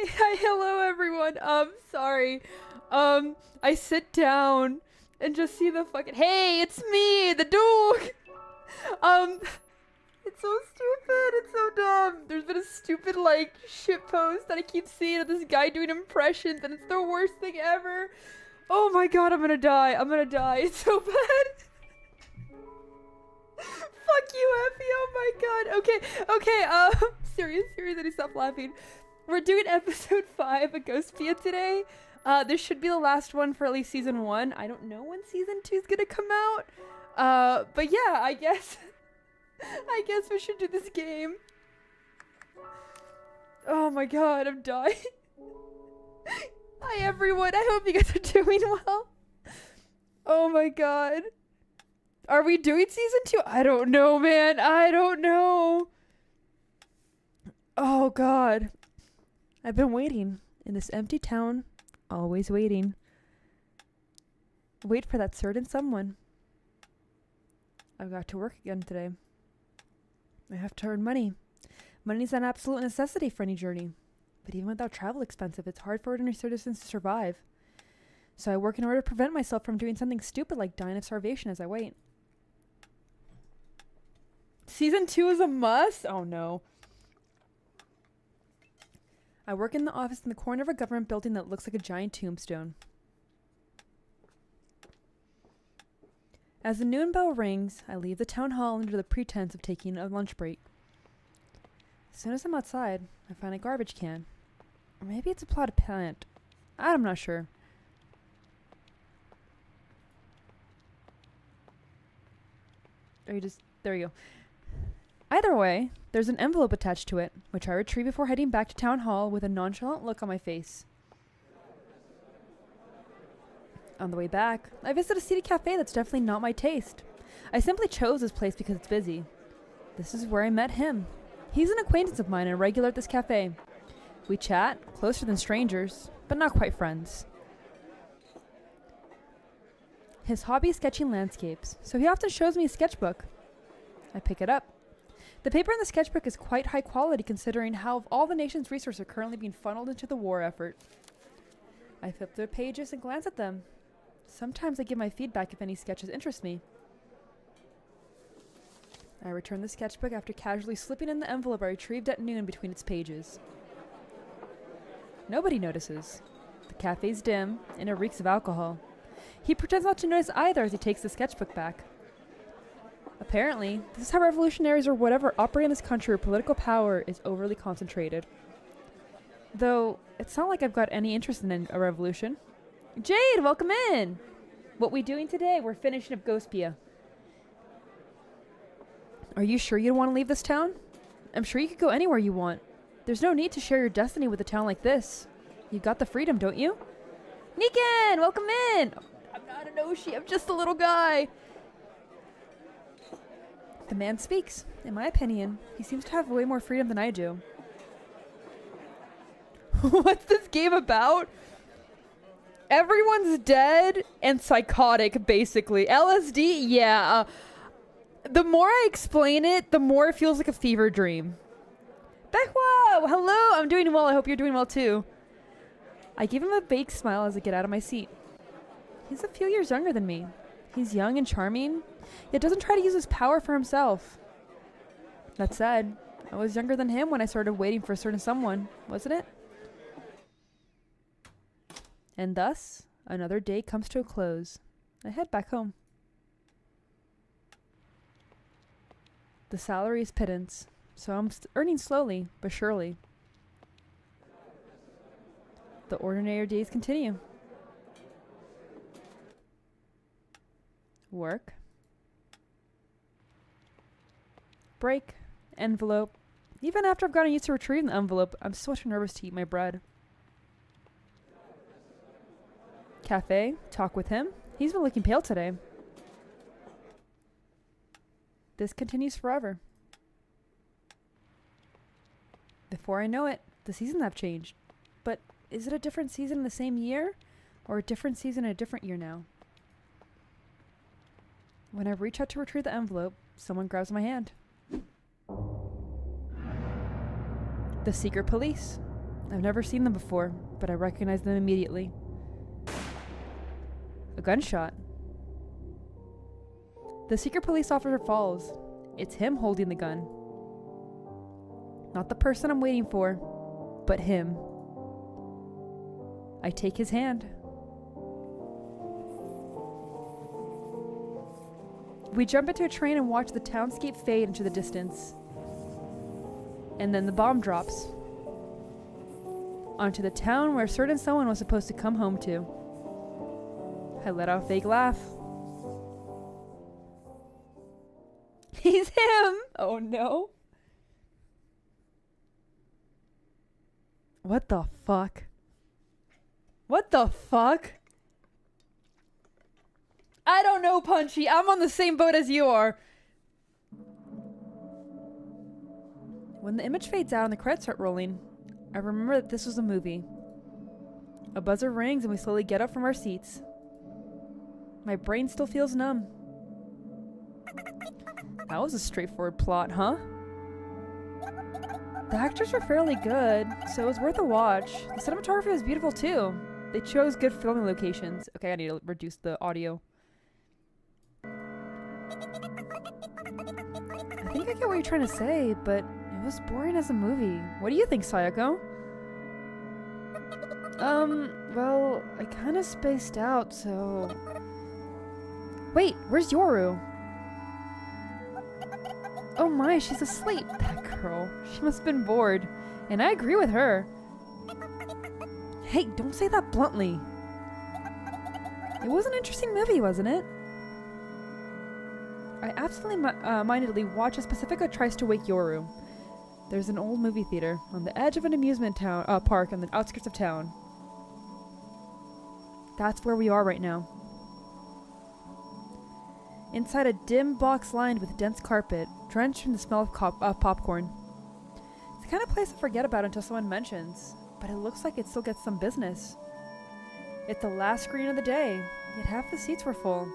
Hello everyone. Sorry. I sit down and just see the fucking. Hey, it's me, the dog. Um, it's so stupid. It's so dumb. There's been a stupid like shit post that I keep seeing of this guy doing impressions, and it's the worst thing ever. Oh my god, I'm gonna die. I'm gonna die. It's so bad. Fuck you, Effie. Oh my god. Okay. Serious. I need to stop laughing. We're doing episode 5 of Ghostpia today. This should be the last one for at least season 1. I don't know when season 2 is gonna come out. But yeah, I guess we should do this game. Oh my god, I'm dying. Hi everyone, I hope you guys are doing well. Oh my god. Are we doing season 2? I don't know, man. I don't know. Oh god. I've been waiting in this empty town, always waiting. Wait for that certain someone. I've got to work again today. I have to earn money. Money's an absolute necessity for any journey. But even without travel expenses, it's hard for ordinary citizens to survive. So I work in order to prevent myself from doing something stupid like dying of starvation as I wait. Season 2 is a must? Oh no. I work in the office in the corner of a government building that looks like a giant tombstone. As the noon bell rings, I leave the town hall under the pretense of taking a lunch break. As soon as I'm outside, I find a garbage can. Or maybe it's a potted plant. I'm not sure. Or you just... There you go. Either way, there's an envelope attached to it, which I retrieve before heading back to town hall with a nonchalant look on my face. On the way back, I visit a seedy cafe that's definitely not my taste. I simply chose this place because it's busy. This is where I met him. He's an acquaintance of mine and a regular at this cafe. We chat, closer than strangers, but not quite friends. His hobby is sketching landscapes, so he often shows me a sketchbook. I pick it up. The paper in the sketchbook is quite high quality considering how all the nation's resources are currently being funneled into the war effort. I flip through the pages and glance at them. Sometimes I give my feedback if any sketches interest me. I return the sketchbook after casually slipping in the envelope I retrieved at noon between its pages. Nobody notices. The cafe's dim, and it reeks of alcohol. He pretends not to notice either as he takes the sketchbook back. Apparently, this is how revolutionaries or whatever operate in this country where political power is overly concentrated. Though, it's not like I've got any interest in a revolution. Jade, welcome in! What we doing today? We're finishing up Ghostpia. Are you sure you don't want to leave this town? I'm sure you could go anywhere you want. There's no need to share your destiny with a town like this. You got the freedom, don't you? Nikan, welcome in! I'm not an Oshi, I'm just a little guy. The man speaks. In my opinion, he seems to have way more freedom than I do. What's this game about? Everyone's dead and psychotic, basically. LSD? Yeah. The more I explain it, the more it feels like a fever dream. Behwa! Hello! I'm doing well. I hope you're doing well too. I give him a vague smile as I get out of my seat. He's a few years younger than me. He's young and charming, yet doesn't try to use his power for himself. That said, I was younger than him when I started waiting for a certain someone, wasn't it? And thus, another day comes to a close. I head back home. The salary is pittance, so I'm earning slowly, but surely. The ordinary days continue. Work. Break. Envelope. Even after I've gotten used to retrieving the envelope, I'm so much nervous to eat my bread. Cafe. Talk with him. He's been looking pale today. This continues forever. Before I know it, the seasons have changed. But is it a different season in the same year? Or a different season in a different year now? When I reach out to retrieve the envelope, someone grabs my hand. The secret police. I've never seen them before, but I recognize them immediately. A gunshot. The secret police officer falls. It's him holding the gun. Not the person I'm waiting for, but him. I take his hand. We jump into a train and watch the townscape fade into the distance. And then the bomb drops. Onto the town where a certain someone was supposed to come home to. I let out a fake laugh. He's him! Oh no. What the fuck? What the fuck? I don't know, Punchy. I'm on the same boat as you are. When the image fades out and the credits start rolling, I remember that this was a movie. A buzzer rings and we slowly get up from our seats. My brain still feels numb. That was a straightforward plot, huh? The actors were fairly good, so it was worth a watch. The cinematography was beautiful too. They chose good filming locations. Okay, I need to reduce the audio. I think I get what you're trying to say, but it was boring as a movie. What do you think, Sayako? Well, I kinda spaced out, so... Wait, where's Yoru? Oh my, she's asleep. That girl. She must have been bored. And I agree with her. Hey, don't say that bluntly. It was an interesting movie, wasn't it? I absently-mindedly watch as Pacifica tries to wake Yoru. There's an old movie theater on the edge of an amusement park on the outskirts of town. That's where we are right now. Inside a dim box lined with dense carpet, drenched in the smell of popcorn. It's the kind of place I forget about until someone mentions, but it looks like it still gets some business. It's the last screen of the day, yet half the seats were full.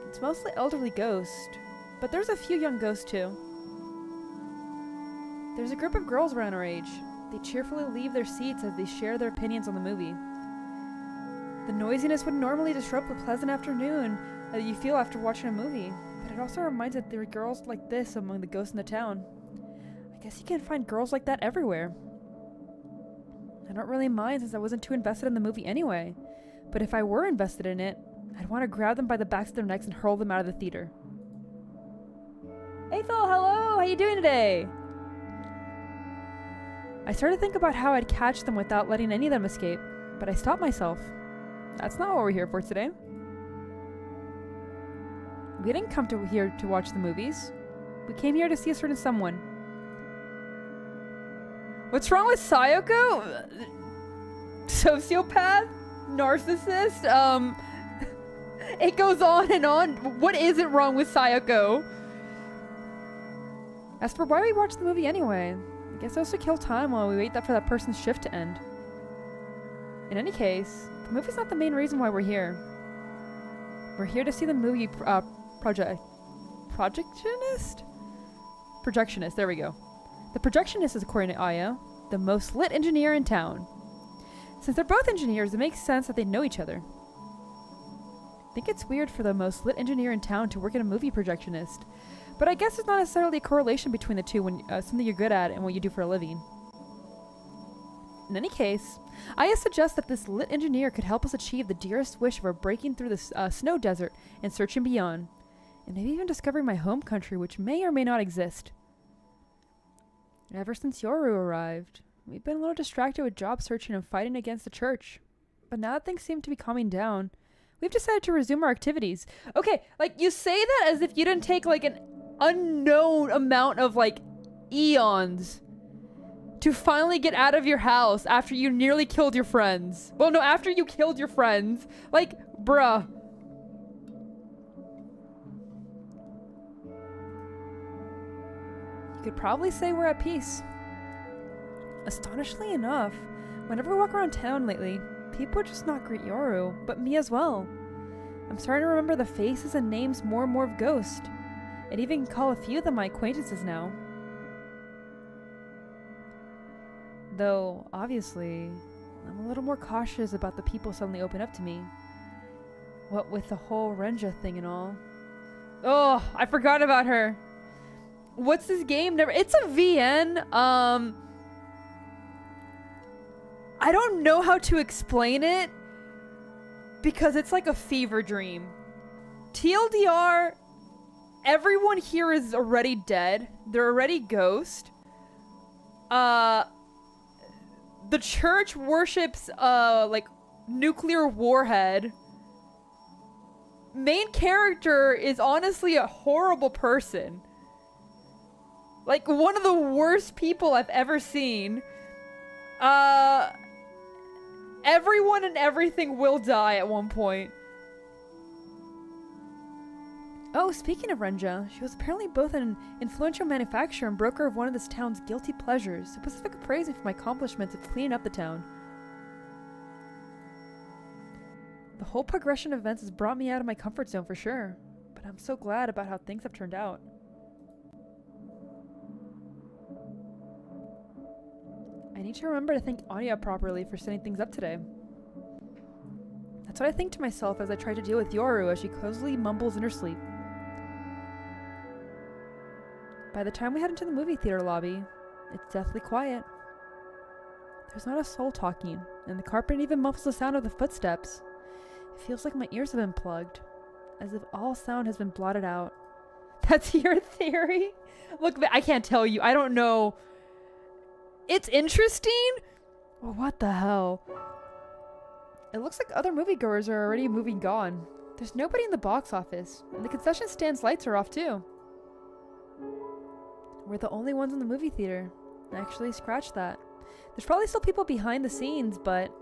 It's mostly elderly ghosts, but there's a few young ghosts too. There's a group of girls around our age. They cheerfully leave their seats as they share their opinions on the movie. The noisiness would normally disrupt the pleasant afternoon that you feel after watching a movie, but it also reminds that there are girls like this among the ghosts in the town. I guess you can find girls like that everywhere. I don't really mind since I wasn't too invested in the movie anyway, but if I were invested in it, I'd want to grab them by the backs of their necks and hurl them out of the theater. Hey Phil, hello! How you doing today? I started to think about how I'd catch them without letting any of them escape, but I stopped myself. That's not what we're here for today. We didn't come here to watch the movies. We came here to see a certain someone. What's wrong with Sayako? Sociopath? Narcissist? It goes on and on. What isn't wrong with Sayako? As for why we watch the movie anyway, I guess also kill time while we wait for that person's shift to end. In any case, the movie's not the main reason why we're here. We're here to see the movie Projectionist, there we go. The projectionist is, according to Aya, the most lit engineer in town. Since they're both engineers, it makes sense that they know each other. I think it's weird for the most lit engineer in town to work at a movie projectionist, but I guess there's not necessarily a correlation between the two when something you're good at and what you do for a living. In any case, Aya suggests that this lit engineer could help us achieve the dearest wish of our breaking through the snow desert and searching beyond, and maybe even discovering my home country, which may or may not exist. Ever since Yoru arrived, we've been a little distracted with job searching and fighting against the church, but now that things seem to be calming down, we've decided to resume our activities. Okay, like, you say that as if you didn't take, like, an unknown amount of, like, eons to finally get out of your house after you nearly killed your friends. Well, no, after you killed your friends. Like, bruh. You could probably say we're at peace. Astonishingly enough, whenever we walk around town lately, people just not greet Yoru, but me as well. I'm starting to remember the faces and names more and more of Ghost, and even call a few of them my acquaintances now. Though, obviously, I'm a little more cautious about the people suddenly open up to me. What with the whole Renja thing and all. Oh, I forgot about her. What's this game? It's a VN. I don't know how to explain it because it's like a fever dream. TLDR, everyone here is already dead. They're already ghost. The church worships like nuclear warhead. Main character is honestly a horrible person. Like one of the worst people I've ever seen. Everyone and everything will die at one point. Oh, speaking of Renja, she was apparently both an influential manufacturer and broker of one of this town's guilty pleasures. Specific praise me for my accomplishments of cleaning up the town. The whole progression of events has brought me out of my comfort zone for sure, but I'm so glad about how things have turned out. I need to remember to thank Anya properly for setting things up today. That's what I think to myself as I try to deal with Yoru as she cozily mumbles in her sleep. By the time we head into the movie theater lobby, it's deathly quiet. There's not a soul talking, and the carpet even muffles the sound of the footsteps. It feels like my ears have been plugged, as if all sound has been blotted out. That's your theory? Look, I can't tell you. I don't know. It's interesting? Well, what the hell? It looks like other moviegoers are already moving on. There's nobody in the box office, and the concession stand's lights are off too. We're the only ones in the movie theater. Actually, scratch that. There's probably still people behind the scenes, but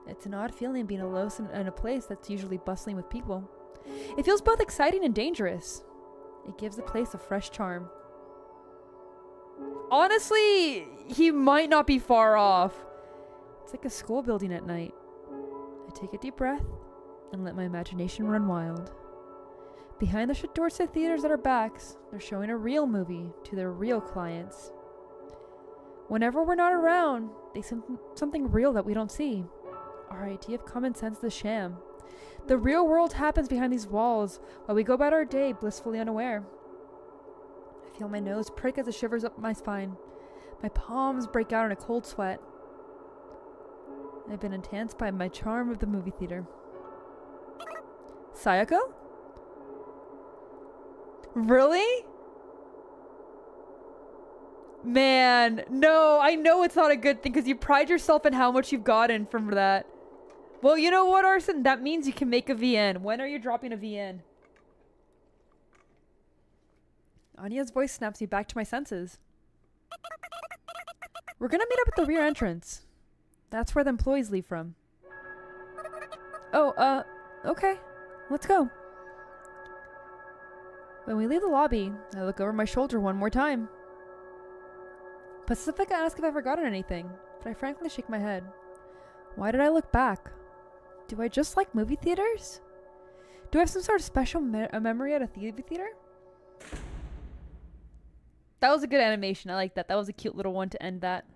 it's an odd feeling being alone in a place that's usually bustling with people. It feels both exciting and dangerous. It gives the place a fresh charm. Honestly, he might not be far off. It's like a school building at night. I take a deep breath and let my imagination run wild. Behind the shut doors to theaters at our backs, they're showing a real movie to their real clients. Whenever we're not around, they see something real that we don't see. Our idea of common sense is a sham. The real world happens behind these walls while we go about our day blissfully unaware. I feel my nose prick as it shivers up my spine. My palms break out in a cold sweat. I've been entranced by my charm of the movie theater. Sayako? Really? Man, no, I know it's not a good thing because you pride yourself in how much you've gotten from that. Well, you know what, Arson? That means you can make a VN. When are you dropping a VN? Anya's voice snaps me back to my senses. We're gonna meet up at the rear entrance. That's where the employees leave from. Oh, okay. Let's go. When we leave the lobby, I look over my shoulder one more time. Pacifica asks if I've forgotten anything, but I frankly shake my head. Why did I look back? Do I just like movie theaters? Do I have some sort of special memory at a movie theater? That was a good animation. I like that. That was a cute little one to end that.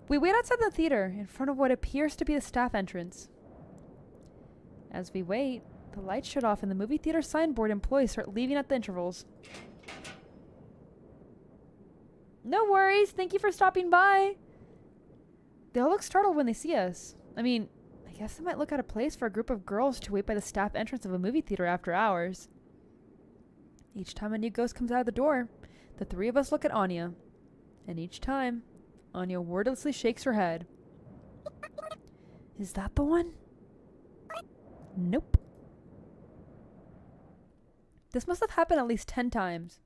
We wait outside the theater in front of what appears to be the staff entrance. As we wait, the lights shut off and the movie theater signboard employees start leaving at the intervals. No worries. Thank you for stopping by. They all look startled when they see us. I mean, I guess they might look out of place for a group of girls to wait by the staff entrance of a movie theater after hours. Each time a new ghost comes out of the door, the three of us look at Anya. And each time, Anya wordlessly shakes her head. Is that the one? Nope. This must have happened at least 10 times.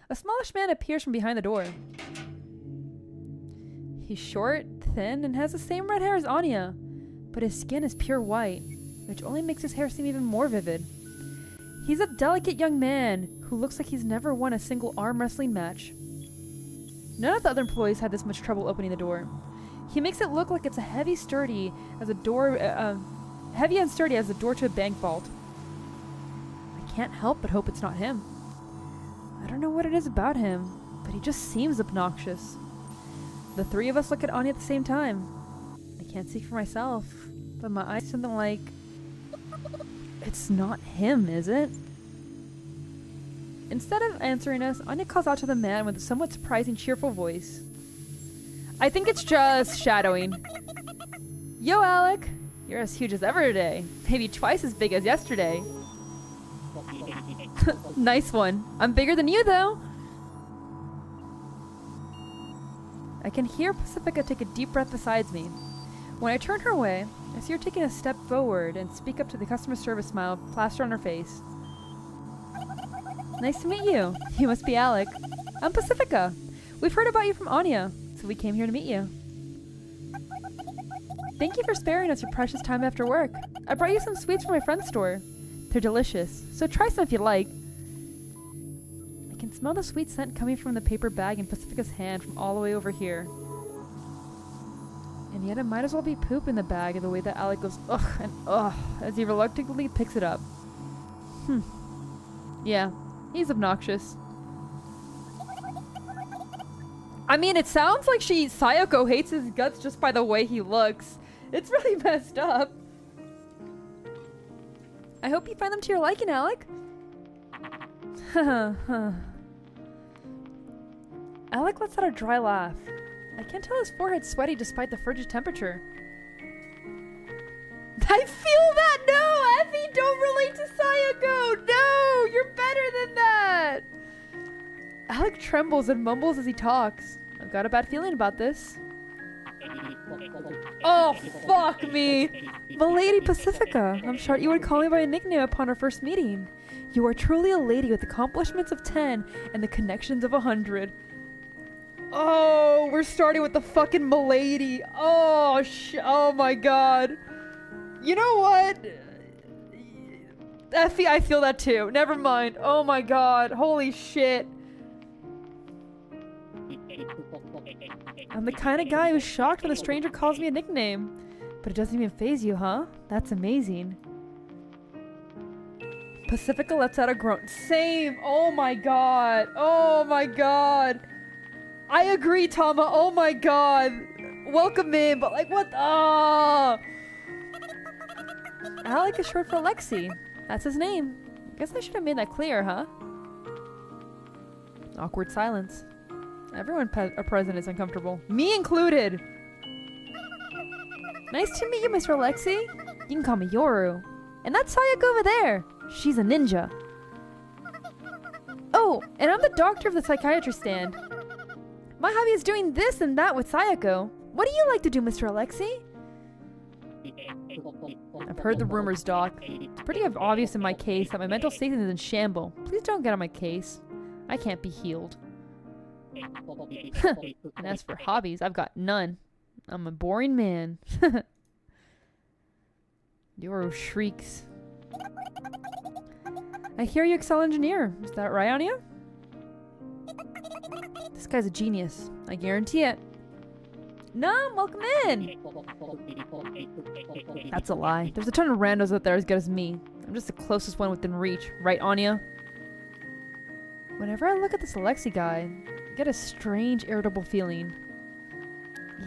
A smallish man appears from behind the door. He's short, thin, and has the same red hair as Anya, but his skin is pure white, which only makes his hair seem even more vivid. He's a delicate young man who looks like he's never won a single arm wrestling match. None of the other employees had this much trouble opening the door. He makes it look like it's heavy and sturdy as the door to a bank vault. I can't help but hope it's not him. I don't know what it is about him, but he just seems obnoxious. The three of us look at Anya at the same time. I can't speak for myself, but my eyes something like, it's not him, is it? Instead of answering us, Anya calls out to the man with a somewhat surprising, cheerful voice. I think it's just shadowing. Yo, Alec. You're as huge as ever today. Maybe twice as big as yesterday. Nice one. I'm bigger than you, though. I can hear Pacifica take a deep breath beside me. When I turn her way, I see her taking a step forward and speak up to the customer service smile plastered on her face. Nice to meet you. You must be Alec. I'm Pacifica. We've heard about you from Anya, so we came here to meet you. Thank you for sparing us your precious time after work. I brought you some sweets from my friend's store. They're delicious, so try some if you like. I can smell the sweet scent coming from the paper bag in Pacifica's hand from all the way over here. And yet it might as well be poop in the bag the way that Alec goes ugh and ugh as he reluctantly picks it up. Yeah, he's obnoxious. I mean, it sounds like Sayako hates his guts just by the way he looks. It's really messed up. I hope you find them to your liking, Alec. Alec lets out a dry laugh. I can't tell his forehead's sweaty despite the frigid temperature. I feel that! No! Effie, don't relate to Sayako! No! You're better than that! Alec trembles and mumbles as he talks. I've got a bad feeling about this. Oh, fuck me! Milady Pacifica, I'm sure you would call me by a nickname upon our first meeting. You are truly a lady with accomplishments of 10 and the connections of 100. Oh, we're starting with the fucking milady. Oh, oh my god. You know what? Effie, I feel that too. Never mind. Oh my god. Holy shit. I'm the kind of guy who's shocked when a stranger calls me a nickname. But it doesn't even faze you, huh? That's amazing. Pacifica lets out a groan. Same. Oh my god. Oh my god. I agree, Tama. Oh my god. Welcome in, but like what? Ah. Alec is short for Alexi. That's his name. Guess I should have made that clear, huh? Awkward silence. Everyone present is uncomfortable. Me included! Nice to meet you, Mr. Alexi. You can call me Yoru. And that's Sayako over there. She's a ninja. Oh, and I'm the doctor of the psychiatry stand. My hobby is doing this and that with Sayako. What do you like to do, Mr. Alexi? I've heard the rumors, Doc. It's pretty obvious in my case that my mental state is in shambles. Please don't get on my case. I can't be healed. And as for hobbies, I've got none. I'm a boring man. Yoru shrieks. I hear you excel engineer. Is that right, Anya? This guy's a genius. I guarantee it. No, welcome in. That's a lie. There's a ton of randos out there as good as me. I'm just the closest one within reach. Right, Anya? Whenever I look at this Alexi guy, I get a strange, irritable feeling.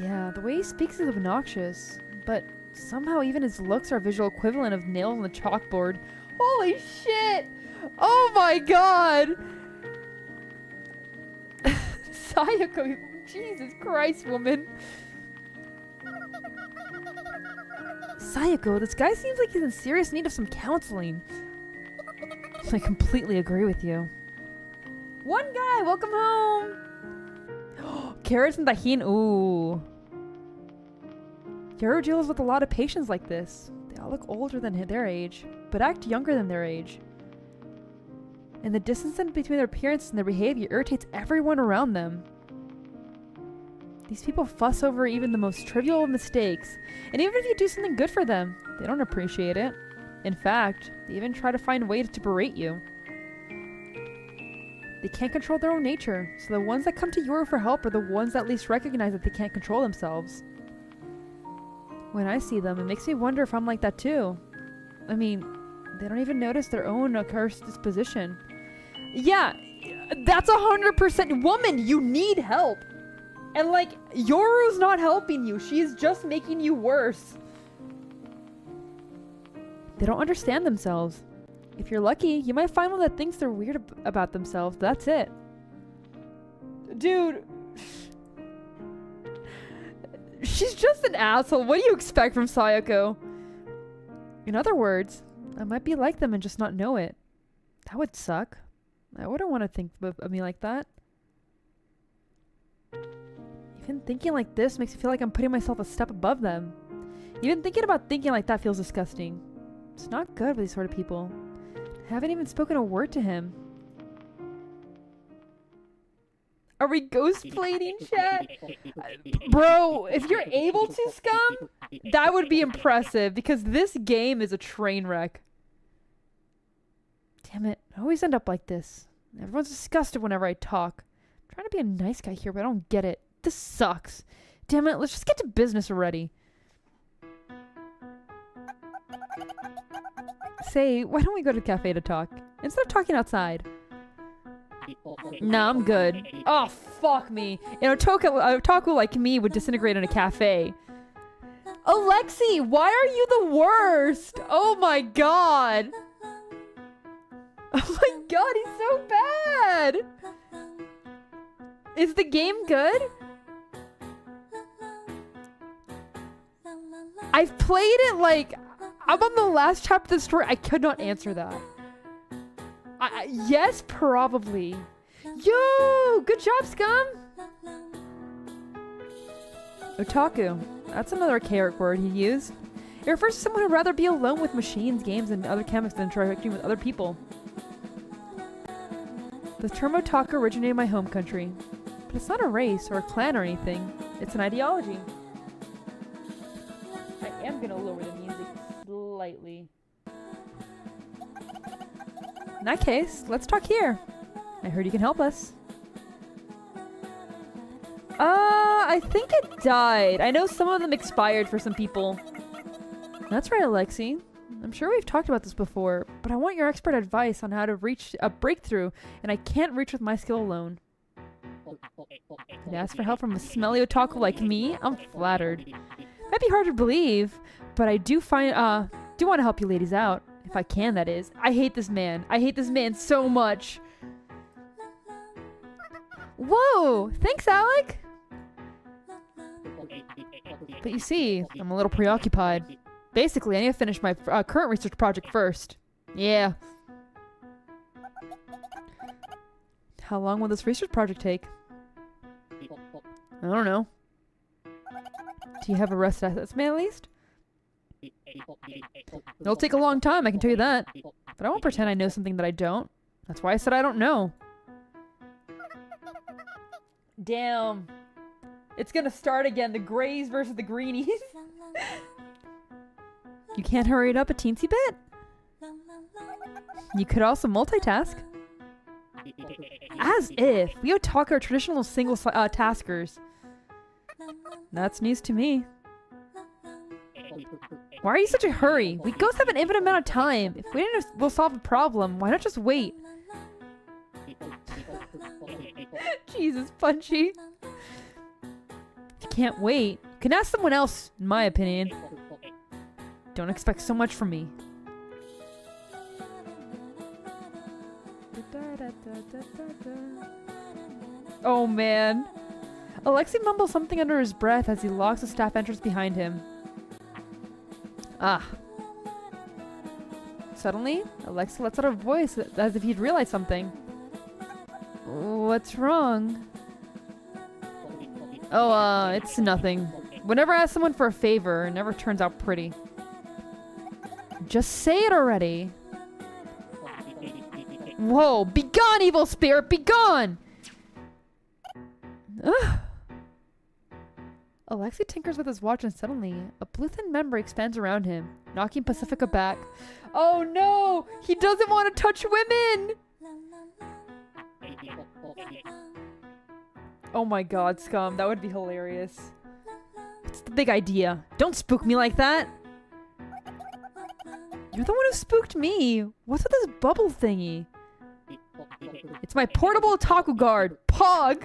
Yeah, the way he speaks is obnoxious, but somehow even his looks are a visual equivalent of nails on the chalkboard. Holy shit! Oh my god! Sayako, Jesus Christ, woman. Sayako, this guy seems like he's in serious need of some counseling. I completely agree with you. One guy, welcome home! Carrots and tahini, ooh. Yoru deals with a lot of patients like this. They all look older than their age, but act younger than their age. And the distance in between their appearance and their behavior irritates everyone around them. These people fuss over even the most trivial of mistakes, and even if you do something good for them, they don't appreciate it. In fact, they even try to find ways to berate you. They can't control their own nature, so the ones that come to Yoru for help are the ones that least recognize that they can't control themselves. When I see them, it makes me wonder if I'm like that too. I mean, they don't even notice their own accursed disposition. Yeah, that's 100% woman, you need help. And like, Yoru's not helping you. She's just making you worse. They don't understand themselves. If you're lucky, you might find one that thinks they're weird about themselves. That's it. Dude. She's just an asshole. What do you expect from Sayako? In other words, I might be like them and just not know it. That would suck. I wouldn't want to think of me like that. Even thinking like this makes me feel like I'm putting myself a step above them. Even thinking about thinking like that feels disgusting. It's not good for these sort of people. I haven't even spoken a word to him. Are we ghostplating, chat? Bro, if you're able to, scum, that would be impressive because this game is a train wreck. Damn it, I always end up like this. Everyone's disgusted whenever I talk. I'm trying to be a nice guy here, but I don't get it. This sucks. Damn it, let's just get to business already. Say, why don't we go to the cafe to talk? Instead of talking outside. Nah, I'm good. Oh, fuck me. An otaku like me would disintegrate in a cafe. Alexi, why are you the worst? Oh my god. Oh my god, he's so bad. Is the game good? I've played it like... I'm on the last chapter of the story. I could not answer that. Yes, probably. Yo, good job, scum. Otaku. That's another archaic word he used. It refers to someone who'd rather be alone with machines, games, and other chemics than interacting with other people. The term otaku originated in my home country. But it's not a race or a clan or anything. It's an ideology. I am gonna lower the music slightly. In that case, let's talk here. I heard you can help us. I think it died. I know some of them expired for some people. That's right, Alexi. I'm sure we've talked about this before, but I want your expert advice on how to reach a breakthrough, and I can't reach with my skill alone. Could ask for help from a smelly otaku like me? I'm flattered. Might be hard to believe, but I do want to help you ladies out. If I can, that is. I hate this man. I hate this man so much. Whoa! Thanks, Alec! But you see, I'm a little preoccupied. Basically, I need to finish my current research project first. Yeah. How long will this research project take? I don't know. Do you have a rest estimate at least? It'll take a long time, I can tell you that. But I won't pretend I know something that I don't. That's why I said I don't know. Damn. It's gonna start again. The grays versus the greenies. You can't hurry it up a teensy bit? You could also multitask. As if. We otaku are traditional single taskers. That's news to me. Why are you in such a hurry? We ghosts have an infinite amount of time. If we didn't, we'll solve a problem. Why not just wait? Jesus, Punchy. If you can't wait, you can ask someone else, in my opinion. Don't expect so much from me. Oh man. Alexi mumbles something under his breath as he locks the staff entrance behind him. Ah. Suddenly, Alexi lets out a voice as if he'd realized something. What's wrong? Oh, it's nothing. Whenever I ask someone for a favor, it never turns out pretty. Just say it already. Whoa, be gone, evil spirit, be gone! Ugh. Alexi tinkers with his watch and suddenly, a blue thin membrane expands around him, knocking Pacifica back. Oh no! He doesn't want to touch women! Oh my god, scum, that would be hilarious. What's the big idea? Don't spook me like that! You're the one who spooked me! What's with this bubble thingy? It's my portable otaku guard, Pog!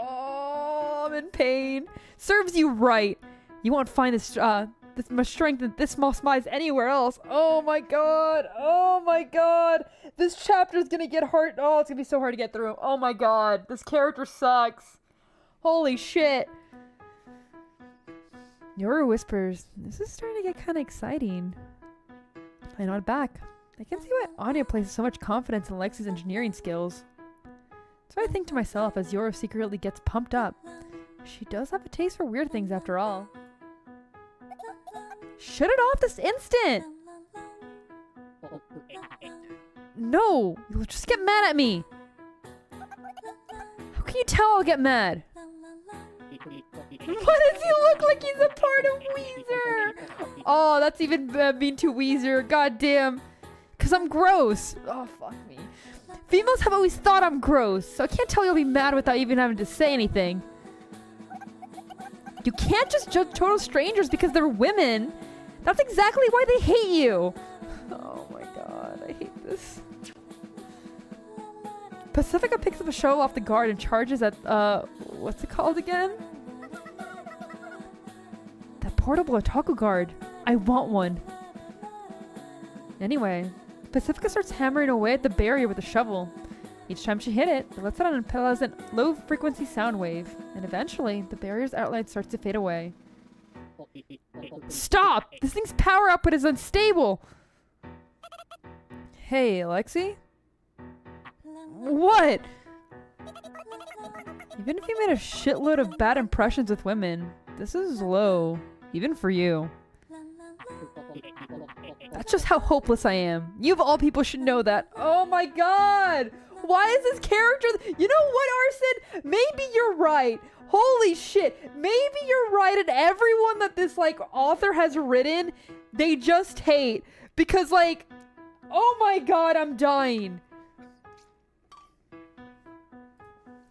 Oh, I'm in pain. Serves you right. You won't find this much strength and this small spies anywhere else. Oh my god. Oh my god. This chapter is gonna get hard. Oh, it's gonna be so hard to get through. Oh my god. This character sucks. Holy shit. Yoru whispers, this is starting to get kind of exciting. I nod back. I can see why Anya places so much confidence in Lexi's engineering skills. So I think to myself as Yoru secretly gets pumped up. She does have a taste for weird things after all. Shut it off this instant! No! You'll just get mad at me! How can you tell I'll get mad? Why does he look like he's a part of Weezer? Oh, that's even mean to Weezer. God damn. Because I'm gross. Oh, fuck me. Females have always thought I'm gross, so I can't tell you'll be mad without even having to say anything. You can't just judge total strangers because they're women. That's exactly why they hate you. Oh my god, I hate this. Pacifica picks up a shovel off the guard and charges at, what's it called again? That portable otaku guard. I want one. Anyway, Pacifica starts hammering away at the barrier with a shovel. Each time she hit it, it lets out an unpleasant, low-frequency sound wave, and eventually, the barrier's outline starts to fade away. Stop! This thing's power output is unstable! Hey, Alexi? What? Even if you made a shitload of bad impressions with women, this is low, even for you. That's just how hopeless I am. You of all people should know that. Oh my god! Why is this character... You know what, Arson? Maybe you're right. Holy shit. Maybe you're right, and everyone that this, like, author has written, they just hate. Because, like... Oh my god, I'm dying.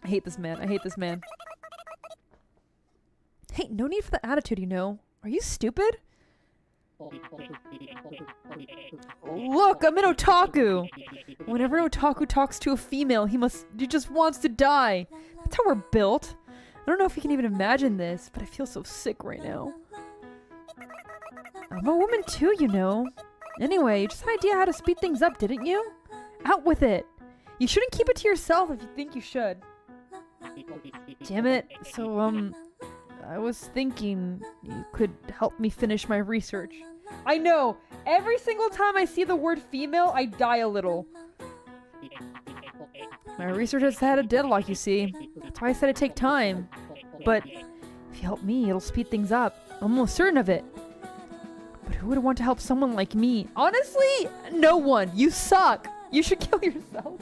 I hate this man. I hate this man. Hey, no need for the attitude, you know. Are you stupid? Look, I'm an otaku. Whenever an otaku talks to a female, he just wants to die. That's how we're built. I don't know if you can even imagine this, but I feel so sick right now. I'm a woman too, you know. Anyway, you just had an idea how to speed things up, didn't you? Out with it. You shouldn't keep it to yourself if you think you should. Damn it. So, I was thinking you could help me finish my research. I know! Every single time I see the word female, I die a little. My research has had a deadlock, you see. That's why I said it'd take time. But if you help me, it'll speed things up. I'm almost certain of it. But who would want to help someone like me? Honestly, no one. You suck. You should kill yourself.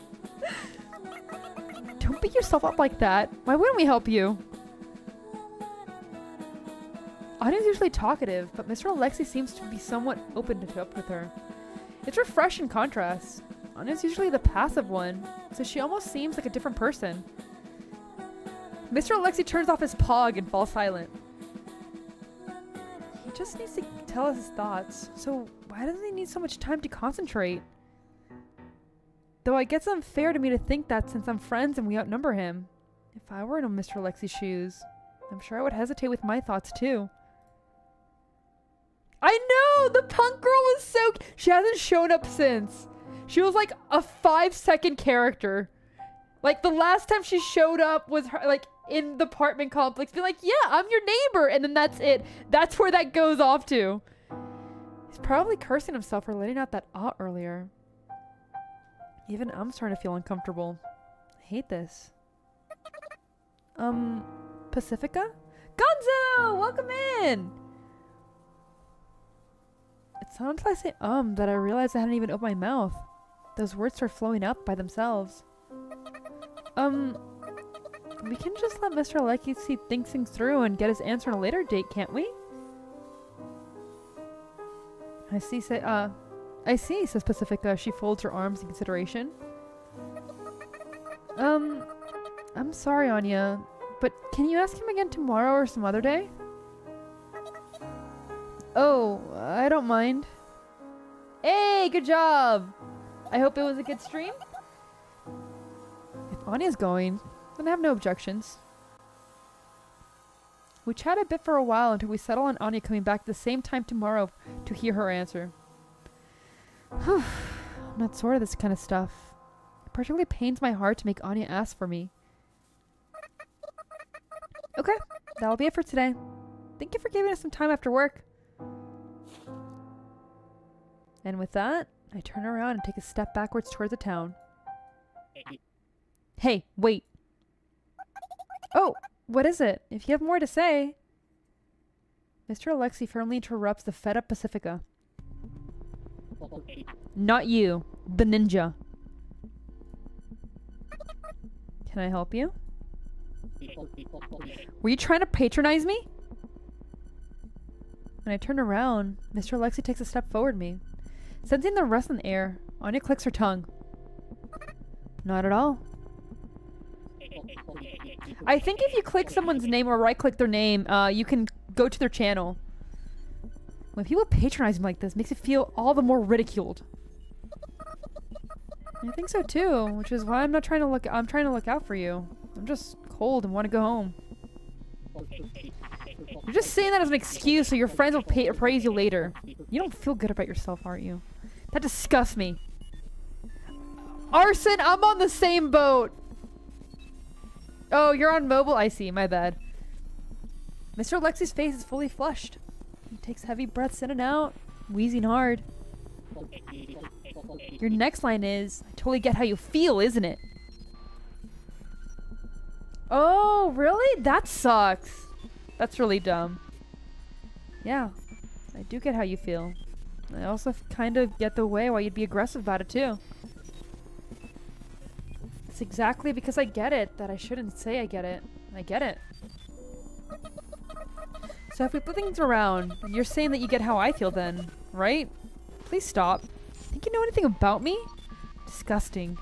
Don't beat yourself up like that. Why wouldn't we help you? Anya's usually talkative, but Mr. Alexi seems to be somewhat open to up with her. It's refreshing contrast. Anya's usually the passive one, so she almost seems like a different person. Mr. Alexi turns off his pog and falls silent. He just needs to tell us his thoughts, so why doesn't he need so much time to concentrate? Though I guess it's unfair to me to think that since I'm friends and we outnumber him. If I were in Mr. Alexi's shoes, I'm sure I would hesitate with my thoughts too. I know! The punk girl was so... She hasn't shown up since. She was like a 5-second character. Like the last time she showed up was her, like in the apartment complex being like, yeah, I'm your neighbor. And then that's it. That's where that goes off to. He's probably cursing himself for letting out that earlier. Even I'm starting to feel uncomfortable. I hate this. Pacifica? Gonzo! Welcome in! It's not until I say that I realize I hadn't even opened my mouth. Those words start flowing out by themselves. We can just let Mr. Alexi think things through and get his answer on a later date, can't we? I see, says Pacifica. She folds her arms in consideration. I'm sorry, Anya, but can you ask him again tomorrow or some other day? Oh, I don't mind. Hey, good job! I hope it was a good stream. If Anya's going, then I have no objections. We chat a bit for a while until we settle on Anya coming back at the same time tomorrow to hear her answer. I'm not sort of this kind of stuff. It particularly pains my heart to make Anya ask for me. Okay, that'll be it for today. Thank you for giving us some time after work. And with that, I turn around and take a step backwards towards the town. Hey, wait. Oh, what is it? If you have more to say. Mr. Alexei firmly interrupts the fed-up Pacifica. Not you, the ninja. Can I help you? Were you trying to patronize me? When I turn around, Mr. Alexei takes a step forward me. Sensing the rust in the air, Anya clicks her tongue. Not at all. I think if you click someone's name or right-click their name, you can go to their channel. When people patronize me like this, it makes it feel all the more ridiculed. I think so too, which is why I'm trying to look out for you. I'm just cold and want to go home. You're just saying that as an excuse so your friends will praise you later. You don't feel good about yourself, aren't you? That disgusts me. Arson, I'm on the same boat. Oh, you're on mobile? I see, my bad. Mr. Alexei's face is fully flushed. He takes heavy breaths in and out, wheezing hard. Your next line is, I totally get how you feel, isn't it? Oh, really? That sucks. That's really dumb. Yeah, I do get how you feel. I also kind of get the way why you'd be aggressive about it too. It's exactly because I get it that I shouldn't say I get it. I get it. So if we put things around, you're saying that you get how I feel then, right? Please stop. Think you know anything about me? Disgusting.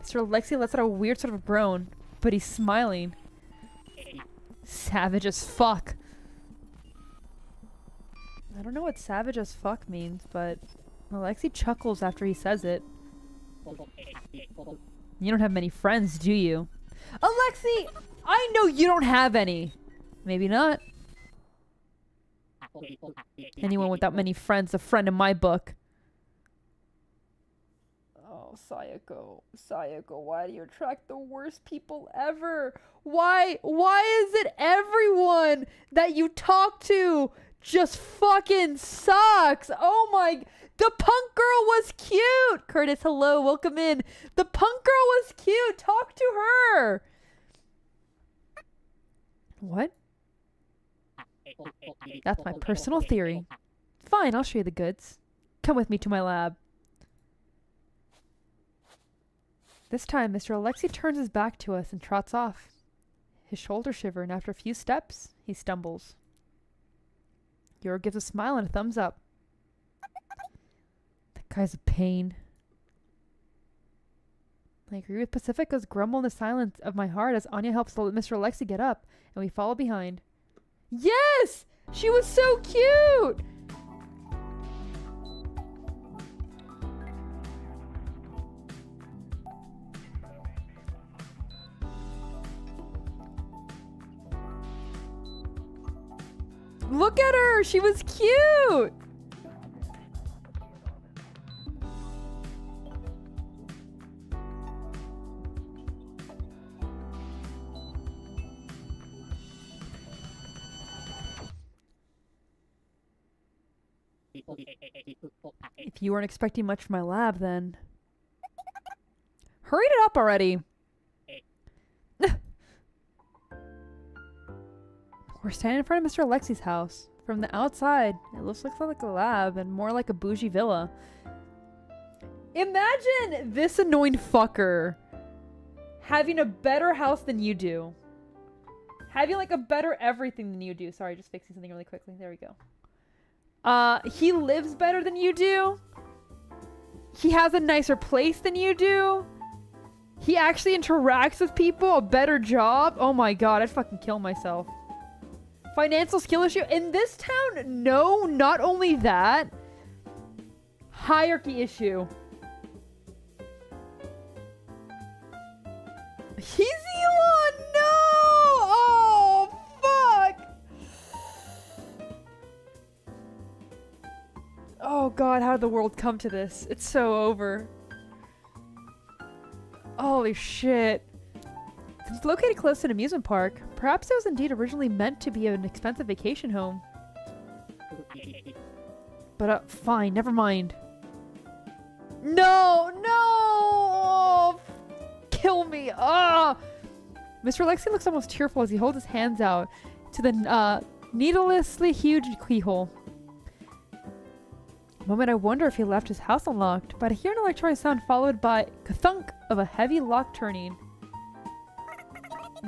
Mr. Alexei lets out a weird sort of groan, but he's smiling. Savage as fuck. I don't know what savage as fuck means, but Alexei chuckles after he says it. You don't have many friends, do you? Alexei, I know you don't have any. Maybe not. Anyone without many friends, a friend in my book. Oh, Sayako. Sayako, why do you attract the worst people ever? Why is it everyone that you talk to just fucking sucks? Oh my... The punk girl was cute! Curtis, hello, welcome in. The punk girl was cute! Talk to her! What? That's my personal theory. Fine, I'll show you the goods. Come with me to my lab. This time, Mr. Alexei turns his back to us and trots off. His shoulders shiver, and after a few steps, he stumbles. Yor gives a smile and a thumbs up. That guy's a pain. I agree with Pacifica's grumble in the silence of my heart as Anya helps Mr. Alexei get up, and we follow behind. Yes! She was so cute! Look at her! She was cute! If you weren't expecting much from my lab, then... Hurry it up already! We're standing in front of Mr. Alexei's house. From the outside, it looks like a lab and more like a bougie villa. Imagine this annoying fucker having a better house than you do. Having like a better everything than you do. Sorry, just fixing something really quickly. There we go. He lives better than you do. He has a nicer place than you do. He actually interacts with people, a better job. Oh my god, I'd fucking kill myself. Financial skill issue? In this town, no, not only that. Hierarchy issue. He's the God, how did the world come to this? It's so over. Holy shit. It's located close to an amusement park. Perhaps it was indeed originally meant to be an expensive vacation home. But fine, never mind. No! No! Oh, kill me! Ah! Mr. Alexei looks almost tearful as he holds his hands out to the needlessly huge keyhole. A moment I wonder if he left his house unlocked, but I hear an electronic sound followed by a thunk of a heavy lock turning.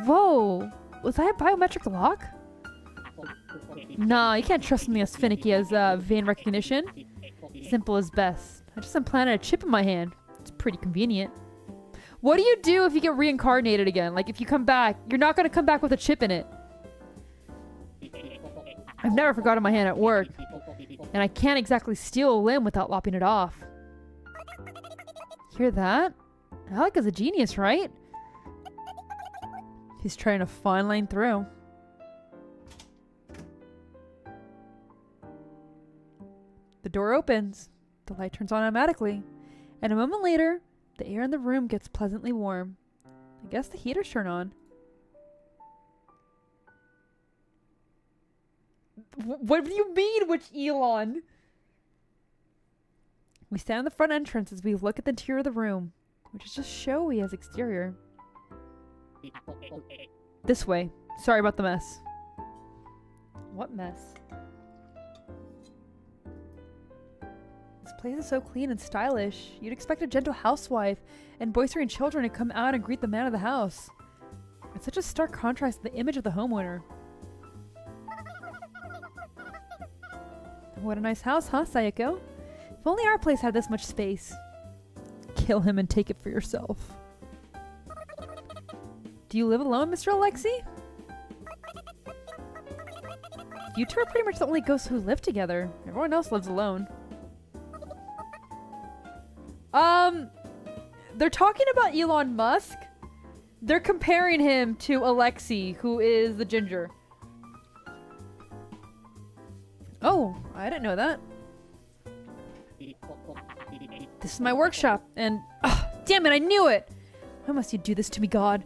Whoa! Was that a biometric lock? Nah, you can't trust me as finicky as vein recognition. Simple as best. I just implanted a chip in my hand. It's pretty convenient. What do you do if you get reincarnated again? Like, if you come back, you're not going to come back with a chip in it. I've never forgotten my hand at work. And I can't exactly steal a limb without lopping it off. Hear that? Alec is a genius, right? He's trying to fine line through. The door opens. The light turns on automatically. And a moment later, the air in the room gets pleasantly warm. I guess the heaters turn on. What do you mean, which Elon? We stand in the front entrance as we look at the interior of the room, which is just showy as exterior. This way. Sorry about the mess. What mess? This place is so clean and stylish. You'd expect a gentle housewife and boisterous children to come out and greet the man of the house. It's such a stark contrast to the image of the homeowner. What a nice house, huh, Sayako? If only our place had this much space. Kill him and take it for yourself. Do you live alone, Mr. Alexei? You two are pretty much the only ghosts who live together. Everyone else lives alone. They're talking about Elon Musk. They're comparing him to Alexei, who is the ginger. Oh, I didn't know that. This is my workshop, and... damn it, I knew it! Why must you do this to me, God?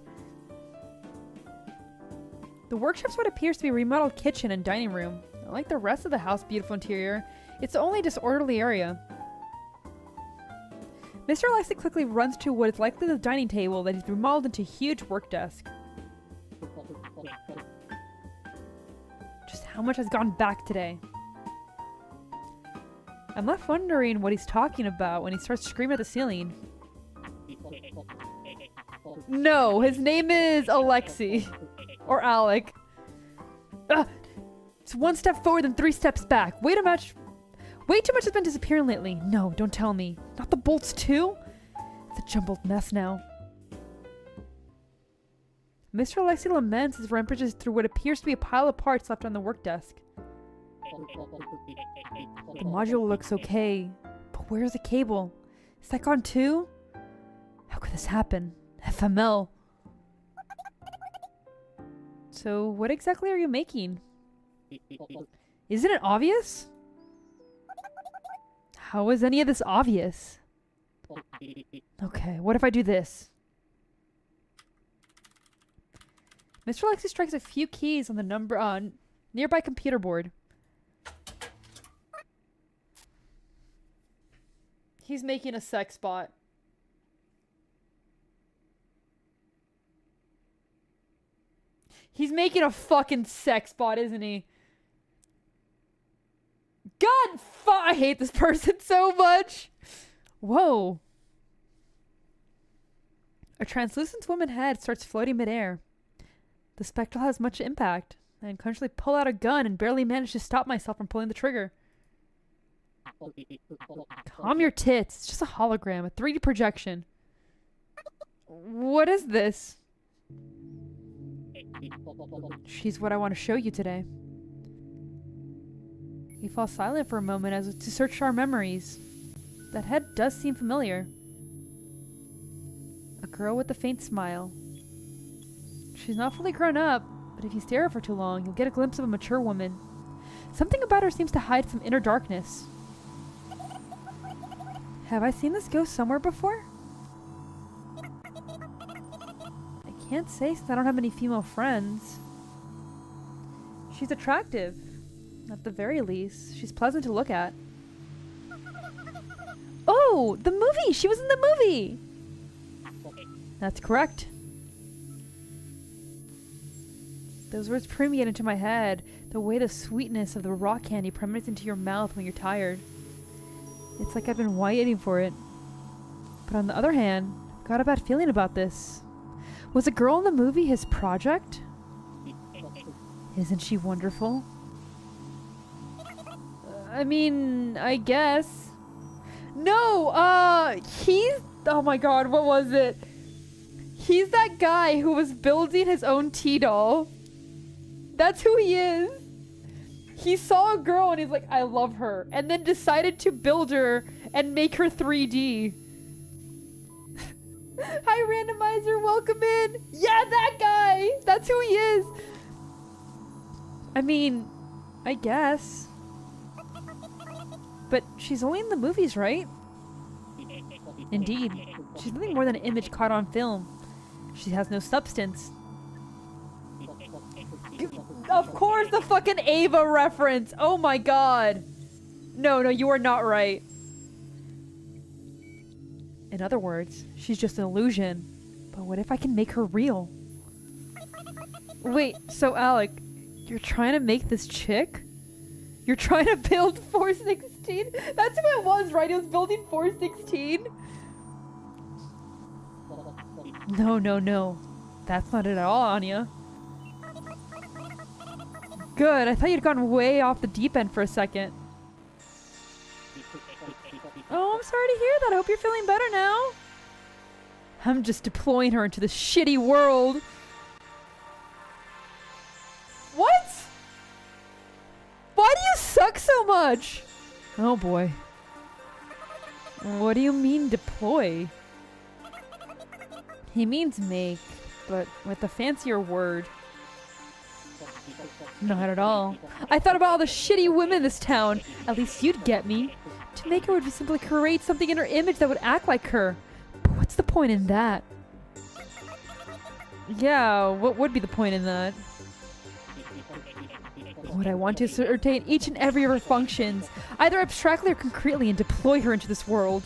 The workshop's what appears to be a remodeled kitchen and dining room. Unlike the rest of the house's beautiful interior, it's the only disorderly area. Mr. Alexei quickly runs to what is likely the dining table that he's remodeled into a huge work desk. Just how much has gone back today? I'm left wondering what he's talking about when he starts screaming at the ceiling. No, his name is Alexei. Or Alec. It's one step forward and 3 steps back. Way too much has been disappearing lately. No, don't tell me. Not the bolts too? It's a jumbled mess now. Mr. Alexei laments as rampages through what appears to be a pile of parts left on the work desk. The module looks okay, but where's the cable? Is that gone too? How could this happen? FML. So what exactly are you making? Isn't it obvious? How is any of this obvious? Okay, what if I do this? Mr. Alexei strikes a few keys on the number on nearby computer board. He's making a sex bot. He's making a fucking sex bot, isn't he? God, I hate this person so much. Whoa. A translucent woman's head starts floating midair. The spectral has much impact. I unconsciously pull out a gun and barely manage to stop myself from pulling the trigger. Calm your tits. It's just a hologram, a 3D projection. What is this? She's what I want to show you today. We fall silent for a moment as to search our memories. That head does seem familiar. A girl with a faint smile. She's not fully grown up, but if you stare at her for too long, you'll get a glimpse of a mature woman. Something about her seems to hide some inner darkness. Have I seen this ghost somewhere before? I can't say since I don't have any female friends. She's attractive. At the very least. She's pleasant to look at. Oh! The movie! She was in the movie! That's correct. Those words permeate into my head. The way the sweetness of the rock candy permeates into your mouth when you're tired. It's like I've been waiting for it. But on the other hand, I've got a bad feeling about this. Was the girl in the movie his project? Isn't she wonderful? I mean, I guess. No, he's... Oh my god, what was it? He's that guy who was building his own T-doll. That's who he is. He saw a girl and he's like, I love her. And then decided to build her and make her 3D. Hi, randomizer, welcome in. Yeah, that guy. That's who he is. I mean, I guess. But she's only in the movies, right? Indeed. She's nothing more than an image caught on film. She has no substance. Of course, the fucking Ava reference. Oh my god. No, you are not right. In other words, she's just an illusion. But what if I can make her real? Wait, so Alec, you're trying to make this chick? You're trying to build 416? That's who it was, right? He was building 416? No. That's not it at all, Anya. Good, I thought you'd gone way off the deep end for a second. Oh, I'm sorry to hear that. I hope you're feeling better now. I'm just deploying her into this shitty world. What? Why do you suck so much? Oh boy. What do you mean deploy? He means make, but with a fancier word. Not at all. I thought about all the shitty women in this town. At least you'd get me. To make her would just simply create something in her image that would act like her. But what's the point in that? Yeah, what would be the point in that? What I want to ascertain each and every of her functions, either abstractly or concretely, and deploy her into this world.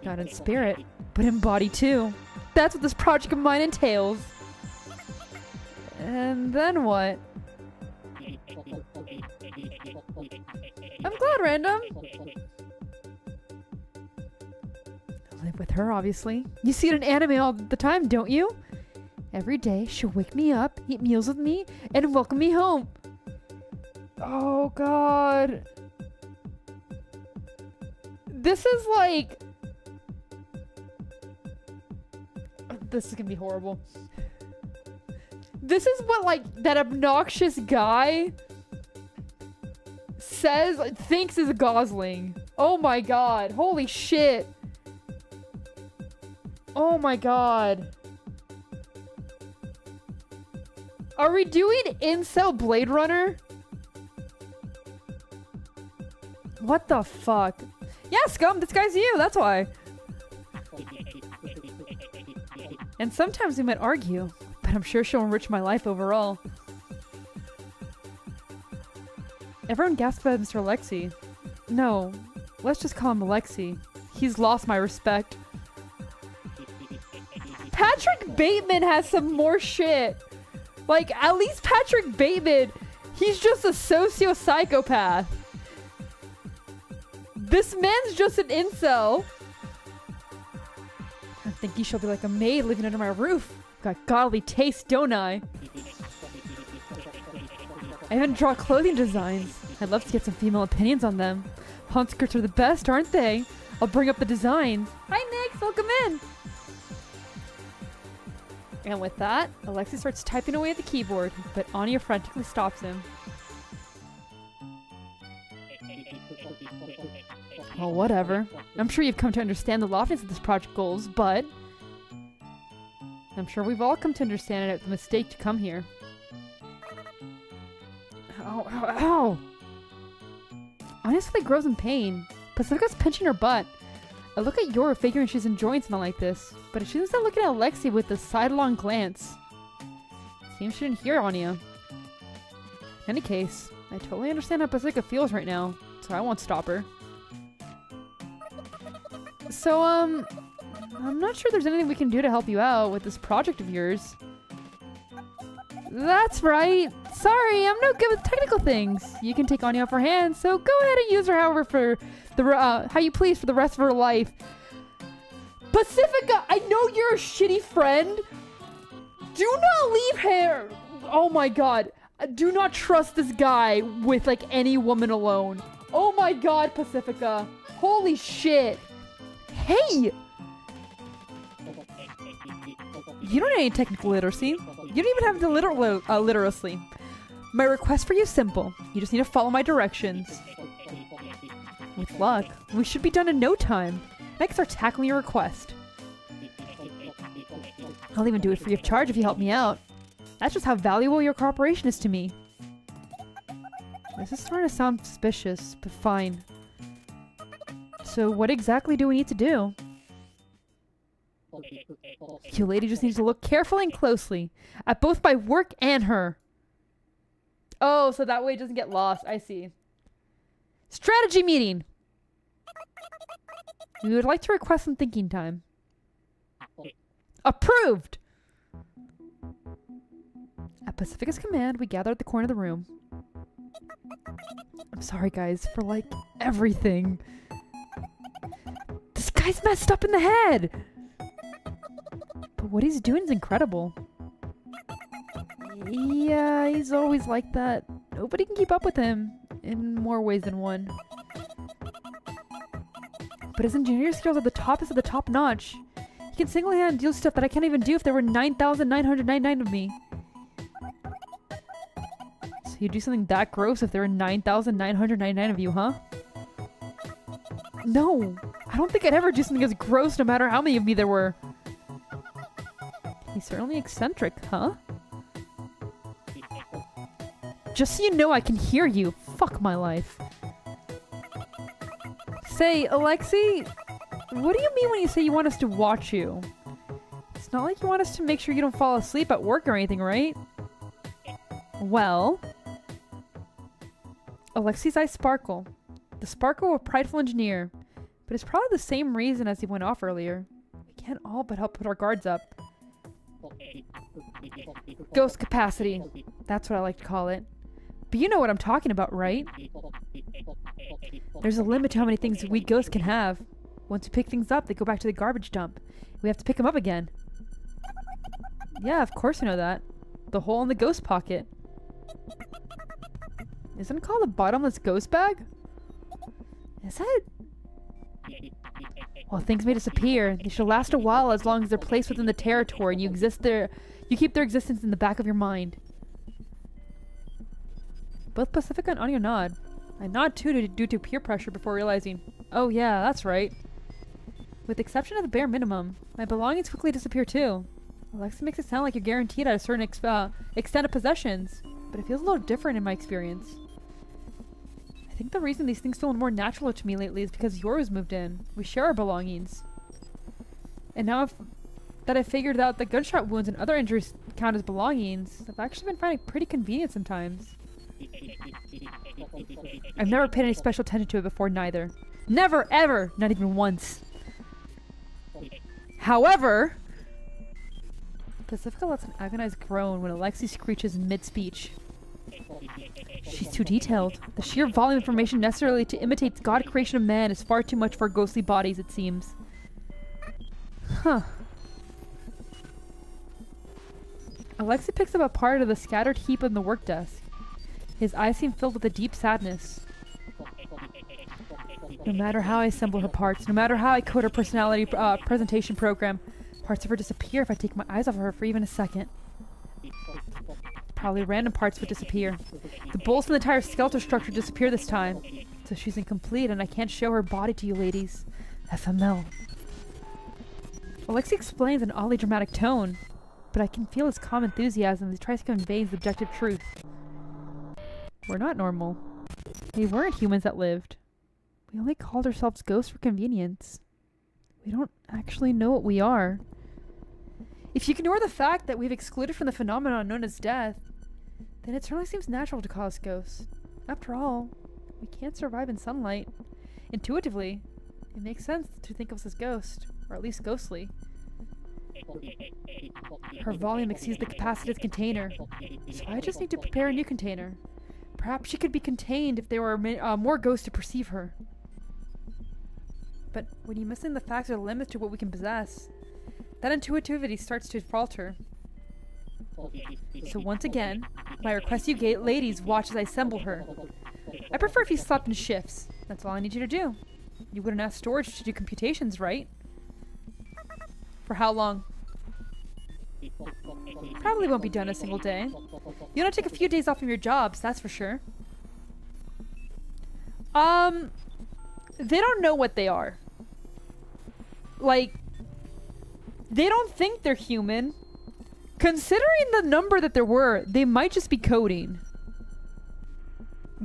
Not in spirit, but in body too. That's what this project of mine entails. And then what? I'm glad, random. I live with her, obviously. You see it in anime all the time, don't you? Every day, she'll wake me up, eat meals with me, and welcome me home. Oh, God. This is like... This is gonna be horrible. This is what, like, that obnoxious guy says, thinks is a Gosling. Oh my god. Holy shit. Oh my god. Are we doing incel Blade Runner? What the fuck? Yeah, scum, this guy's you, that's why. And sometimes we might argue, but I'm sure she'll enrich my life overall. Everyone gasps about Mr. Alexei. No, let's just call him Alexei. He's lost my respect. Patrick Bateman has some more shit. Like, at least Patrick Bateman, he's just a socio-psychopath. This man's just an incel. I'm thinking she'll be like a maid living under my roof. Got godly taste, don't I? I even draw clothing designs. I'd love to get some female opinions on them. Pawn skirts are the best, aren't they? I'll bring up the designs. Hi, Nick. Welcome in. And with that, Alexei starts typing away at the keyboard, but Anya frantically stops him. Well, whatever. I'm sure you've come to understand the loftiness of this project goals, but I'm sure we've all come to understand it as a mistake to come here. Ow, ow, ow! Anya suddenly grows in pain. Pacifica's pinching her butt. I look at Yor, figuring she's enjoying something like this, but she isn't looking at Alexei with a sidelong glance. Seems she didn't hear Anya. In any case, I totally understand how Pacifica feels right now, so I won't stop her. So, I'm not sure there's anything we can do to help you out with this project of yours. That's right. Sorry, I'm no good with technical things. You can take Anya off her hands, so go ahead and use her however for the how you please for the rest of her life. Pacifica, I know you're a shitty friend. Do not leave her. Oh my god. Do not trust this guy with like any woman alone. Oh my god, Pacifica. Holy shit. Hey! You don't need any technical literacy. You don't even have the literacy. My request for you is simple. You just need to follow my directions. With luck, we should be done in no time. And I can start tackling your request. I'll even do it free of charge if you help me out. That's just how valuable your cooperation is to me. This is starting to sound suspicious, but fine. So what exactly do we need to do? You lady just needs to look carefully and closely at both my work and her. Oh, so that way it doesn't get lost. I see. Strategy meeting! We would like to request some thinking time. Approved! At Pacifica's command, we gather at the corner of the room. I'm sorry, guys, for, like, everything. This guy's messed up in the head! But what he's doing is incredible. Yeah, he's always like that. Nobody can keep up with him, in more ways than one. But his engineering skills are the top notch. He can single-handedly do stuff that I can't even do if there were 9,999 of me. So you'd do something that gross if there were 9,999 of you, huh? No, I don't think I'd ever do something as gross no matter how many of me there were. He's certainly eccentric, huh? Just so you know, I can hear you. Fuck my life. Say, Alexei, what do you mean when you say you want us to watch you? It's not like you want us to make sure you don't fall asleep at work or anything, right? Well... Alexei's eyes sparkle. The sparkle of a prideful engineer. But it's probably the same reason as he went off earlier. We can't all but help put our guards up. Ghost capacity. That's what I like to call it. But you know what I'm talking about, right? There's a limit to how many things we ghosts can have. Once we pick things up, they go back to the garbage dump. We have to pick them up again. Yeah, of course I know that. The hole in the ghost pocket. Isn't it called a bottomless ghost bag? Is it? Well, things may disappear. They shall last a while as long as they're placed within the territory and you keep their existence in the back of your mind. Both Pacifica and Anya nod. I nod too due to peer pressure before realizing, oh yeah, that's right. With the exception of the bare minimum, my belongings quickly disappear too. Alexa makes it sound like you're guaranteed at a certain extent of possessions, but it feels a little different in my experience. I think the reason these things feel more natural to me lately is because yours moved in. We share our belongings. And now that I've figured out that gunshot wounds and other injuries count as belongings, I've actually been finding it pretty convenient sometimes. I've never paid any special attention to it before neither. Never, ever! Not even once. However... Pacifica lets an agonized groan when Alexei screeches mid-speech. She's too detailed. The sheer volume of information necessarily to imitate God creation of man is far too much for our ghostly bodies, it seems. Huh. Alexei picks up a part of the scattered heap on the work desk. His eyes seem filled with a deep sadness. No matter how I assemble her parts, no matter how I code her personality presentation program, parts of her disappear if I take my eyes off of her for even a second. Probably random parts would disappear. The bolts and the entire skeletal structure disappear this time. So she's incomplete and I can't show her body to you ladies. FML. Alexei explains in an oddly dramatic tone, but I can feel his calm enthusiasm as he tries to convey his objective truth. We're not normal. We weren't humans that lived. We only called ourselves ghosts for convenience. We don't actually know what we are. If you ignore the fact that we've excluded from the phenomenon known as death, then it certainly seems natural to call us ghosts. After all, we can't survive in sunlight. Intuitively, it makes sense to think of us as ghosts, or at least ghostly. Her volume exceeds the capacity of the container, so I just need to prepare a new container. Perhaps she could be contained if there were more ghosts to perceive her. But when you're missing the facts or the limits to what we can possess, that intuitivity starts to falter. So once again, my request you ladies watch as I assemble her. I prefer if you slept in shifts. That's all I need you to do. You wouldn't have storage to do computations, right? For how long? Probably won't be done a single day. You want to take a few days off from your jobs, that's for sure. They don't know what they are. Like, they don't think they're human. Considering the number that there were, they might just be coding.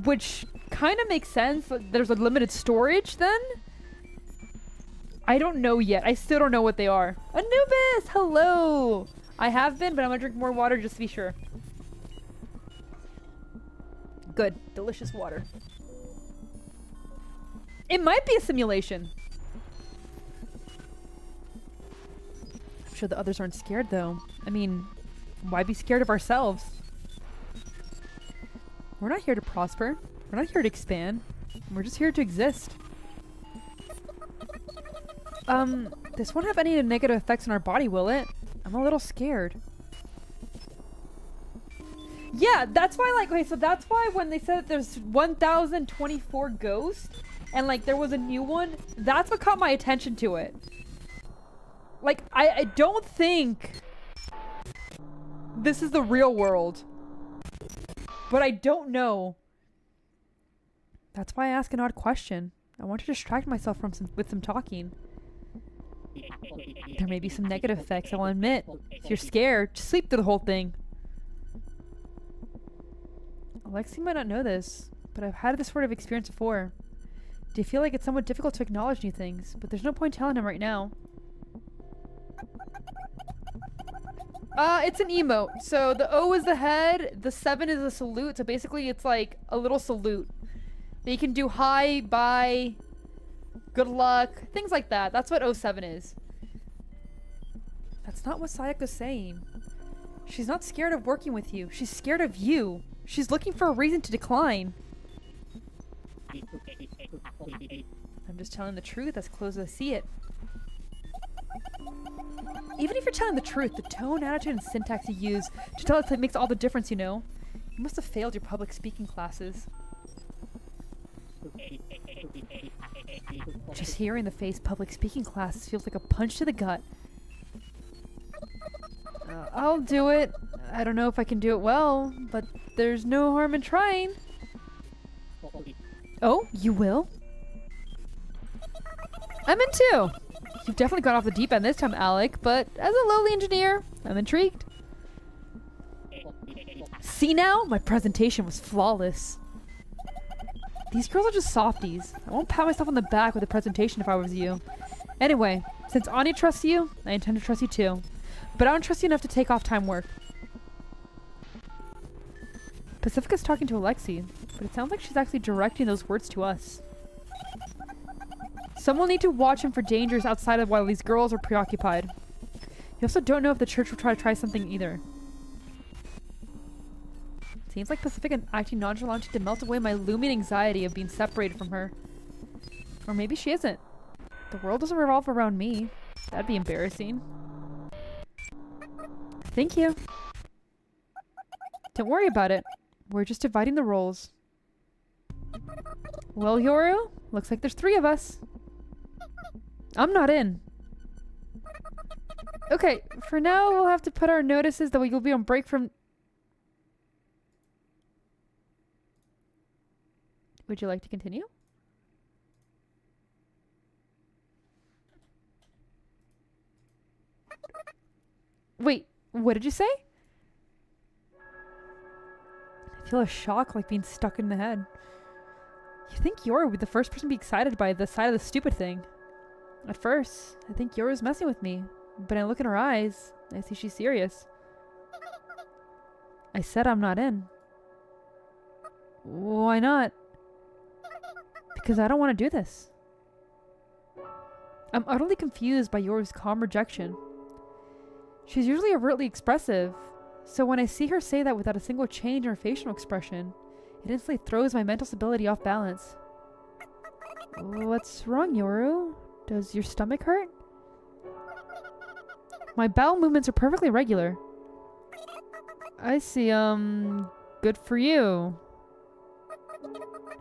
Which kind of makes sense. There's a limited storage then. I don't know yet. I still don't know what they are. Anubis! Hello! I have been, but I'm gonna drink more water just to be sure. Good. Delicious water. It might be a simulation. I'm sure the others aren't scared though. I mean, why be scared of ourselves? We're not here to prosper. We're not here to expand. We're just here to exist. This won't have any negative effects on our body, will it? I'm a little scared. Yeah, that's why, like, okay, so that's why when they said that there's 1,024 ghosts, and, like, there was a new one, that's what caught my attention to it. Like, I don't think this is the real world. But I don't know. That's why I ask an odd question. I want to distract myself from with some talking. There may be some negative effects, I'll admit. If you're scared, just sleep through the whole thing. Alexi might not know this, but I've had this sort of experience before. Do you feel like it's somewhat difficult to acknowledge new things? But there's no point telling him right now. It's an emote. So the O is the head, the 7 is a salute. So basically it's like a little salute. They can do hi, bye, good luck, things like that. That's what 07 is. That's not what Sayako's saying. She's not scared of working with you. She's scared of you. She's looking for a reason to decline. I'm just telling the truth as close as I see it. Even if you're telling the truth, the tone, attitude, and syntax you use to tell us that makes all the difference, you know. You must have failed your public speaking classes. Just hearing the phrase public speaking classes feels like a punch to the gut. I'll do it. I don't know if I can do it well, but there's no harm in trying. Oh, you will? I'm in too. You've definitely gone off the deep end this time, Alec, but as a lowly engineer, I'm intrigued. See now? My presentation was flawless. These girls are just softies. I won't pat myself on the back with a presentation if I was you. Anyway, since Anya trusts you, I intend to trust you too. But I don't trust you enough to take off time work. Pacifica's talking to Alexi, but it sounds like she's actually directing those words to us. Someone will need to watch him for dangers outside of while these girls are preoccupied. You also don't know if the church will try something either. Seems like Pacifica acting nonchalant to melt away my looming anxiety of being separated from her. Or maybe she isn't. The world doesn't revolve around me. That'd be embarrassing. Thank you. Don't worry about it. We're just dividing the roles. Well, Yoru, looks like there's 3 of us. I'm not in. Okay, for now we'll have to put our notices that we will be on break from... Would you like to continue? Wait, what did you say? I feel a shock like being stuck in the head. You think Yoru would be the first person to be excited by the side of the stupid thing. At first, I think Yoru's messing with me. But I look in her eyes, I see she's serious. I said I'm not in. Why not? Because I don't want to do this. I'm utterly confused by Yoru's calm rejection. She's usually overtly expressive, so when I see her say that without a single change in her facial expression, it instantly throws my mental stability off balance. What's wrong, Yoru? Does your stomach hurt? My bowel movements are perfectly regular. I see, good for you.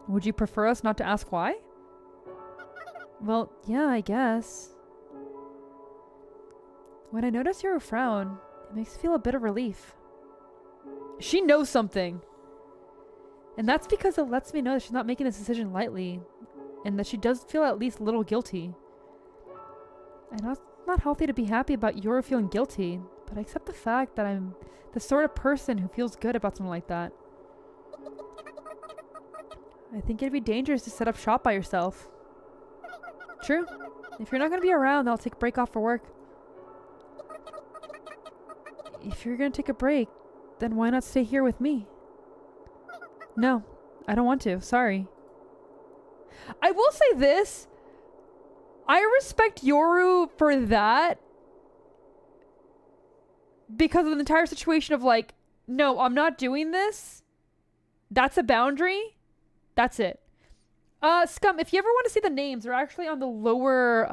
Would you prefer us not to ask why? Well, yeah, I guess. When I notice Yoru frown, it makes me feel a bit of relief. She knows something! And that's because it lets me know that she's not making this decision lightly, and that she does feel at least a little guilty. I know it's not healthy to be happy about Yoru feeling guilty, but I accept the fact that I'm the sort of person who feels good about something like that. I think it'd be dangerous to set up shop by yourself. True. If you're not going to be around, I'll take a break off for work. If you're going to take a break, then why not stay here with me? No, I don't want to. Sorry. I will say this. I respect Yoru for that. Because of the entire situation of like, no, I'm not doing this. That's a boundary. That's it. Scum, if you ever want to see the names, they're actually on the lower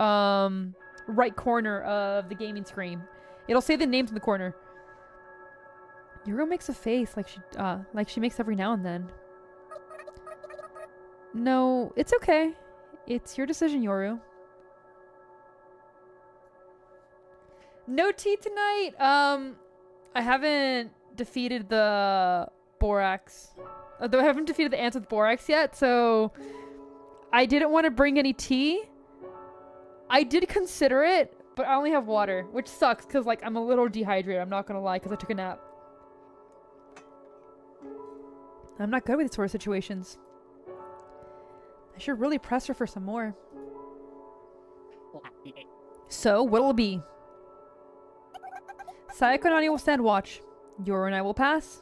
right corner of the gaming screen. It'll say the names in the corner. Yoru makes a face like she makes every now and then. No, it's okay. It's your decision, Yoru. No tea tonight. I haven't defeated the borax. Though I haven't defeated the ants with borax yet, so I didn't want to bring any tea. I did consider it, but I only have water, which sucks because like I'm a little dehydrated. I'm not gonna lie, because I took a nap. I'm not good with these sort of situations. I should really press her for some more. So, what'll it be? Sayako and Ani will stand watch. Yoru and I will pass.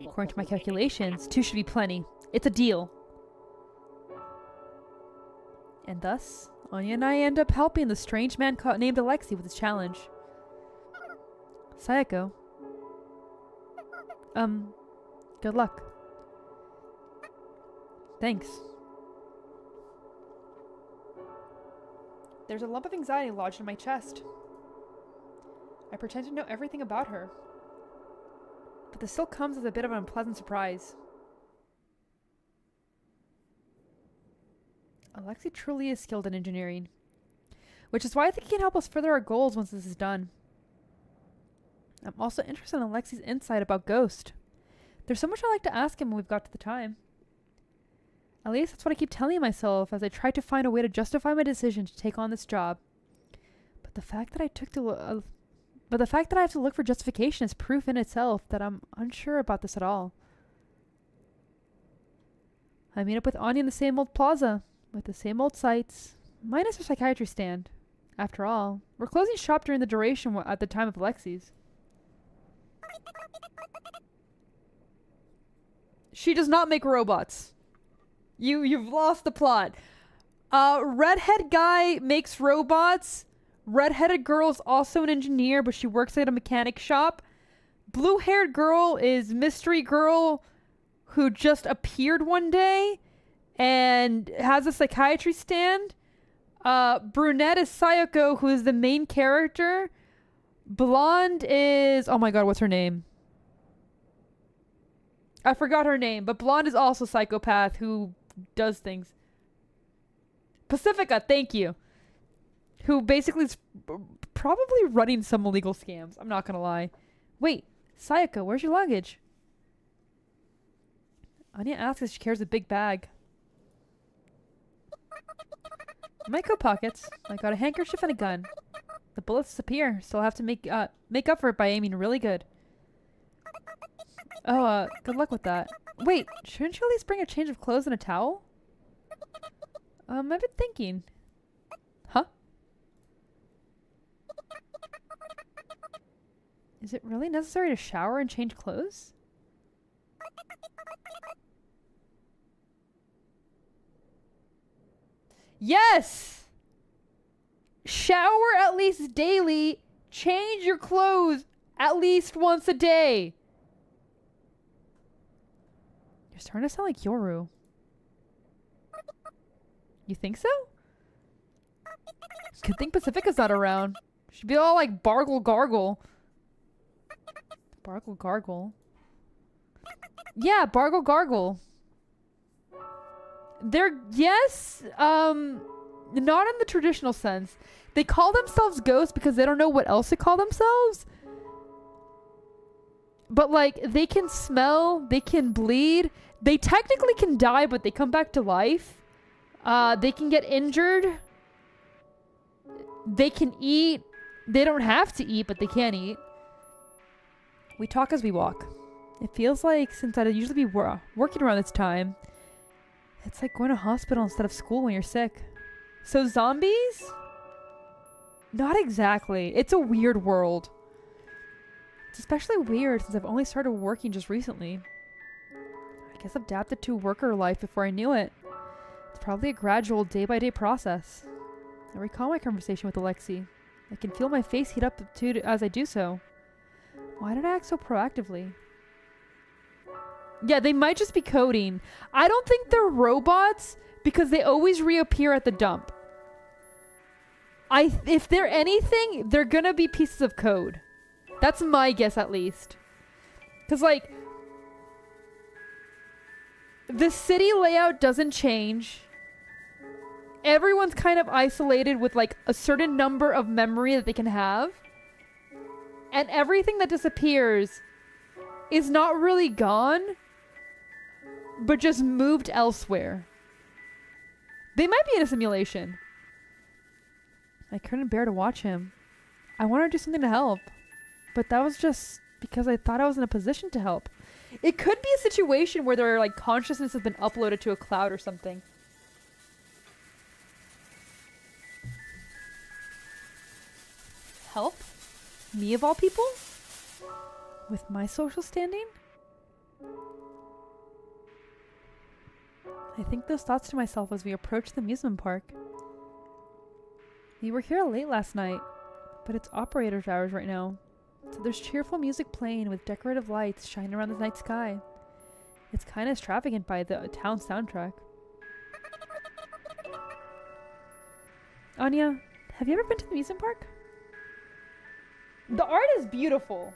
According to my calculations, 2 should be plenty. It's a deal. And thus, Anya and I end up helping the strange man named Alexei with his challenge. Sayako. Good luck. Thanks. There's a lump of anxiety lodged in my chest. I pretend to know everything about her. But this still comes as a bit of an unpleasant surprise. Alexei truly is skilled in engineering, which is why I think he can help us further our goals once this is done. I'm also interested in Alexei's insight about Ghost. There's so much I'd like to ask him when we've got to the time. At least that's what I keep telling myself as I try to find a way to justify my decision to take on this job. But the fact that I have to look for justification is proof in itself that I'm unsure about this at all. I meet up with Anya in the same old plaza, with the same old sights, minus her psychiatry stand. After all, we're closing shop during the duration at the time of Alexei's. She does not make robots. You've lost the plot. Redhead guy makes robots. Redheaded girl is also an engineer, but she works at a mechanic shop. Blue-haired girl is mystery girl who just appeared one day and has a psychiatry stand. Brunette is Sayako, who is the main character. Blonde is... oh my god, what's her name? I forgot her name, but Blonde is also psychopath who does things. Pacifica, thank you. Who basically is probably running some illegal scams. I'm not gonna lie. Wait, Sayako, where's your luggage? Anya asks if she carries a big bag. In my coat pockets, I got a handkerchief and a gun. The bullets disappear, so I'll have to make up for it by aiming really good. Oh, good luck with that. Wait, shouldn't you at least bring a change of clothes and a towel? I've been thinking. Huh? Is it really necessary to shower and change clothes? Yes! Shower at least daily. Change your clothes at least once a day. You're starting to sound like Yoru. You think so? Good thing Pacifica's not around. She'd be all like Bargle Gargle. Bargle Gargle? Yeah, Bargle Gargle. They're, yes, not in the traditional sense. They call themselves ghosts because they don't know what else to call themselves. But like, they can smell, they can bleed. They technically can die, but they come back to life. They can get injured. They can eat. They don't have to eat, but they can eat. We talk as we walk. It feels like since I'd usually be working around this time, it's like going to hospital instead of school when you're sick. So zombies? Not exactly. It's a weird world. It's especially weird since I've only started working just recently. I guess I've adapted to worker life before I knew it. It's probably a gradual day-by-day process. I recall my conversation with Alexi. I can feel my face heat up too as I do so. Why did I act so proactively? Yeah, they might just be coding. I don't think they're robots because they always reappear at the dump. If they're anything, they're gonna be pieces of code. That's my guess, at least. Because, like, the city layout doesn't change. Everyone's kind of isolated with, like, a certain number of memory that they can have. And everything that disappears is not really gone, but just moved elsewhere. They might be in a simulation. I couldn't bear to watch him. I wanted to do something to help, but that was just because I thought I was in a position to help. It could be a situation where their like consciousness has been uploaded to a cloud or something. Help? Me of all people? With my social standing? I think those thoughts to myself as we approached the amusement park. We were here late last night, but it's operator's hours right now. So there's cheerful music playing with decorative lights shining around the night sky. It's kind of extravagant by the town soundtrack. Anya, have you ever been to the amusement park? The art is beautiful.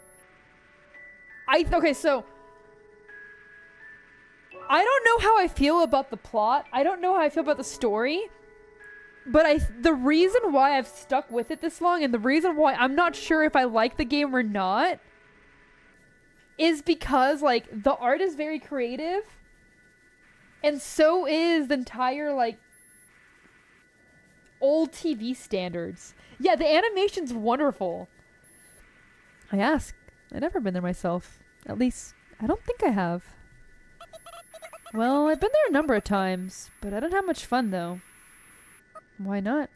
Okay, so I don't know how I feel about the plot. I don't know how I feel about the story. But the reason why I've stuck with it this long and the reason why I'm not sure if I like the game or not is because, like, the art is very creative. And so is the entire, like, old TV standards. Yeah, the animation's wonderful. I ask. I've never been there myself. At least, I don't think I have. Well, I've been there a number of times, but I don't have much fun, though. Why not?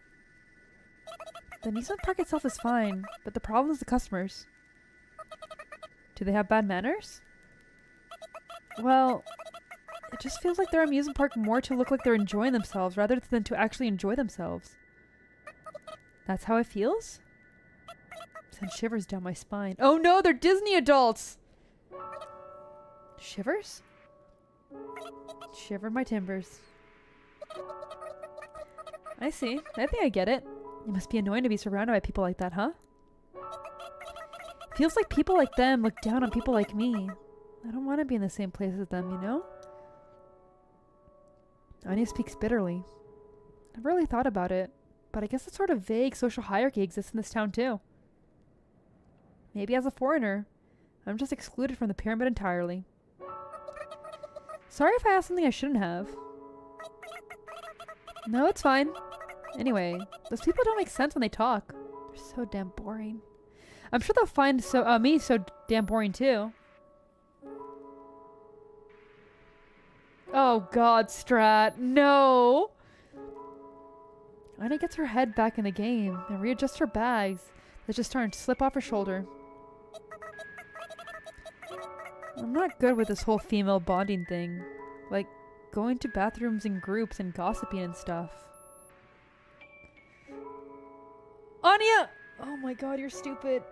The amusement park itself is fine, but the problem is the customers. Do they have bad manners? Well, it just feels like their amusement park more to look like they're enjoying themselves rather than to actually enjoy themselves. That's how it feels? Sends shivers down my spine. Oh no, they're Disney adults! Shivers? Shiver my timbers. I see. I think I get it. It must be annoying to be surrounded by people like that, huh? Feels like people like them look down on people like me. I don't want to be in the same place as them, you know? Anya speaks bitterly. I've really thought about it, but I guess a sort of vague social hierarchy exists in this town too. Maybe as a foreigner, I'm just excluded from the pyramid entirely. Sorry if I asked something I shouldn't have. No, it's fine. Anyway, those people don't make sense when they talk. They're so damn boring. I'm sure they'll find me so damn boring too. Oh god, Strat. No! Anya gets her head back in the game and readjusts her bags that just starting to slip off her shoulder. I'm not good with this whole female bonding thing. Like, going to bathrooms in groups and gossiping and stuff. Anya! Oh my god, you're stupid.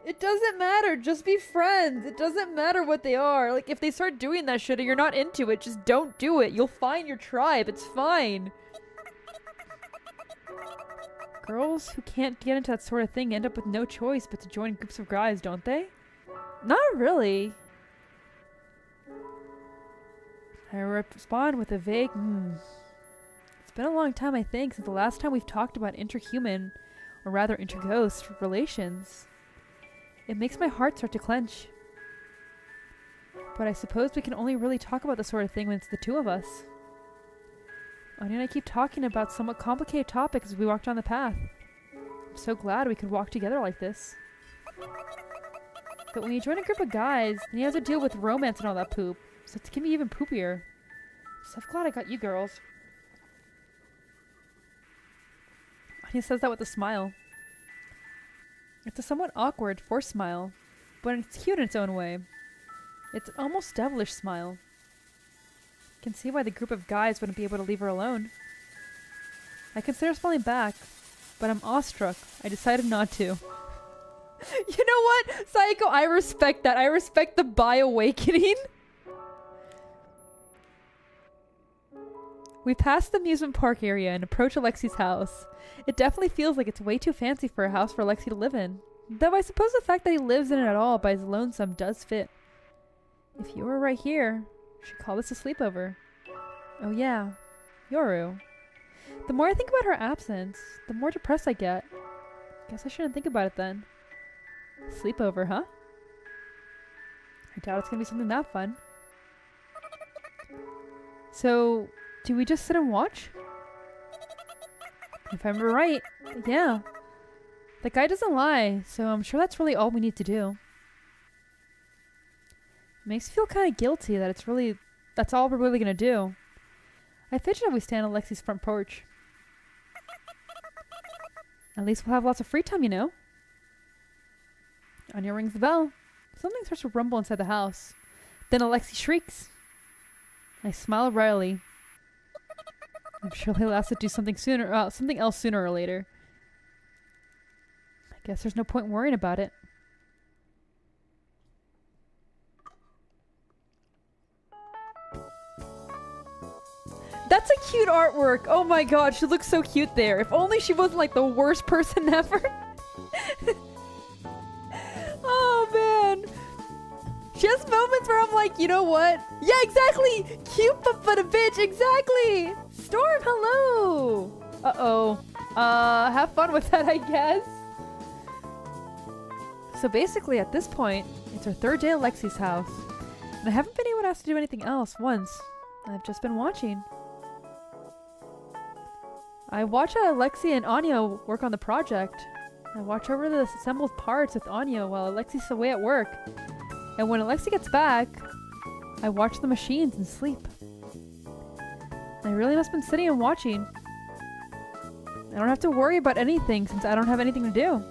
It doesn't matter. Just be friends. It doesn't matter what they are. Like, if they start doing that shit and you're not into it, just don't do it. You'll find your tribe. It's fine. Girls who can't get into that sort of thing end up with no choice but to join groups of guys, don't they? Not really. I respond with a vague, It's been a long time, I think, since the last time we've talked about interhuman, or rather interghost, relations. It makes my heart start to clench. But I suppose we can only really talk about this sort of thing when it's the two of us. Anya and I keep talking about somewhat complicated topics as we walk down the path. I'm so glad we could walk together like this. But when you join a group of guys, then you have to deal with romance and all that poop. So it's gonna be even poopier. So I'm glad I got you girls. Anya says that with a smile. It's a somewhat awkward, forced smile, but it's cute in its own way. It's an almost devilish smile. I can see why the group of guys wouldn't be able to leave her alone. I consider smiling back, but I'm awestruck. I decided not to. You know what, Psycho? I respect that. I respect the bi-awakening. We pass the amusement park area and approach Alexi's house. It definitely feels like it's way too fancy for a house for Alexi to live in. Though I suppose the fact that he lives in it at all by his lonesome does fit. If you were right here, we should call this a sleepover. Oh yeah, Yoru. The more I think about her absence, the more depressed I get. Guess I shouldn't think about it then. Sleepover, huh? I doubt it's gonna be something that fun. So, do we just sit and watch? If I remember right, yeah. The guy doesn't lie, so I'm sure that's really all we need to do. It makes me feel kind of guilty that that's all we're really gonna do. I fidget if we stand on Lexi's front porch. At least we'll have lots of free time, you know. Anya rings the bell. Something starts to rumble inside the house. Then Alexi shrieks. I smile wryly. I'm sure he'll have to do something else sooner or later. I guess there's no point worrying about it. That's a cute artwork. Oh my god, she looks so cute there. If only she wasn't like the worst person ever. Oh man. She has moments where I'm like, you know what? Yeah, exactly. Cute but a bitch. Exactly. Storm, hello. Uh-oh. Have fun with that, I guess. So basically, at this point, it's our third day at Lexi's house. And I haven't been able to ask to do anything else once. I've just been watching. I watch Alexi and Anya work on the project. I watch over the assembled parts with Anya while Alexi's away at work. And when Alexi gets back, I watch the machines and sleep. I really must have been sitting and watching. I don't have to worry about anything since I don't have anything to do.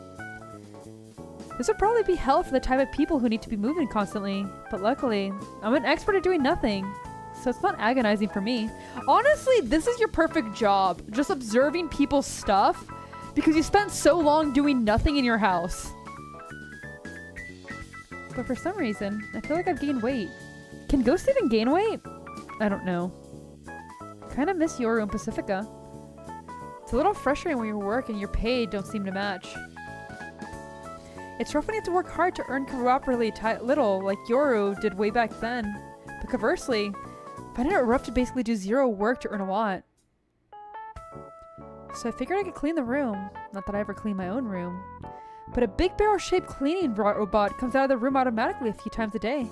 This would probably be hell for the type of people who need to be moving constantly, but luckily, I'm an expert at doing nothing, so it's not agonizing for me. Honestly, this is your perfect job, just observing people's stuff, because you spent so long doing nothing in your house. But for some reason, I feel like I've gained weight. Can ghosts even gain weight? I don't know. I kind of miss Yoru and Pacifica. It's a little frustrating when your work and your pay don't seem to match. It's rough when you have to work hard to earn properly little, like Yoru did way back then. But conversely, finding it rough to basically do zero work to earn a lot. So I figured I could clean the room. Not that I ever clean my own room. But a big barrel-shaped cleaning robot comes out of the room automatically a few times a day.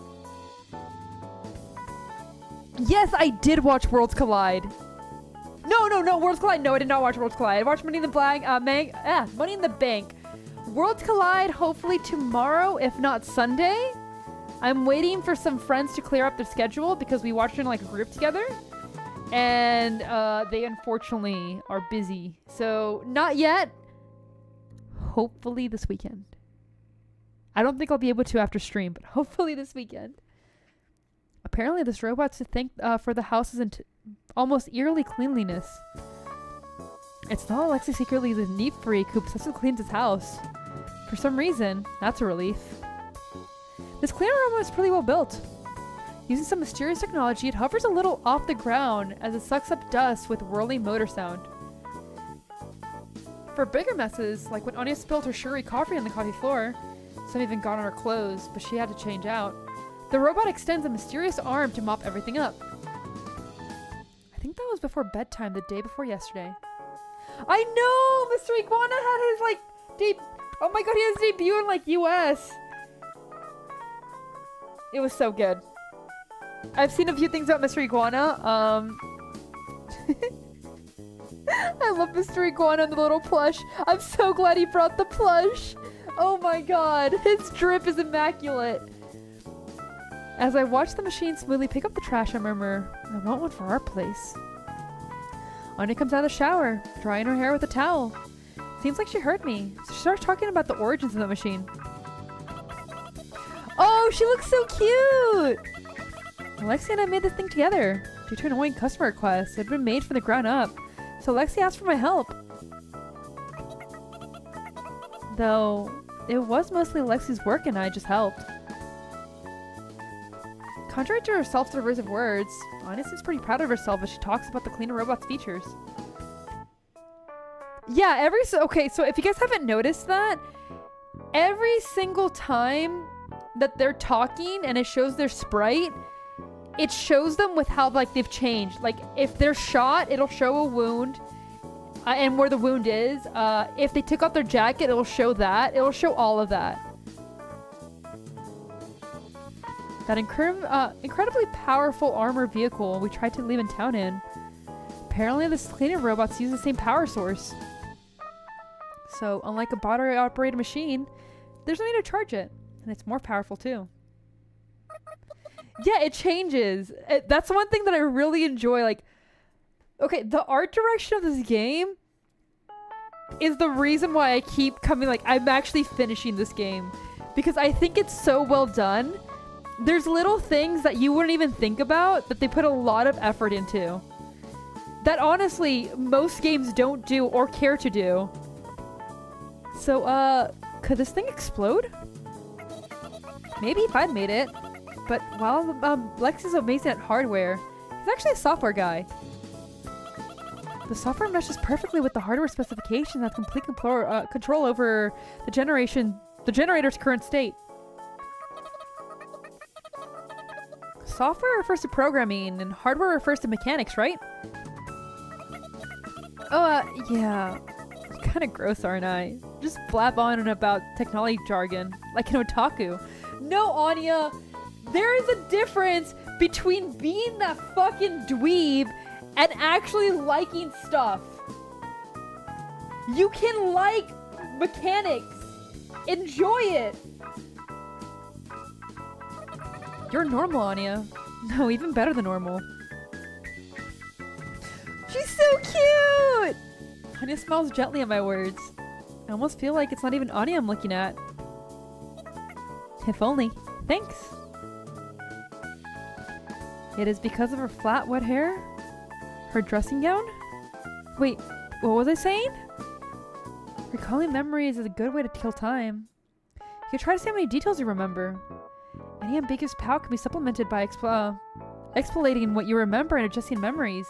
Yes, I did watch Worlds Collide. No, Worlds Collide. No, I did not watch Worlds Collide. I watched Money in the Money in the Bank. Worlds Collide hopefully tomorrow, if not Sunday. I'm waiting for some friends to clear up their schedule because we watched in like a group together. And they unfortunately are busy. So not yet. Hopefully this weekend. I don't think I'll be able to after stream, but hopefully this weekend. Apparently this robot's to thank for the house's almost eerily cleanliness. It's not Alexi secretly the neat freak who obsessively cleans his house. For some reason, that's a relief. This cleaner robot is pretty well built. Using some mysterious technology, it hovers a little off the ground as it sucks up dust with whirling motor sound. For bigger messes, like when Anya spilled her sugary coffee on the coffee floor, some even got on her clothes, but she had to change out, the robot extends a mysterious arm to mop everything up. I think that was before bedtime the day before yesterday. I know! Mr. Iguana had his, like, oh my god, he has debut in, like, US. It was so good. I've seen a few things about Mr. Iguana. I love Mr. Iguana and the little plush. I'm so glad he brought the plush. Oh my god, his drip is immaculate. As I watch the machine smoothly pick up the trash, I murmur, I want one for our place. Anya comes out of the shower, drying her hair with a towel. Seems like she heard me, so she starts talking about the origins of the machine. Oh, she looks so cute! Alexi and I made this thing together, due to an annoying customer request. It had been made from the ground up, so Alexi asked for my help. Though, it was mostly Alexi's work and I just helped. Contrary to her self-derisive words, Anya seems pretty proud of herself as she talks about the cleaner robot's features. Yeah, okay, so if you guys haven't noticed that, every single time that they're talking and it shows their sprite, it shows them with how, like, they've changed. Like, if they're shot, it'll show a wound and where the wound is. If they took off their jacket, it'll show that. It'll show all of that. That incredibly powerful armored vehicle we tried to leave in town in. Apparently, the cleaner robots use the same power source. So, unlike a battery-operated machine, there's no need to charge it. And it's more powerful, too. Yeah, it changes. That's one thing that I really enjoy. Like, okay, the art direction of this game is the reason why I keep coming, like, I'm actually finishing this game. Because I think it's so well done. There's little things that you wouldn't even think about that they put a lot of effort into. That honestly, most games don't do or care to do. So, could this thing explode? Maybe if I'd made it. But while Lex is amazing at hardware, he's actually a software guy. The software meshes perfectly with the hardware specifications and has complete control over the generator's current state. Software refers to programming, and hardware refers to mechanics, right? Oh, yeah. Kind of gross, aren't I? Just blab on and about technology jargon, like an otaku. No, Anya! There is a difference between being that fucking dweeb and actually liking stuff. You can like mechanics. Enjoy it. You're normal, Anya. No, even better than normal. She's so cute! Anya smiles gently at my words. I almost feel like it's not even Anya I'm looking at. If only. Thanks. It is because of her flat, wet hair? Her dressing gown? Wait, what was I saying? Recalling memories is a good way to kill time. You can try to see how many details you remember. Any ambiguous pout can be supplemented by exfoliating what you remember and adjusting memories.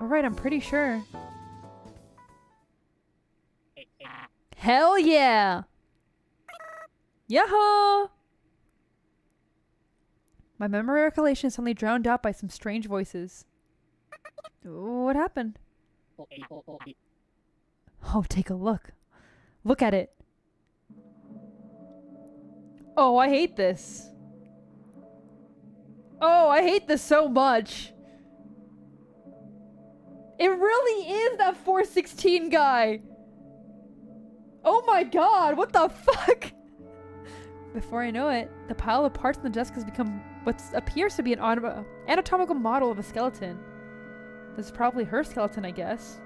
Alright, I'm pretty sure. Hell yeah! Yahoo! My memory recollection is suddenly drowned out by some strange voices. What happened? Oh, take a look. Look at it. Oh, I hate this. Oh, I hate this so much. It really is that 416 guy. Oh my god, what the fuck? Before I know it, the pile of parts on the desk has become what appears to be an anatomical model of a skeleton. This is probably her skeleton, I guess.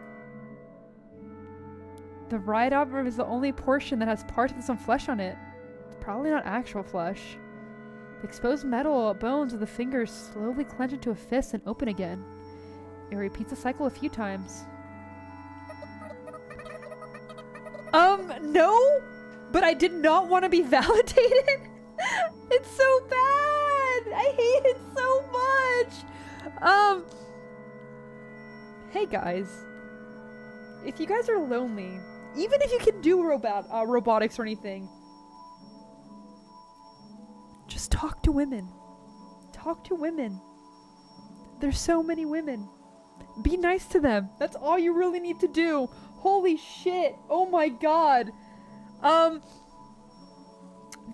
The right arm is the only portion that has parts with some flesh on it. It's probably not actual flesh. The exposed metal bones of the fingers slowly clench into a fist and open again. It repeats the cycle a few times. No! But I did not want to be validated. It's so bad. I hate it so much. Hey guys. If you guys are lonely, even if you can do robotics or anything, just talk to women. Talk to women. There's so many women. Be nice to them. That's all you really need to do. Holy shit. Oh my god.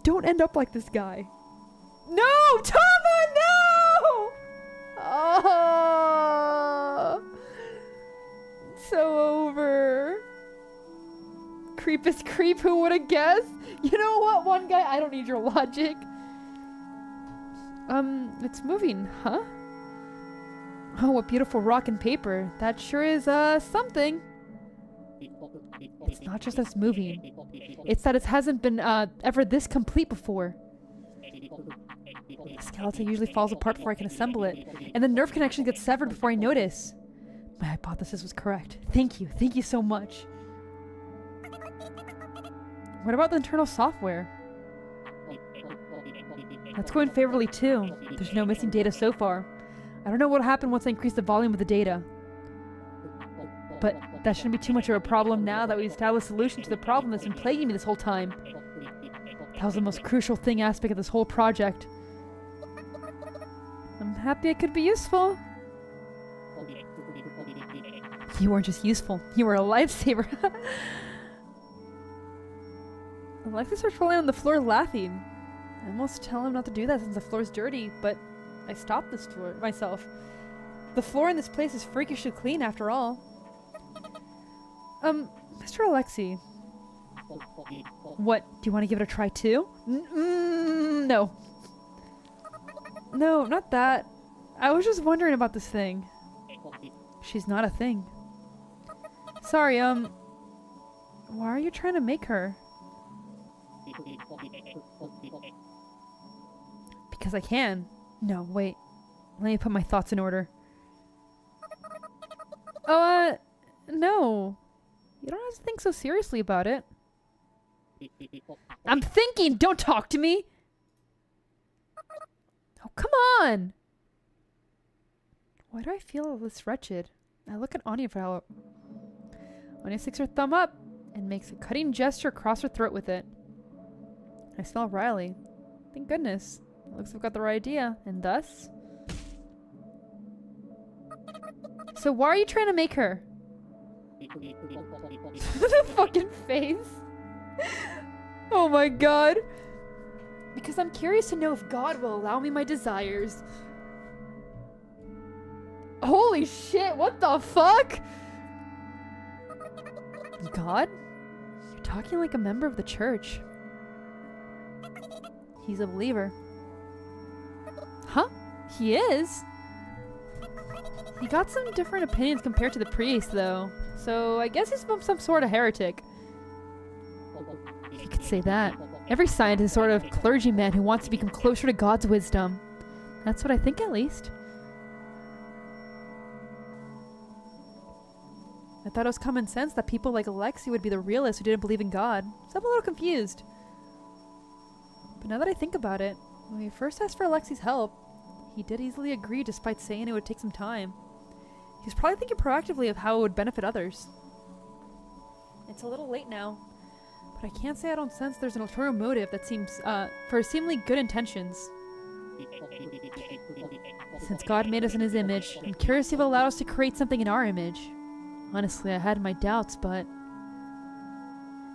Don't end up like this guy. No! Tama, no! Oh. So over. Creep is creep, who would have guessed? You know what, one guy? I don't need your logic. It's moving, huh? Oh, what beautiful rock and paper. That sure is, something. It's not just that it's moving. It's that it hasn't been, ever this complete before. The skeleton usually falls apart before I can assemble it, and the nerve connection gets severed before I notice. My hypothesis was correct. Thank you. Thank you so much. What about the internal software? That's going favorably too. There's no missing data so far. I don't know what'll happen once I increase the volume of the data. But that shouldn't be too much of a problem now that we established a solution to the problem that's been plaguing me this whole time. That was the most crucial aspect of this whole project. I'm happy I could be useful. You weren't just useful, you were a lifesaver. Alexis starts rolling on the floor laughing. I almost tell him not to do that since the floor's dirty, but I stopped this floor myself. The floor in this place is freakishly clean after all. Mr. Alexi. What, do you want to give it a try too? No. No, not that. I was just wondering about this thing. She's not a thing. Sorry, why are you trying to make her? Because I can. No, wait. Let me put my thoughts in order. No. You don't have to think so seriously about it. I'm thinking! Don't talk to me! Oh, come on! Why do I feel this wretched? I look at Anya for help. Anya sticks her thumb up and makes a cutting gesture across her throat with it. I smell Riley. Thank goodness. It looks like I've got the right idea. And thus? So why are you trying to make her? The fucking face. Oh my god. Because I'm curious to know if God will allow me my desires. Holy shit, what the fuck? God? You're talking like a member of the church. He's a believer. Huh? He is? He got some different opinions compared to the priest, though. So I guess he's some sort of heretic. You could say that. Every scientist is sort of clergyman who wants to become closer to God's wisdom. That's what I think, at least. I thought it was common sense that people like Alexi would be the realists who didn't believe in God. So I'm a little confused. But now that I think about it, when we first asked for Alexi's help, he did easily agree despite saying it would take some time. He was probably thinking proactively of how it would benefit others. It's a little late now, but I can't say I don't sense there's an ulterior motive that seems, for seemingly good intentions. Since God made us in his image, I'm curious if he'll allow us to create something in our image. Honestly, I had my doubts, but...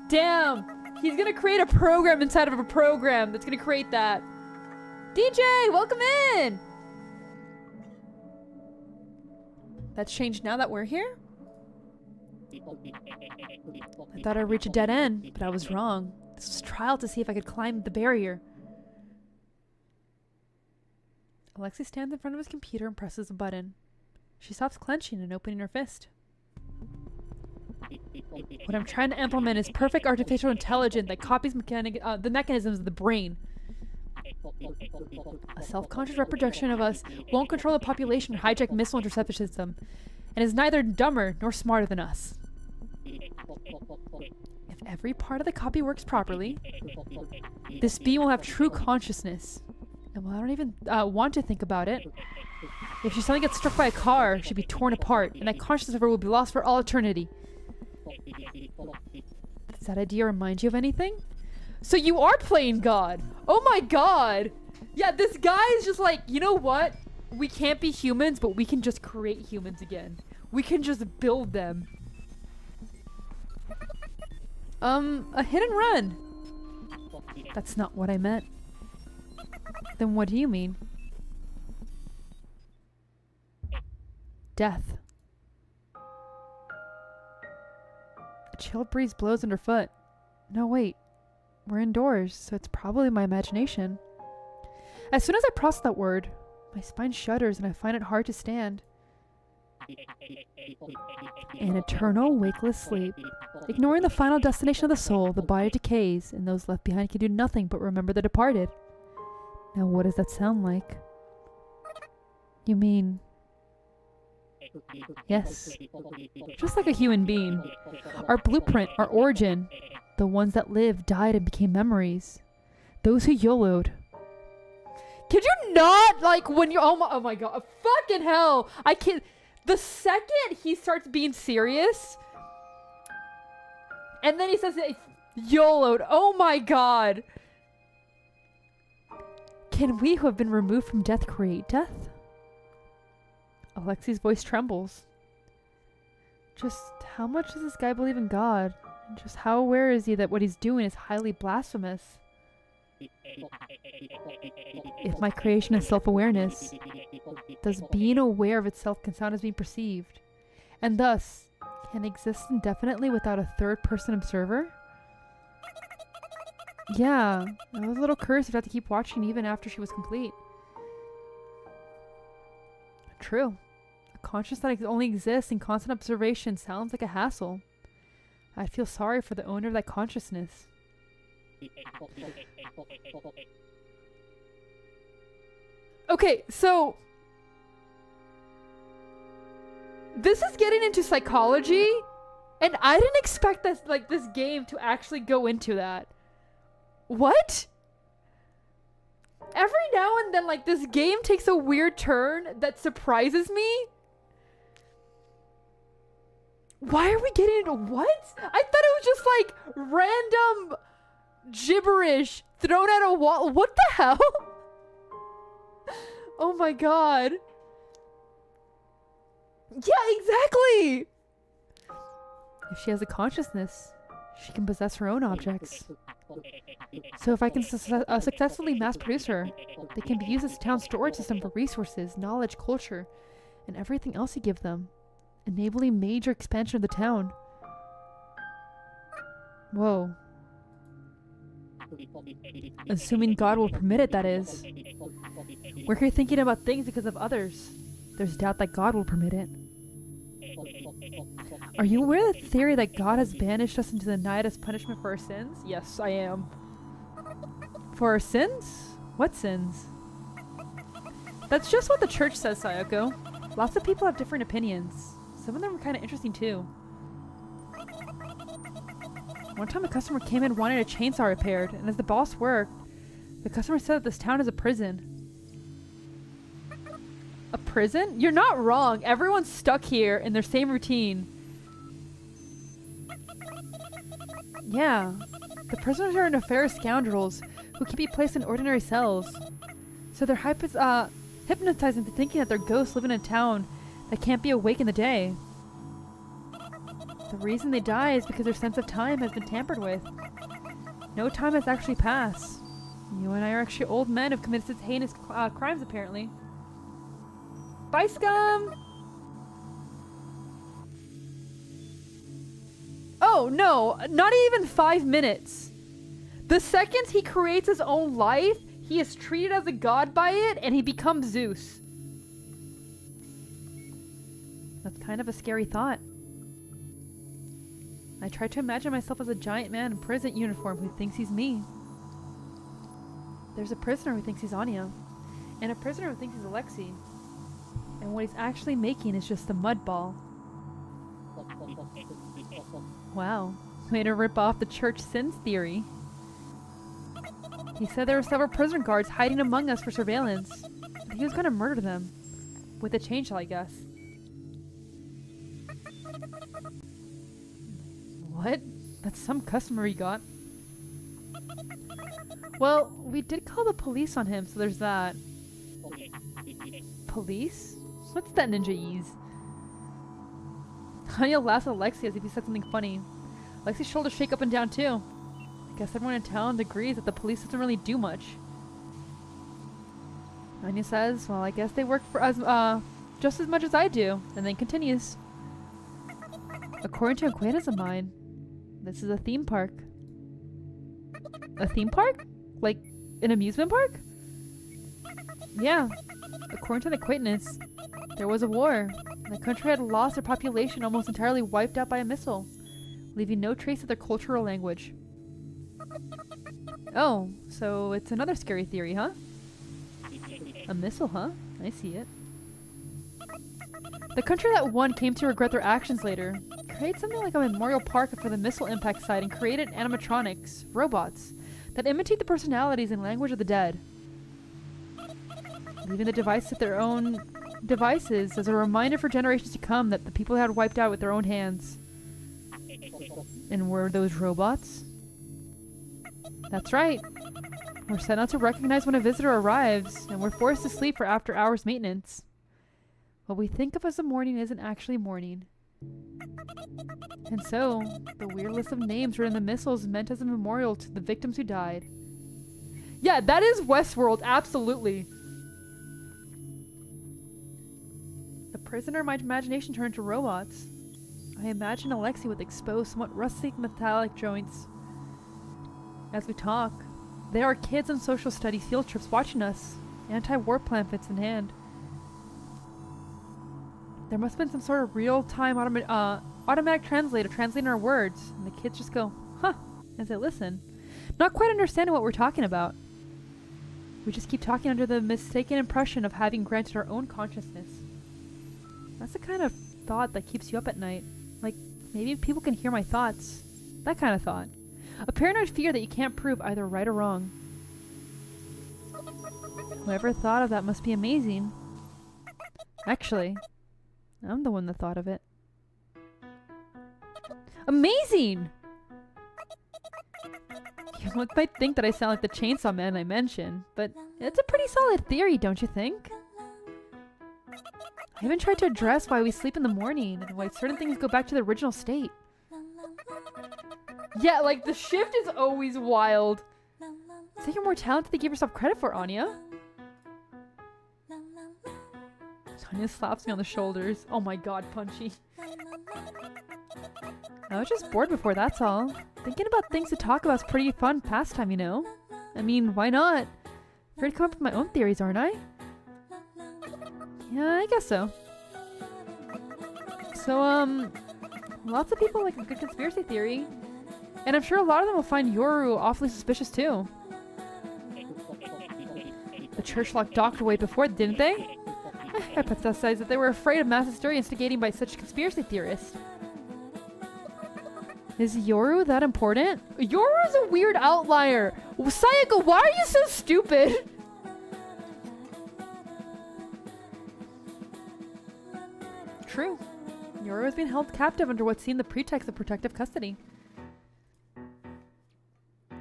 Damn! He's gonna create a program inside of a program that's gonna create that. DJ, welcome in! That's changed now that we're here? I thought I'd reach a dead end, but I was wrong. This was a trial to see if I could climb the barrier. Alexi stands in front of his computer and presses a button. She stops clenching and opening her fist. What I'm trying to implement is perfect artificial intelligence that copies the mechanisms of the brain. A self-conscious reproduction of us won't control the population or hijack missile interceptor system, and is neither dumber nor smarter than us. If every part of the copy works properly, this being will have true consciousness. And while I don't even want to think about it, if she suddenly gets struck by a car, she'd be torn apart, and that consciousness of her will be lost for all eternity. Does that idea remind you of anything? So you are playing God. Oh my god. Yeah, this guy is just like, you know what? We can't be humans, but we can just create humans again. We can just build them. A hit and run. That's not what I meant. Then what do you mean? Death. A chill breeze blows underfoot. No, wait. We're indoors, so it's probably my imagination. As soon as I process that word, my spine shudders and I find it hard to stand. An eternal, wakeless sleep. Ignoring the final destination of the soul, the body decays, and those left behind can do nothing but remember the departed. Now what does that sound like? You mean... Yes. Just like a human being. Our blueprint, our origin. The ones that lived, died, and became memories. Those who YOLO'd. Could you not, like, when you're... Oh my god. Fucking hell. I can't... The second he starts being serious... And then he says, YOLO'd. Oh my god. Can we who have been removed from death create death? Alexi's voice trembles. Just how much does this guy believe in God? And just how aware is he that what he's doing is highly blasphemous? If my creation is self-awareness, does being aware of itself count as being perceived? And thus, can exist indefinitely without a third-person observer? Yeah, I was a little cursed to have to keep watching even after she was complete. True. A conscious that only exists in constant observation sounds like a hassle. I'd feel sorry for the owner of that consciousness. Okay, so... This is getting into psychology, and I didn't expect this, like, this game to actually go into that. What? Every now and then, like, this game takes a weird turn that surprises me. Why are we getting into what? I thought it was just, like, random gibberish thrown at a wall. What the hell? Oh my god. Yeah, exactly. If she has a consciousness, she can possess her own objects. So if I can successfully mass produce her, they can be used as a town storage system for resources, knowledge, culture, and everything else you give them, enabling major expansion of the town. Whoa. Assuming God will permit it, that is. We're here thinking about things because of others. There's doubt that God will permit it. Are you aware of the theory that God has banished us into the night as punishment for our sins? Yes, I am. For our sins? What sins? That's just what the church says, Sayoko. Lots of people have different opinions. Some of them are kind of interesting too. One time a customer came in wanting a chainsaw repaired, and as the boss worked, the customer said that this town is a prison. A prison? You're not wrong. Everyone's stuck here in their same routine. Yeah. The prisoners are nefarious scoundrels who can be placed in ordinary cells. So they're hypnotized into thinking that they're ghosts living in a town that can't be awake in the day. The reason they die is because their sense of time has been tampered with. No time has actually passed. You and I are actually old men who've committed such heinous crimes, apparently. Bye, scum! Oh, no. Not even 5 minutes. The second he creates his own life, He is treated as a god by it, and he becomes Zeus. That's kind of a scary thought. I try to imagine myself as a giant man in prison uniform who thinks he's me. There's a prisoner who thinks he's Anya, and a prisoner who thinks he's Alexei. And what he's actually making is just a mud ball. Wow. Way to rip off the church sins theory. He said there were several prison guards hiding among us for surveillance. But he was going to murder them. With a chainsaw, I guess. What? That's some customer he got. Well, we did call the police on him, so there's that. Police? What's that ninja ease? Anya laughs at Alexei as if he said something funny. Alexei's shoulders shake up and down too. I guess everyone in town agrees that the police doesn't really do much. Anya says, well, I guess they work for us just as much as I do, and then continues. According to an acquaintance of mine, this is a theme park. A theme park? Like an amusement park? Yeah. According to an acquaintance, there was a war. The country had lost their population almost entirely wiped out by a missile, leaving no trace of their culture or language. Oh, so it's another scary theory, huh? A missile, huh? I see it. The country that won came to regret their actions later. Created something like a memorial park for the missile impact site and created animatronics, robots, that imitate the personalities and language of the dead. Leaving the devices at their own devices as a reminder for generations to come that the people had wiped out with their own hands. And were those robots? That's right. We're sent out to recognize when a visitor arrives, and we're forced to sleep for after-hours maintenance. What we think of as a morning isn't actually morning. And so, the weird list of names written in the missiles meant as a memorial to the victims who died. Yeah, that is Westworld, absolutely. The prisoner in my imagination turned to robots. I imagine Alexei with exposed, somewhat rusty metallic joints. As we talk, there are kids on social studies field trips watching us, anti-war pamphlets in hand. There must have been some sort of real-time automatic translator translating our words, and the kids just go, huh, as they listen, not quite understanding what we're talking about. We just keep talking under the mistaken impression of having granted our own consciousness. That's the kind of thought that keeps you up at night. Like, maybe people can hear my thoughts. That kind of thought. A paranoid fear that you can't prove either right or wrong. Whoever thought of that must be amazing. Actually, I'm the one that thought of it. Amazing! You might think that I sound like the Chainsaw Man I mentioned, but it's a pretty solid theory, don't you think? I even tried to address why we sleep in the morning and why certain things go back to the original state. Yeah, like, the shift is always wild. So you're more talented than you give yourself credit for, Anya. Anya slaps me on the shoulders. Oh my god, Punchy. I was just bored before, that's all. Thinking about things to talk about is pretty fun pastime, you know? I mean, why not? I'm ready to come up with my own theories, aren't I? Yeah, I guess so. So, lots of people like a good conspiracy theory. And I'm sure a lot of them will find Yoru awfully suspicious too. The church locked Doctor away before, didn't they? I hypothesized that they were afraid of mass hysteria instigating by such conspiracy theorists. Is Yoru that important? Yoru's a weird outlier! Sayaka, why are you so stupid? True. Yoru has been held captive under what seemed the pretext of protective custody.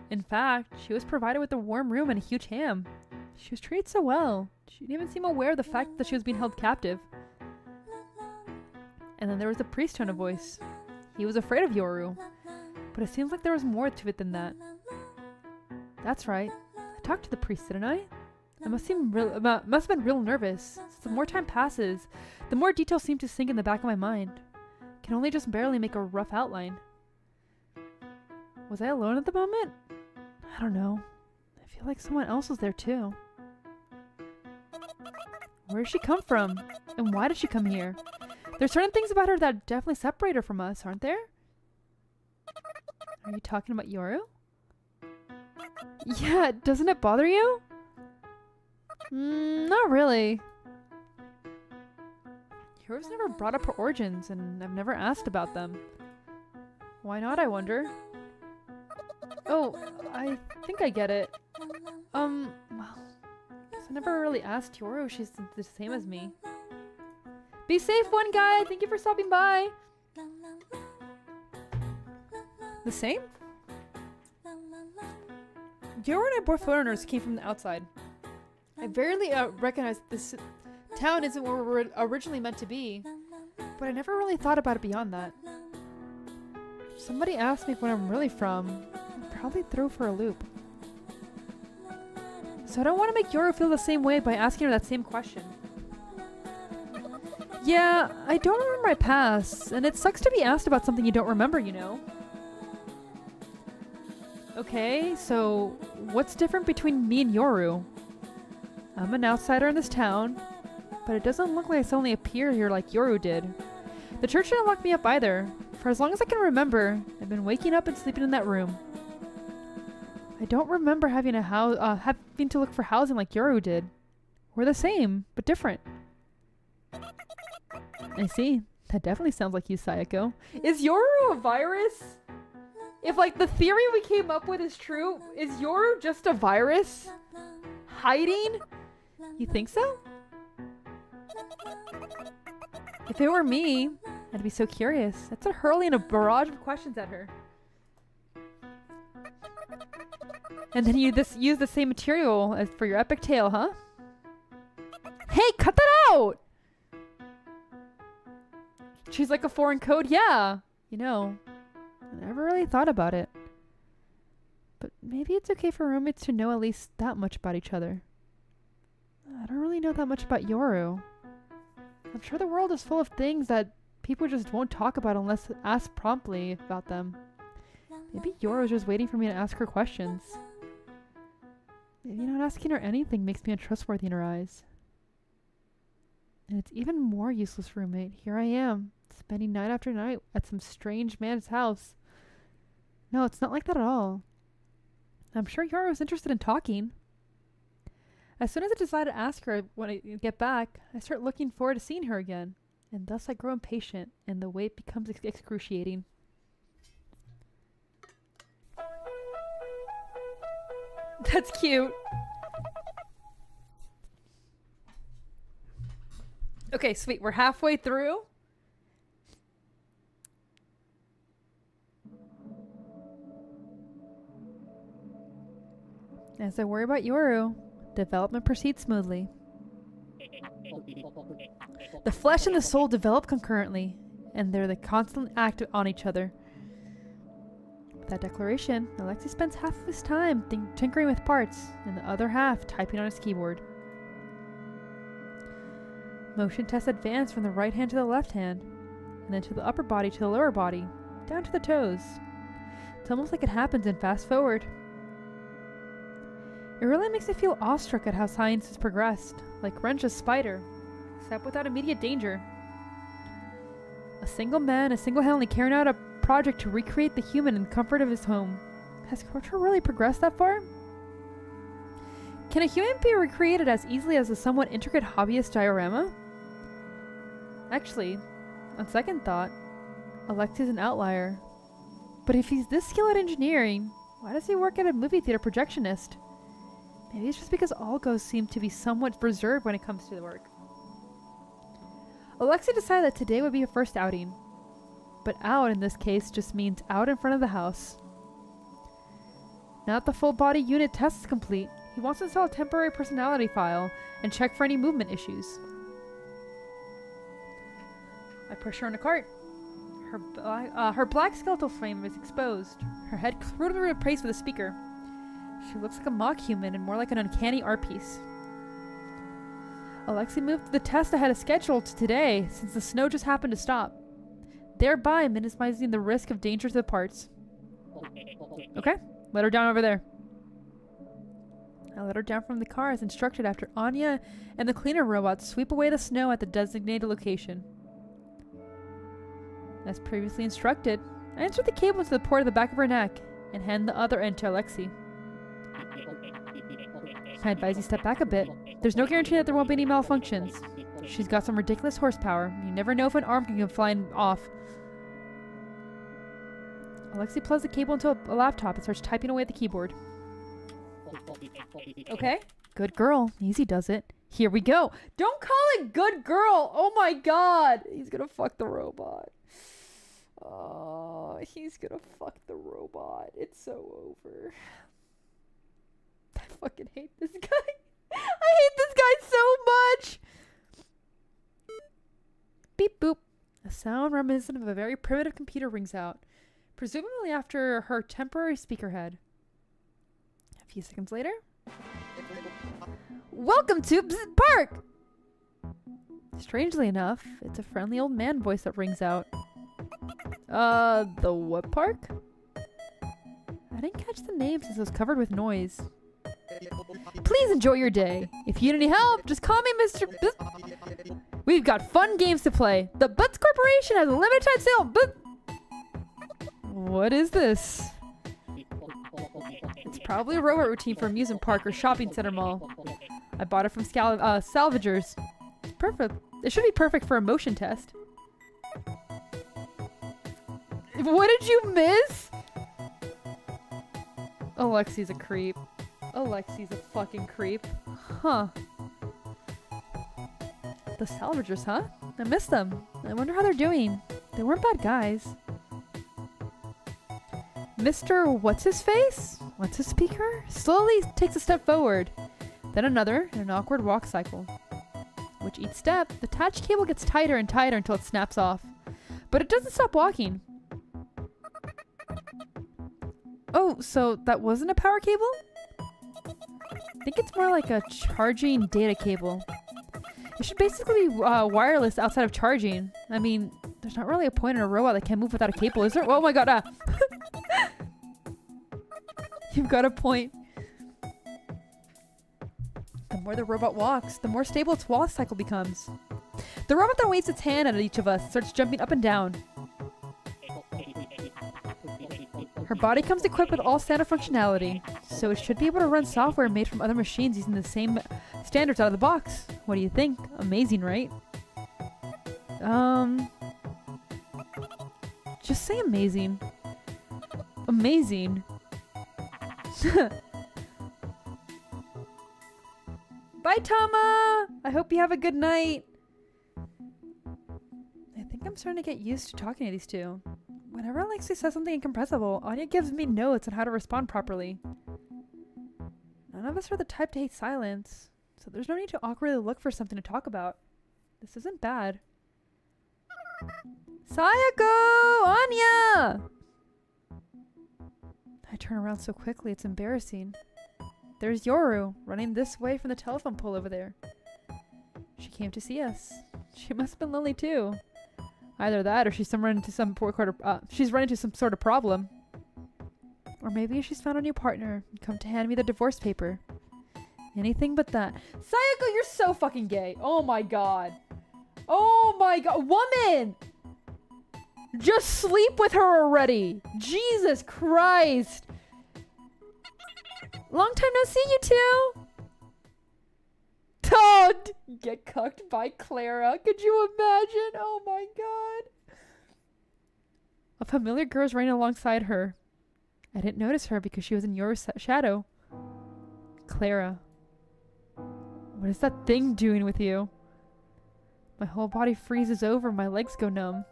In fact, she was provided with a warm room and a huge ham. She was treated so well. She didn't even seem aware of the fact that she was being held captive. And then there was the priest tone of voice. He was afraid of Yoru. But it seems like there was more to it than that. That's right. I talked to the priest, didn't I? I must have been real nervous. As the more time passes, the more details seem to sink in the back of my mind. I can only just barely make a rough outline. Was I alone at the moment? I don't know. I feel like someone else was there too. Where did she come from? And why did she come here? There's certain things about her that definitely separate her from us, aren't there? Are you talking about Yoru? Yeah, doesn't it bother you? Not really. Yoru's never brought up her origins, and I've never asked about them. Why not, I wonder? Oh, I think I get it. Well, guess I never really asked Yoru if she's the same as me. Be safe, one guy! Thank you for stopping by! The same? Yoru and I both foreigners came from the outside. I barely recognize this town isn't where we were originally meant to be, but I never really thought about it beyond that. If somebody asked me where I'm really from, I'd probably throw for a loop. So I don't want to make Yoru feel the same way by asking her that same question. Yeah, I don't remember my past, and it sucks to be asked about something you don't remember, you know? Okay, so what's different between me and Yoru? I'm an outsider in this town, but it doesn't look like I suddenly appeared here like Yoru did. The church didn't lock me up either. For as long as I can remember, I've been waking up and sleeping in that room. I don't remember having to look for housing like Yoru did. We're the same, but different. I see. That definitely sounds like you, Sayako. Is Yoru a virus? If, like, the theory we came up with is true, is Yoru just a virus? Hiding? You think so? If it were me, I'd be so curious. That's a hurling a barrage of questions at her. And then you use the same material as for your epic tale, huh? Hey, cut that out! She's like a foreign code? Yeah. You know, I never really thought about it. But maybe it's okay for roommates to know at least that much about each other. I don't really know that much about Yoru. I'm sure the world is full of things that people just won't talk about unless asked promptly about them. Maybe Yoru's just waiting for me to ask her questions. Maybe not asking her anything makes me untrustworthy in her eyes. And it's even more useless roommate. Here I am, spending night after night at some strange man's house. No, it's not like that at all. I'm sure Yoru was interested in talking. As soon as I decide to ask her when I get back, I start looking forward to seeing her again. And thus I grow impatient, and the wait becomes excruciating. That's cute. Okay, sweet. We're halfway through. As I worry about Yoru, development proceeds smoothly. The flesh and the soul develop concurrently, and they're the constant act on each other. With that declaration, Alexei spends half of his time tinkering with parts, and the other half typing on his keyboard. Motion tests advance from the right hand to the left hand, and then to the upper body to the lower body, down to the toes. It's almost like it happens in fast forward. It really makes me feel awestruck at how science has progressed, like Renja's spider, except without immediate danger. A single man is single-handedly carrying out a project to recreate the human in the comfort of his home. Has culture really progressed that far? Can a human be recreated as easily as a somewhat intricate hobbyist diorama? Actually, on second thought, Alexei's an outlier. But if he's this skilled at engineering, why does he work at a movie theater projectionist? Maybe it's just because all ghosts seem to be somewhat reserved when it comes to the work. Alexei decided that today would be a first outing. But out in this case just means out in front of the house. Now that the full body unit test is complete, he wants to install a temporary personality file and check for any movement issues. I push her in a cart. Her black skeletal frame is exposed. Her head crudely replaced with a speaker. She looks like a mock human and more like an uncanny art piece. Alexei moved the test ahead of schedule to today since the snow just happened to stop, thereby minimizing the risk of danger to the parts. Okay, let her down over there. I let her down from the car as instructed after Anya and the cleaner robot sweep away the snow at the designated location. As previously instructed, I insert the cable into the port of the back of her neck and hand the other end to Alexi. I advise you step back a bit. There's no guarantee that there won't be any malfunctions. She's got some ridiculous horsepower. You never know if an arm can come flying off. Alexi plugs the cable into a laptop and starts typing away at the keyboard. Okay. Good girl. Easy does it. Here we go. Don't call it good girl. Oh my god. He's gonna fuck the robot. Oh, he's gonna fuck the robot. It's so over. I fucking hate this guy. I hate this guy so much. Beep boop. A sound reminiscent of a very primitive computer rings out, presumably after her temporary speaker head. A few seconds later. Welcome to Park! Strangely enough, it's a friendly old man voice that rings out. The what park? I didn't catch the name since it was covered with noise. Please enjoy your day. If you need any help, just call me Mr. We've got fun games to play. The Butts Corporation has a limited time sale. What is this? It's probably a robot routine for amusement park or shopping center mall. I bought it from Salvagers. It's perfect. It should be perfect for a motion test. What did you miss? Alexi's a creep. Alexi's a fucking creep. Huh. The Salvagers, huh? I miss them. I wonder how they're doing. They weren't bad guys. Mr. What's-His-Face? What's-His-Speaker? Slowly takes a step forward. Then another, in an awkward walk cycle. With each step, the attached cable gets tighter and tighter until it snaps off. But it doesn't stop walking. Oh, so that wasn't a power cable? I think it's more like a charging data cable. It should basically be wireless outside of charging. I mean, there's not really a point in a robot that can move without a cable, is there? Oh my god, You've got a point. The more the robot walks, the more stable its walk cycle becomes. The robot then waves its hand at each of us, starts jumping up and down. Her body comes equipped with all standard functionality, so it should be able to run software made from other machines using the same standards out of the box. What do you think? Amazing, right? Just say amazing. Amazing. Bye, Tama! I hope you have a good night. I think I'm starting to get used to talking to these two. Whenever Alexi says something incompressible, Anya gives me notes on how to respond properly. None of us are the type to hate silence, so there's no need to awkwardly look for something to talk about. This isn't bad. Sayako! Anya! I turn around so quickly, it's embarrassing. There's Yoru, running this way from the telephone pole over there. She came to see us. She must have been lonely too. Either that, or she's run into some sort of problem. Or maybe she's found a new partner and come to hand me the divorce paper. Anything but that. Sayako, you're so fucking gay. Oh my god. Oh my god. Woman! Just sleep with her already. Jesus Christ. Long time no see, you two. Oh, get cucked by Clara. Could you imagine? Oh my god. A familiar girl is running alongside her. I didn't notice her because she was in your shadow. Clara. What is that thing doing with you? My whole body freezes over. My legs go numb.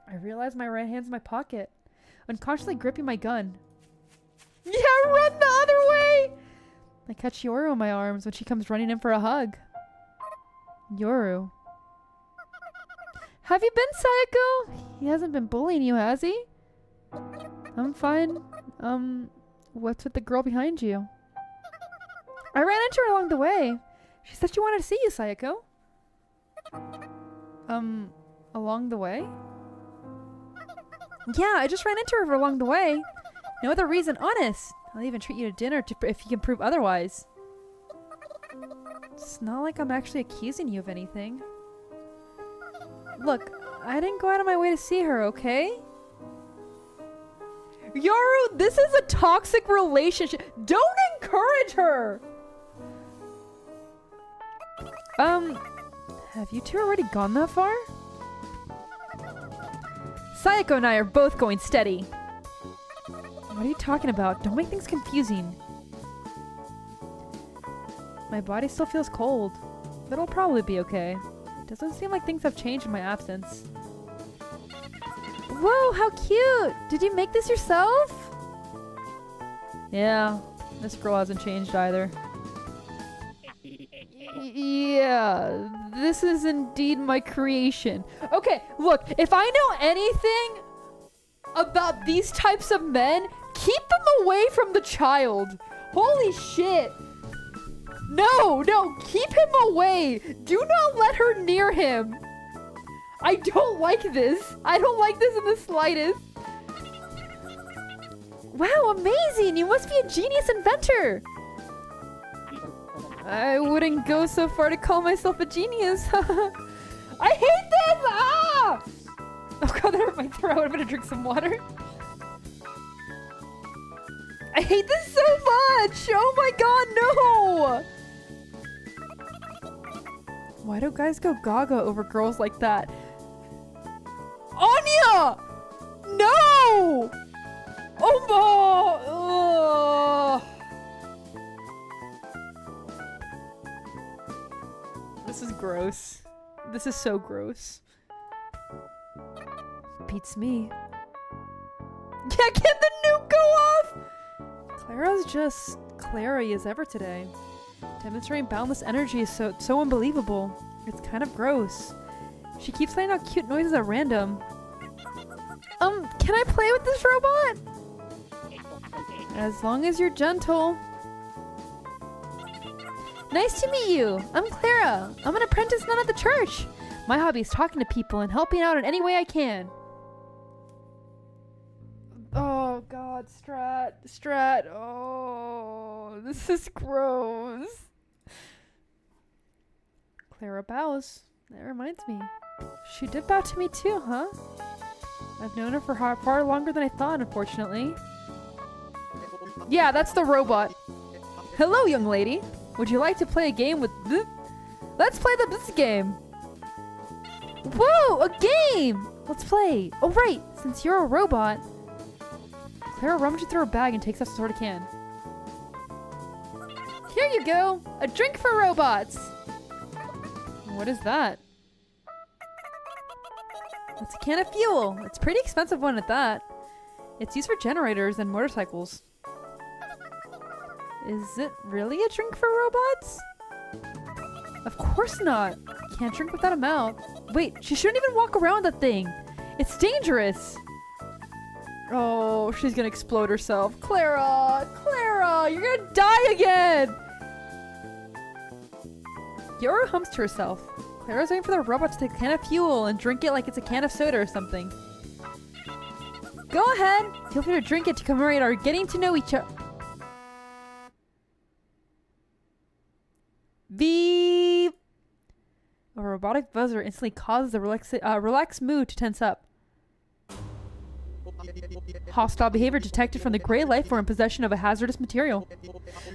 I realize my right hand's in my pocket, unconsciously gripping my gun. Yeah, run the other way! I catch Yoru in my arms when she comes running in for a hug. Yoru. Have you been, Sayako? He hasn't been bullying you, has he? I'm fine. What's with the girl behind you? I ran into her along the way. She said she wanted to see you, Sayako. Along the way? Yeah, I just ran into her along the way. No other reason, honest. I'll even treat you to dinner if you can prove otherwise. It's not like I'm actually accusing you of anything. Look, I didn't go out of my way to see her, okay? Yoru, this is a toxic relationship. Don't encourage her! Have you two already gone that far? Sayako and I are both going steady. What are you talking about? Don't make things confusing. My body still feels cold, but it'll probably be okay. Doesn't seem like things have changed in my absence. Whoa, how cute! Did you make this yourself? Yeah, this girl hasn't changed either. Yeah, this is indeed my creation. Okay, look, if I know anything about these types of men, keep them away from the child. Holy shit. No, keep him away. Do not let her near him. I don't like this. I don't like this in the slightest. Wow, amazing. You must be a genius inventor. I wouldn't go so far to call myself a genius. I hate this! Ah! Oh god, that hurt my throat. I'm gonna drink some water. I hate this so much! Oh my god, no! Why do guys go gaga over girls like that? Anya! No! Oh my! This is gross. This is so gross. Beats me. Yeah, can the nuke go off? Clara's just Clara as ever today. Demonstrating boundless energy is so unbelievable. It's kind of gross. She keeps letting out cute noises at random. Can I play with this robot? As long as you're gentle. Nice to meet you. I'm Clara. I'm an apprentice nun at the church. My hobby is talking to people and helping out in any way I can. Oh god, Strat. Oh, this is gross. Clara bows. That reminds me. She did bow to me too, huh? I've known her for far longer than I thought, unfortunately. Yeah, that's the robot. Hello, young lady. Would you like to play a game with Let's play this game. Whoa, a game! Let's play. Oh, right. Since you're a robot. Clara rummages through her bag and takes out a sort of can. Here you go. A drink for robots. What is that? It's a can of fuel. It's a pretty expensive one at that. It's used for generators and motorcycles. Is it really a drink for robots? Of course not. Can't drink without a mouth. Wait, she shouldn't even walk around that thing. It's dangerous. Oh, she's gonna explode herself. Clara, you're gonna die again. Yoru hums to herself. Clara's waiting for the robot to take a can of fuel and drink it like it's a can of soda or something. Go ahead. Feel free to drink it to commemorate our getting to know each other. Beep! A robotic buzzer instantly causes the relaxed mood to tense up. Hostile behavior detected from the gray life form in possession of a hazardous material.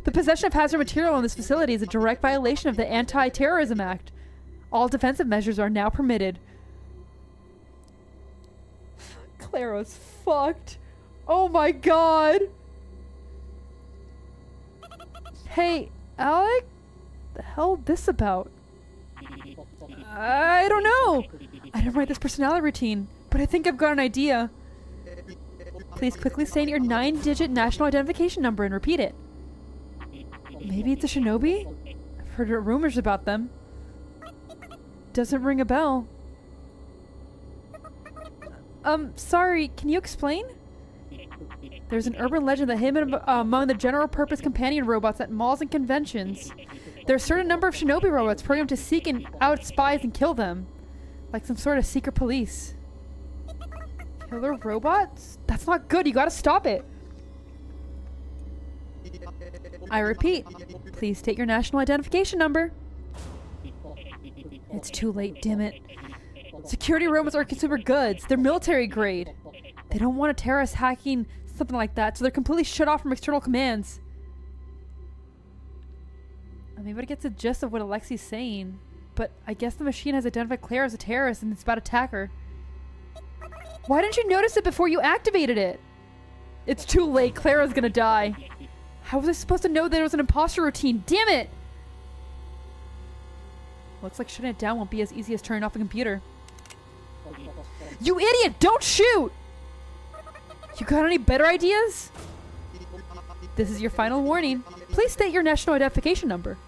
The possession of hazardous material in this facility is a direct violation of the Anti-Terrorism Act. All defensive measures are now permitted. Clara's fucked. Oh my god! Hey, Alec? The hell this about? I don't know. I didn't write this personality routine, but I think I've got an idea. Please quickly say your 9-digit national identification number and repeat it. Maybe it's a shinobi? I've heard rumors about them. Doesn't ring a bell. Sorry, can you explain? There's an urban legend that hidden among the general purpose companion robots at malls and conventions. There are a certain number of shinobi robots programmed to seek out spies and kill them. Like some sort of secret police. Killer robots? That's not good, you gotta stop it. I repeat, please state your national identification number. It's too late, damn it. Security robots are consumer goods. They're military grade. They don't want a terrorist hacking something like that, so they're completely shut off from external commands. I mean, but it gets the gist of what Alexi's saying. But I guess the machine has identified Claire as a terrorist and it's about to attack her. Why didn't you notice it before you activated it? It's too late. Clara's gonna die. How was I supposed to know that it was an imposter routine? Damn it! Looks like shutting it down won't be as easy as turning off a computer. You idiot! Don't shoot! You got any better ideas? This is your final warning. Please state your national identification number.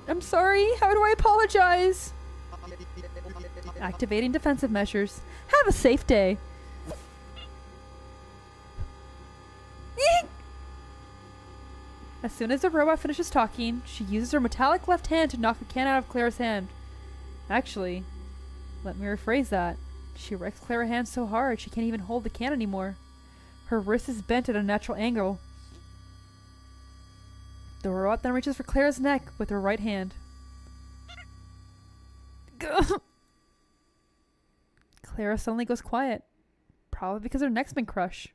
I'm sorry. How do I apologize? Activating defensive measures. Have a safe day. As soon as the robot finishes talking, she uses her metallic left hand to knock the can out of Clara's hand. Actually, let me rephrase that. She wrecks Clara's hand so hard she can't even hold the can anymore. Her wrist is bent at a natural angle. The robot then reaches for Clara's neck with her right hand. Clara suddenly goes quiet, probably because her neck's been crushed.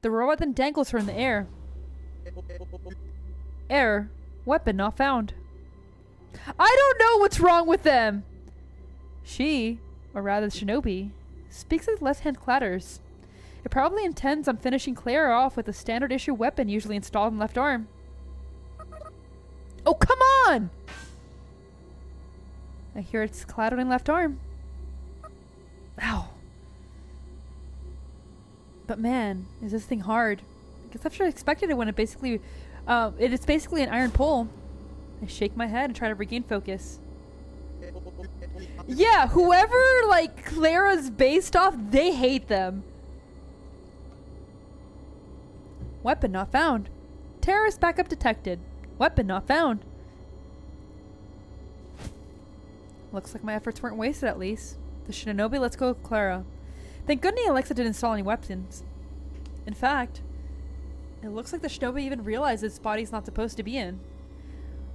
The robot then dangles her in the air. Error. Weapon not found. I don't know what's wrong with them! She, or rather the shinobi, speaks as left hand clatters. It probably intends on finishing Clara off with a standard issue weapon usually installed in left arm. Oh, come on! I hear it's clattering left arm. Ow. But man, is this thing hard. I guess I should have expected it when it's basically an iron pole. I shake my head and try to regain focus. Yeah, whoever, like, Clara's based off, they hate them. Weapon not found. Terrorist backup detected. Weapon not found. Looks like my efforts weren't wasted, at least. The shinobi lets go of Clara. Thank goodness Alexa didn't install any weapons. In fact, it looks like the shinobi even realized its body's not supposed to be in.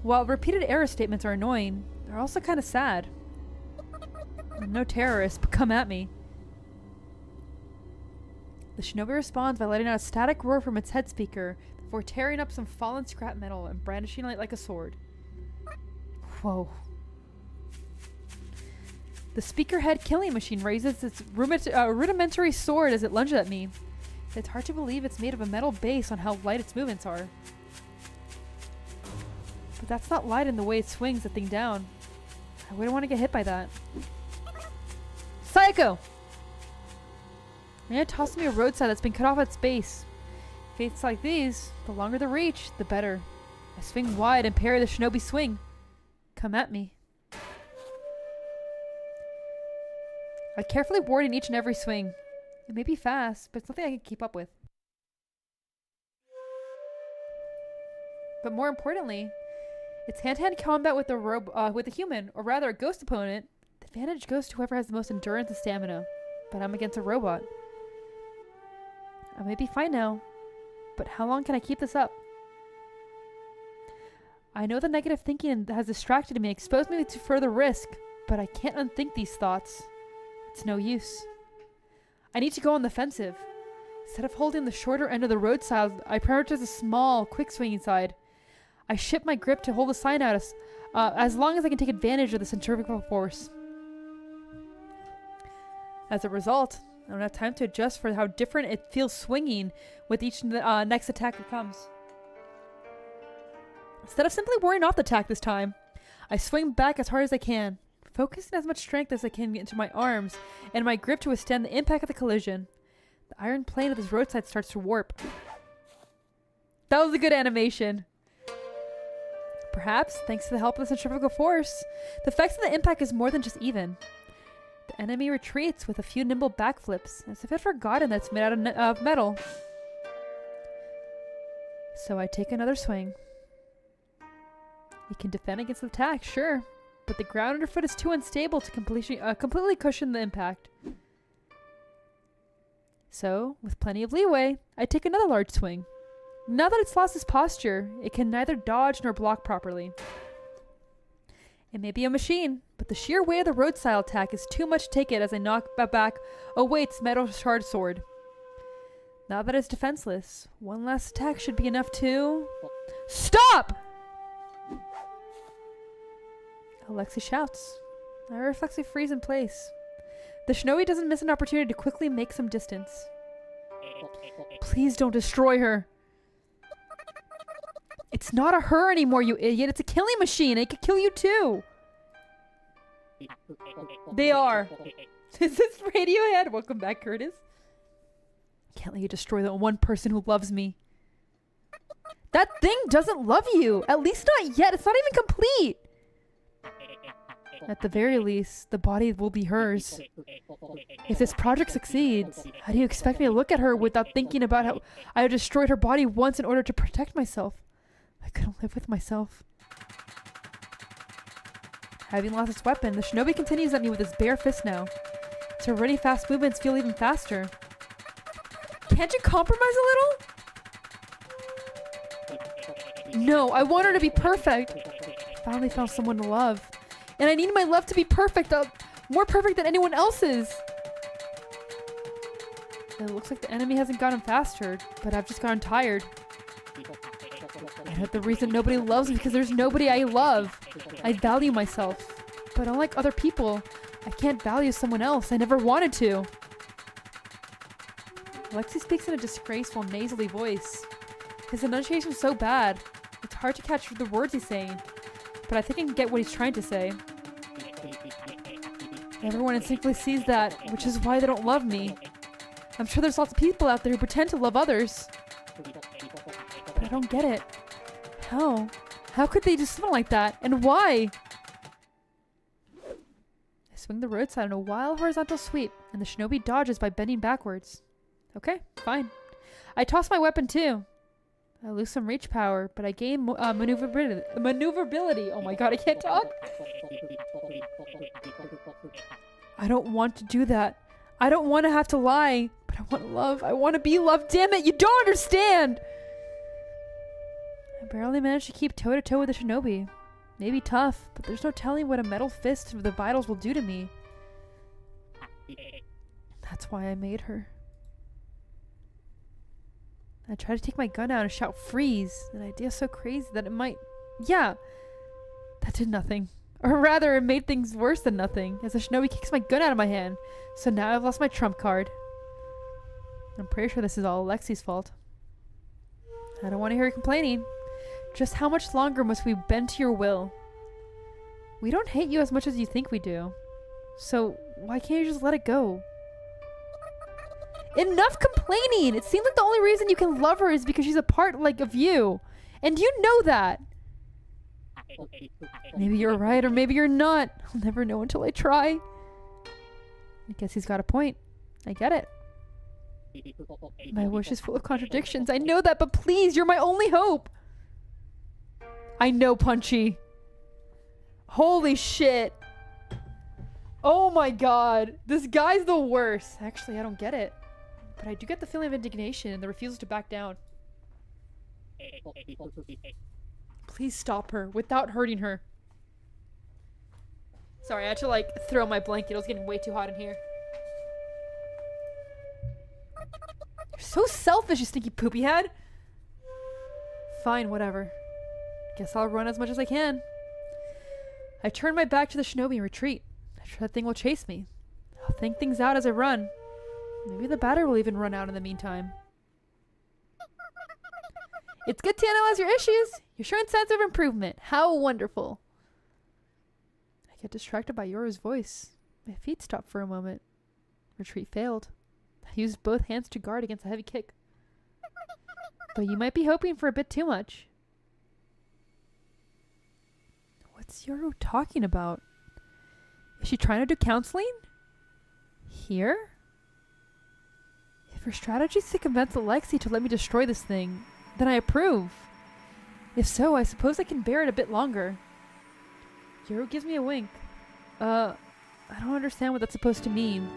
While repeated error statements are annoying, they're also kind of sad. I'm no terrorist, but come at me. The shinobi responds by letting out a static roar from its head speaker before tearing up some fallen scrap metal and brandishing it like a sword. Whoa. The speaker head killing machine raises its rudimentary sword as it lunges at me. It's hard to believe it's made of a metal base on how light its movements are. But that's not light in the way it swings the thing down. I wouldn't want to get hit by that. Psycho! Man tossed me a roadside that's been cut off at its base. Fates like these, the longer the reach, the better. I swing wide and parry the shinobi swing. Come at me. I carefully ward in each and every swing. It may be fast, but it's nothing I can keep up with. But more importantly, it's hand-to-hand combat with a human, or rather a ghost opponent. The advantage goes to whoever has the most endurance and stamina. But I'm against a robot. I may be fine now, but how long can I keep this up? I know the negative thinking has distracted me and exposed me to further risk, but I can't unthink these thoughts. It's no use. I need to go on the offensive. Instead of holding the shorter end of the roadside, I prioritize the small, quick swinging side. I shift my grip to hold the sign out as long as I can take advantage of the centrifugal force. As a result, I don't have time to adjust for how different it feels swinging with each next attack that comes. Instead of simply warding off the attack this time, I swing back as hard as I can, focusing as much strength as I can into my arms and my grip to withstand the impact of the collision. The iron plane of this roadside starts to warp. That was a good animation. Perhaps, thanks to the help of the centrifugal force, the effects of the impact is more than just even. The enemy retreats with a few nimble backflips, as if it had forgotten that it's made out of metal. So I take another swing. You can defend against the attack, sure, but the ground underfoot is too unstable to completely cushion the impact. So, with plenty of leeway, I take another large swing. Now that it's lost its posture, it can neither dodge nor block properly. It may be a machine, but the sheer weight of the road-style attack is too much to take it as I knock back its metal shard sword. Now that it's defenseless, one last attack should be enough to... Stop! Alexi shouts. I reflexively freeze in place. The shinobi doesn't miss an opportunity to quickly make some distance. Please don't destroy her. It's not a her anymore, you idiot. It's a killing machine. It could kill you too. They are. Is this Radiohead? Welcome back, Curtis. Can't let you destroy the one person who loves me. That thing doesn't love you. At least not yet. It's not even complete. At the very least, the body will be hers. If this project succeeds, how do you expect me to look at her without thinking about how I have destroyed her body once in order to protect myself? I couldn't live with myself. Having lost its weapon, the shinobi continues at me with his bare fist now. Its already fast movements feel even faster. Can't you compromise a little? No, I want her to be perfect. I finally found someone to love. And I need my love to be perfect, more perfect than anyone else's. It looks like the enemy hasn't gotten faster, but I've just gotten tired. I know the reason nobody loves me because there's nobody I love. I value myself. But unlike other people, I can't value someone else. I never wanted to. Alexi speaks in a disgraceful, nasally voice. His enunciation is so bad, it's hard to catch the words he's saying. But I think I can get what he's trying to say. Everyone instinctively sees that, which is why they don't love me. I'm sure there's lots of people out there who pretend to love others. But I don't get it. How? How could they do something like that? And why? I swing the roadside in a wild horizontal sweep, and the shinobi dodges by bending backwards. Okay, fine. I toss my weapon too. I lose some reach power, but I gain maneuverability. Oh my god, I can't talk. I don't want to do that. I don't want to have to lie, but I want love. I want to be loved. Damn it, you don't understand! I barely managed to keep toe-to-toe with the shinobi. Maybe tough, but there's no telling what a metal fist of the vitals will do to me. That's why I made her. I tried to take my gun out and shout freeze. An idea so crazy that it might... Yeah! That did nothing. Or rather, it made things worse than nothing, as the shinobi kicks my gun out of my hand. So now I've lost my trump card. I'm pretty sure this is all Alexi's fault. I don't want to hear you complaining. Just how much longer must we bend to your will? We don't hate you as much as you think we do. So why can't you just let it go? Enough complaining! It seems like the only reason you can love her is because she's a part, of you. And you know that! Maybe you're right, or maybe you're not. I'll never know until I try. I guess he's got a point. I get it. My wish is full of contradictions. I know that, but please, you're my only hope! I know, Punchy. Holy shit. Oh my god. This guy's the worst. Actually, I don't get it. But I do get the feeling of indignation and the refusal to back down. Please stop her without hurting her. Sorry, I had to throw my blanket. It was getting way too hot in here. You're so selfish, you stinky poopy head. Fine, whatever. Guess I'll run as much as I can. I turn my back to the shinobi and retreat. I'm sure that thing will chase me. I'll think things out as I run. Maybe the battery will even run out in the meantime. It's good to analyze your issues. You're showing signs of improvement. How wonderful. I get distracted by Yoru's voice. My feet stop for a moment. Retreat failed. I used both hands to guard against a heavy kick. But you might be hoping for a bit too much. What's Yoru talking about? Is she trying to do counseling? Here? If her strategy is to convince Alexi to let me destroy this thing, then I approve. If so, I suppose I can bear it a bit longer. Yoru gives me a wink. I don't understand what that's supposed to mean.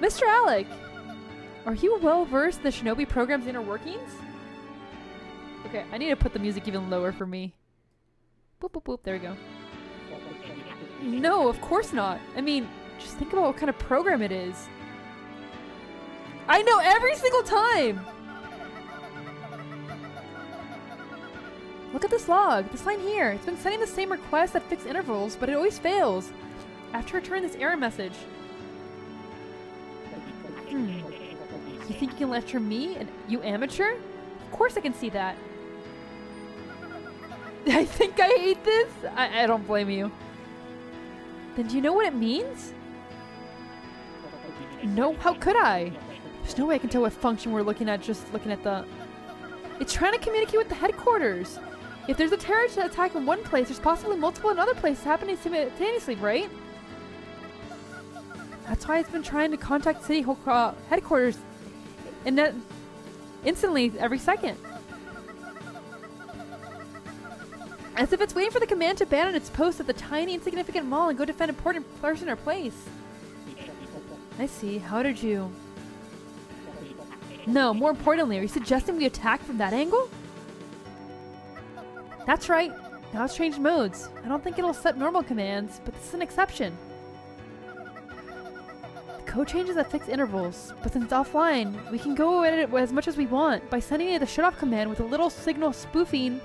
Mr. Alec! Are you well versed in the Shinobi program's inner workings? Okay, I need to put the music even lower for me. Boop, boop, boop. There we go. No, of course not. I mean, just think about what kind of program it is. I know every single time! Look at this log. This line here. It's been sending the same request at fixed intervals, but it always fails. I have to return this error message. You think you can lecture me? You amateur? Of course I can see that. I think I hate this? I don't blame you. Then do you know what it means? No, how could I? There's no way I can tell what function we're looking at just looking at the... It's trying to communicate with the headquarters. If there's a terrorist attack in one place, there's possibly multiple in other places happening simultaneously, right? That's why it's been trying to contact city headquarters and that instantly every second. As if it's waiting for the command to abandon its post at the tiny insignificant mall and go defend an important person or place. I see. How did you... No, more importantly, are you suggesting we attack from that angle? That's right. Now it's changed modes. I don't think it'll set normal commands, but this is an exception. The code changes at fixed intervals, but since it's offline, we can go at it as much as we want by sending it the shut-off command with a little signal spoofing.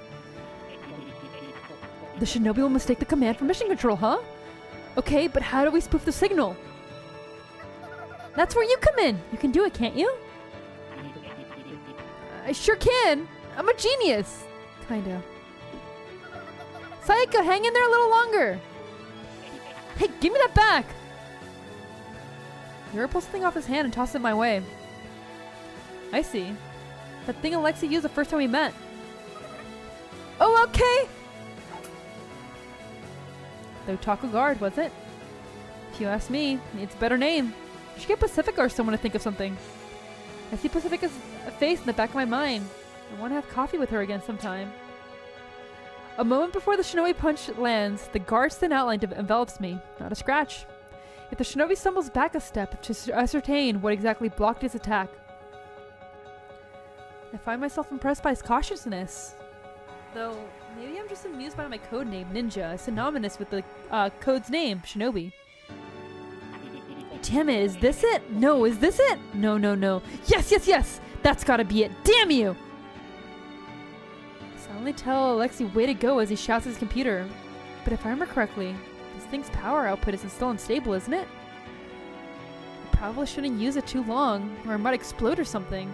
The shinobi will mistake the command for mission control, huh? Okay, but how do we spoof the signal? That's where you come in. You can do it, can't you? I sure can. I'm a genius. Kinda. Sayaka, hang in there a little longer. Hey, give me that back. Yuri pulls something off his hand and tosses it my way. I see. That thing Alexei used the first time we met. Oh, okay. The Otaku Guard, was it? If you ask me, it's a better name. You should get Pacifica or someone to think of something. I see Pacifica's face in the back of my mind. I want to have coffee with her again sometime. A moment before the shinobi punch lands, the guard's thin outline envelops me. Not a scratch. If the shinobi stumbles back a step to ascertain what exactly blocked his attack. I find myself impressed by his cautiousness. Though, maybe I'm just amused by my code name, Ninja, synonymous with the code's name, Shinobi. Damn it, is this it? No, is this it? No, no, no. Yes, yes, yes! That's gotta be it. Damn you! I suddenly tell Alexei way to go as he shouts at his computer. But if I remember correctly, this thing's power output is still unstable, isn't it? I probably shouldn't use it too long, or it might explode or something.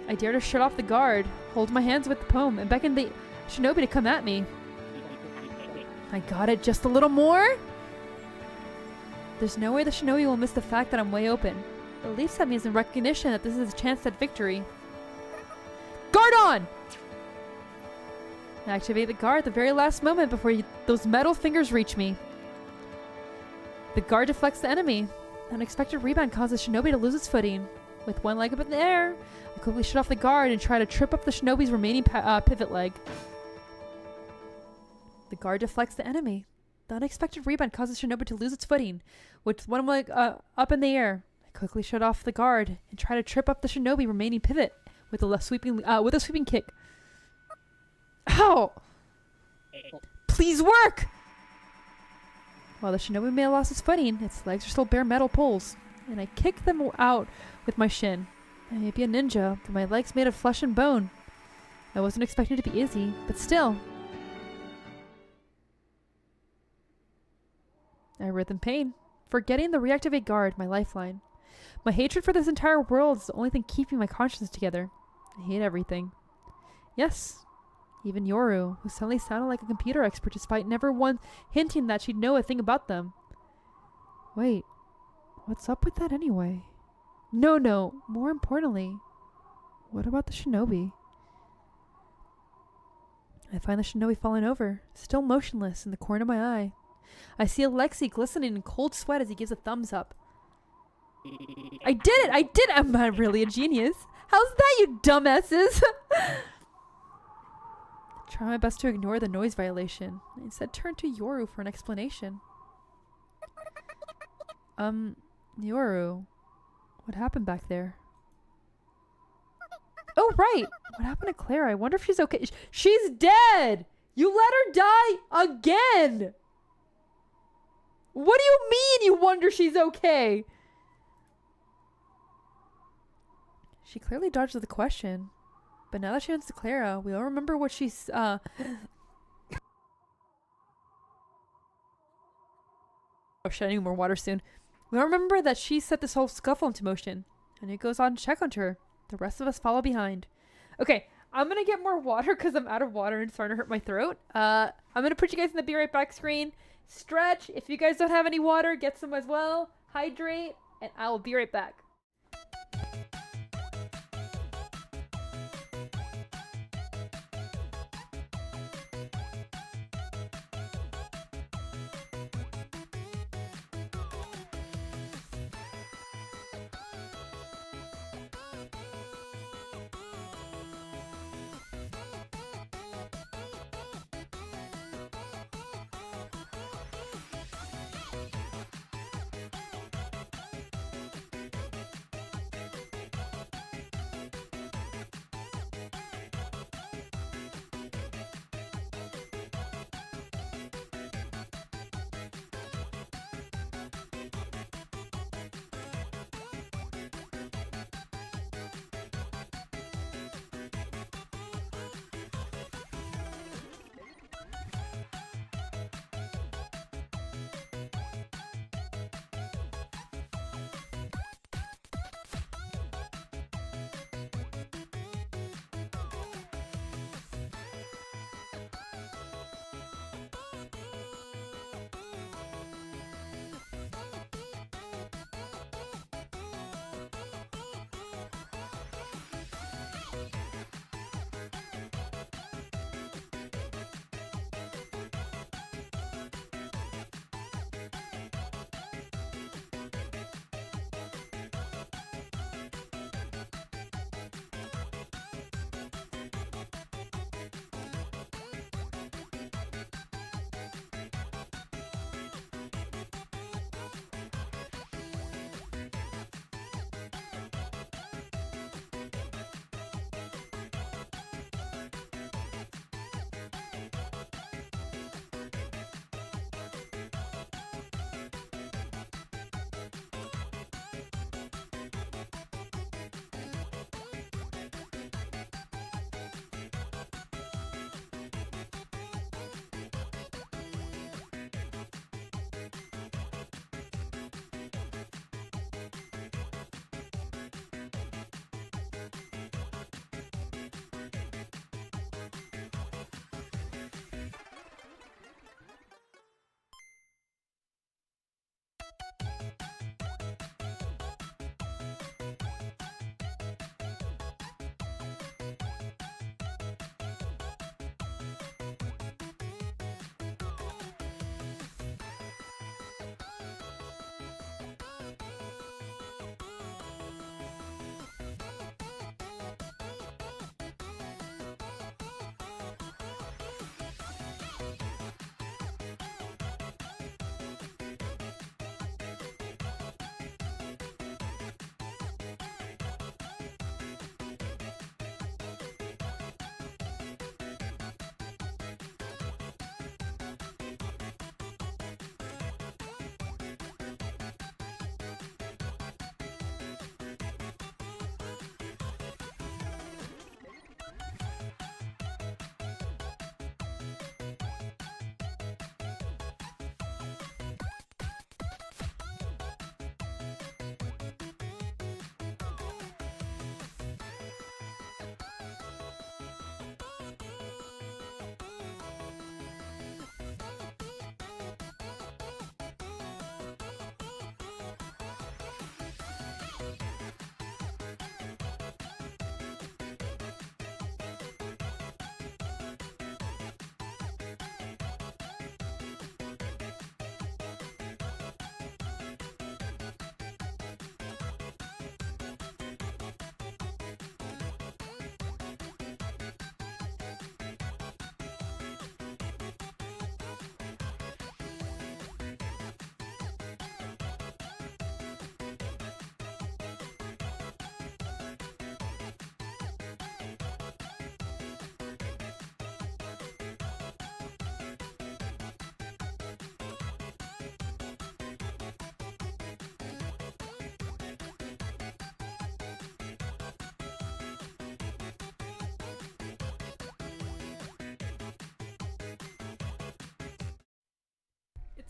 I dare to shut off the guard, hold my hands with the poem, and beckon the shinobi to come at me. I got it just a little more? There's no way the shinobi will miss the fact that I'm way open. It leaps at me as a recognition that this is a chance at victory. Guard on! I activate the guard at the very last moment before those metal fingers reach me. The guard deflects the enemy. An unexpected rebound causes shinobi to lose its footing. With one leg up in the air, I quickly shut off the guard and try to trip up the shinobi's remaining pivot leg. The guard deflects the enemy. The unexpected rebound causes shinobi to lose its footing. With one leg up in the air, I quickly shut off the guard and try to trip up the shinobi remaining pivot with a sweeping kick. Ow! Please work! While the shinobi may have lost its footing, its legs are still bare metal poles, and I kick them out with my shin. I may be a ninja, but my leg's made of flesh and bone. I wasn't expecting it to be easy, but still. I writhe in pain, forgetting the reactivate guard, my lifeline. My hatred for this entire world is the only thing keeping my conscience together. I hate everything. Yes, even Yoru, who suddenly sounded like a computer expert despite never once hinting that she'd know a thing about them. Wait, what's up with that anyway? No, more importantly, what about the shinobi? I find the shinobi falling over, still motionless in the corner of my eye. I see Alexei glistening in cold sweat as he gives a thumbs up. I did it! I'm not really a genius. How's that, you dumbasses? I try my best to ignore the noise violation. I instead turn to Yoru for an explanation. Yoru, What happened back there? Oh, right. What happened to Clara? I wonder if she's okay. She's dead! You let her die again! What do you mean you wonder she's okay? She clearly dodged the question. But now that she answers to Clara, we all remember what she's, Oh shit, I need more water soon. We all remember that she set this whole scuffle into motion. And it goes on to check on her. The rest of us follow behind. Okay, I'm gonna get more water because I'm out of water and it's starting to hurt my throat. I'm gonna put you guys in the be right back screen. Stretch. If you guys don't have any water, get some as well. Hydrate. And I will be right back.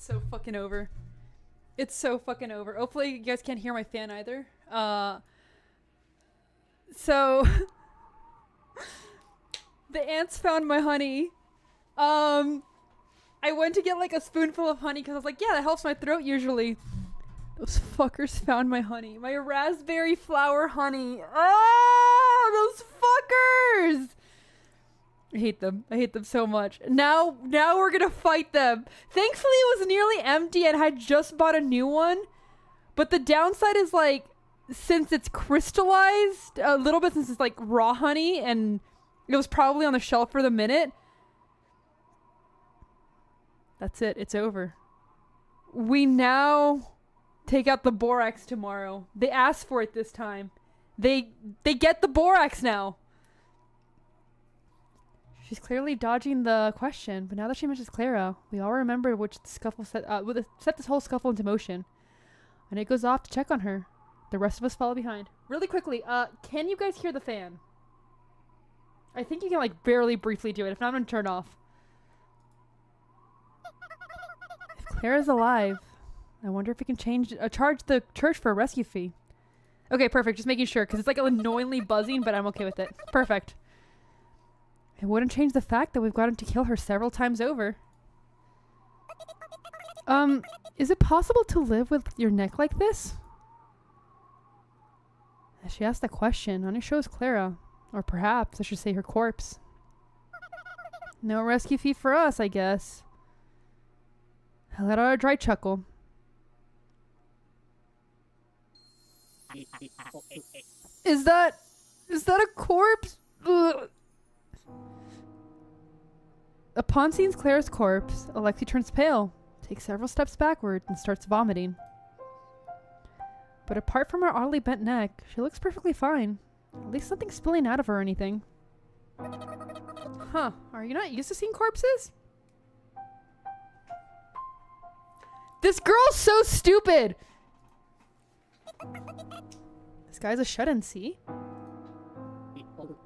It's so fucking over. It's so fucking over. Hopefully you guys can't hear my fan either. So the ants found my honey. I went to get like a spoonful of honey because I was like, yeah, that helps my throat usually. Those fuckers found my honey. My raspberry flower honey. Oh, those fuckers! I hate them. I hate them so much. Now we're gonna fight them. Thankfully, it was nearly empty and I had just bought a new one. But the downside is like, since it's crystallized a little bit, since it's like raw honey and it was probably on the shelf for the minute. That's it. It's over. We now take out the borax tomorrow. They asked for it this time. They get the borax now. She's clearly dodging the question, but now that she mentions Clara, we all remember which scuffle set this whole scuffle into motion. And it goes off to check on her. The rest of us follow behind. Really quickly, can you guys hear the fan? I think you can like barely briefly do it. If not, I'm gonna turn off. If Clara's alive, I wonder if we can charge the church for a rescue fee. Okay, perfect. Just making sure, because it's like annoyingly buzzing, but I'm okay with it. Perfect. It wouldn't change the fact that we've gotten to kill her several times over. Is it possible to live with your neck like this? As she asked that question, Anya shows Clara, or perhaps I should say her corpse. No rescue fee for us, I guess. I let out a dry chuckle. Is that a corpse? Ugh. Upon seeing Clara's corpse, Alexi turns pale, takes several steps backward, and starts vomiting. But apart from her oddly bent neck, she looks perfectly fine. At least nothing's spilling out of her or anything. Huh, are you not used to seeing corpses? This girl's so stupid! This guy's a shut-in, see?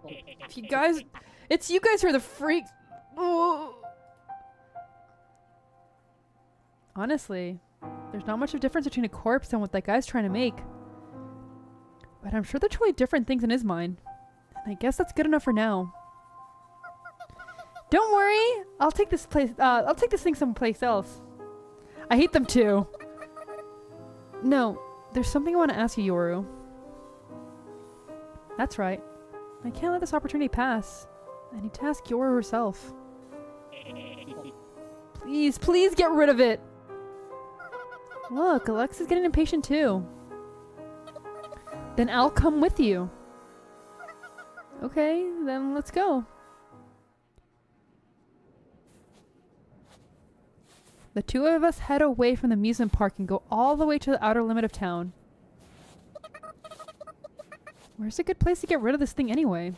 If you guys... It's you guys who are the freaks... Oh. Honestly, there's not much of a difference between a corpse and what that guy's trying to make. But I'm sure they're totally different things in his mind. And I guess that's good enough for now. Don't worry! I'll take this thing someplace else. I hate them too. No, there's something I want to ask you, Yoru. That's right. I can't let this opportunity pass. I need to ask Yoru herself. Please get rid of it! Look, Alexa's getting impatient too. Then I'll come with you. Okay, then let's go. The two of us head away from the amusement park and go all the way to the outer limit of town. Where's a good place to get rid of this thing anyway?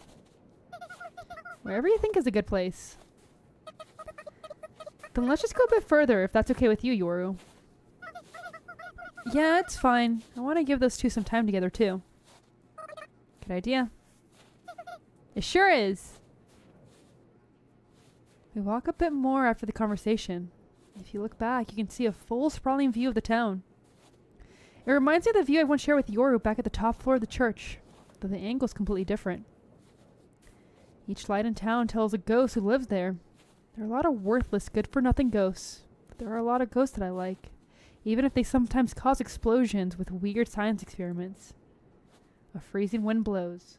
Wherever you think is a good place. Then let's just go a bit further if that's okay with you, Yoru. Yeah, it's fine. I want to give those two some time together too. Good idea. It sure is. We walk a bit more after the conversation. If you look back, you can see a full sprawling view of the town. It reminds me of the view I once shared with Yoru back at the top floor of the church, though the angle's completely different. Each light in town tells a ghost who lives there. There are a lot of worthless, good-for-nothing ghosts, but there are a lot of ghosts that I like, even if they sometimes cause explosions with weird science experiments. A freezing wind blows.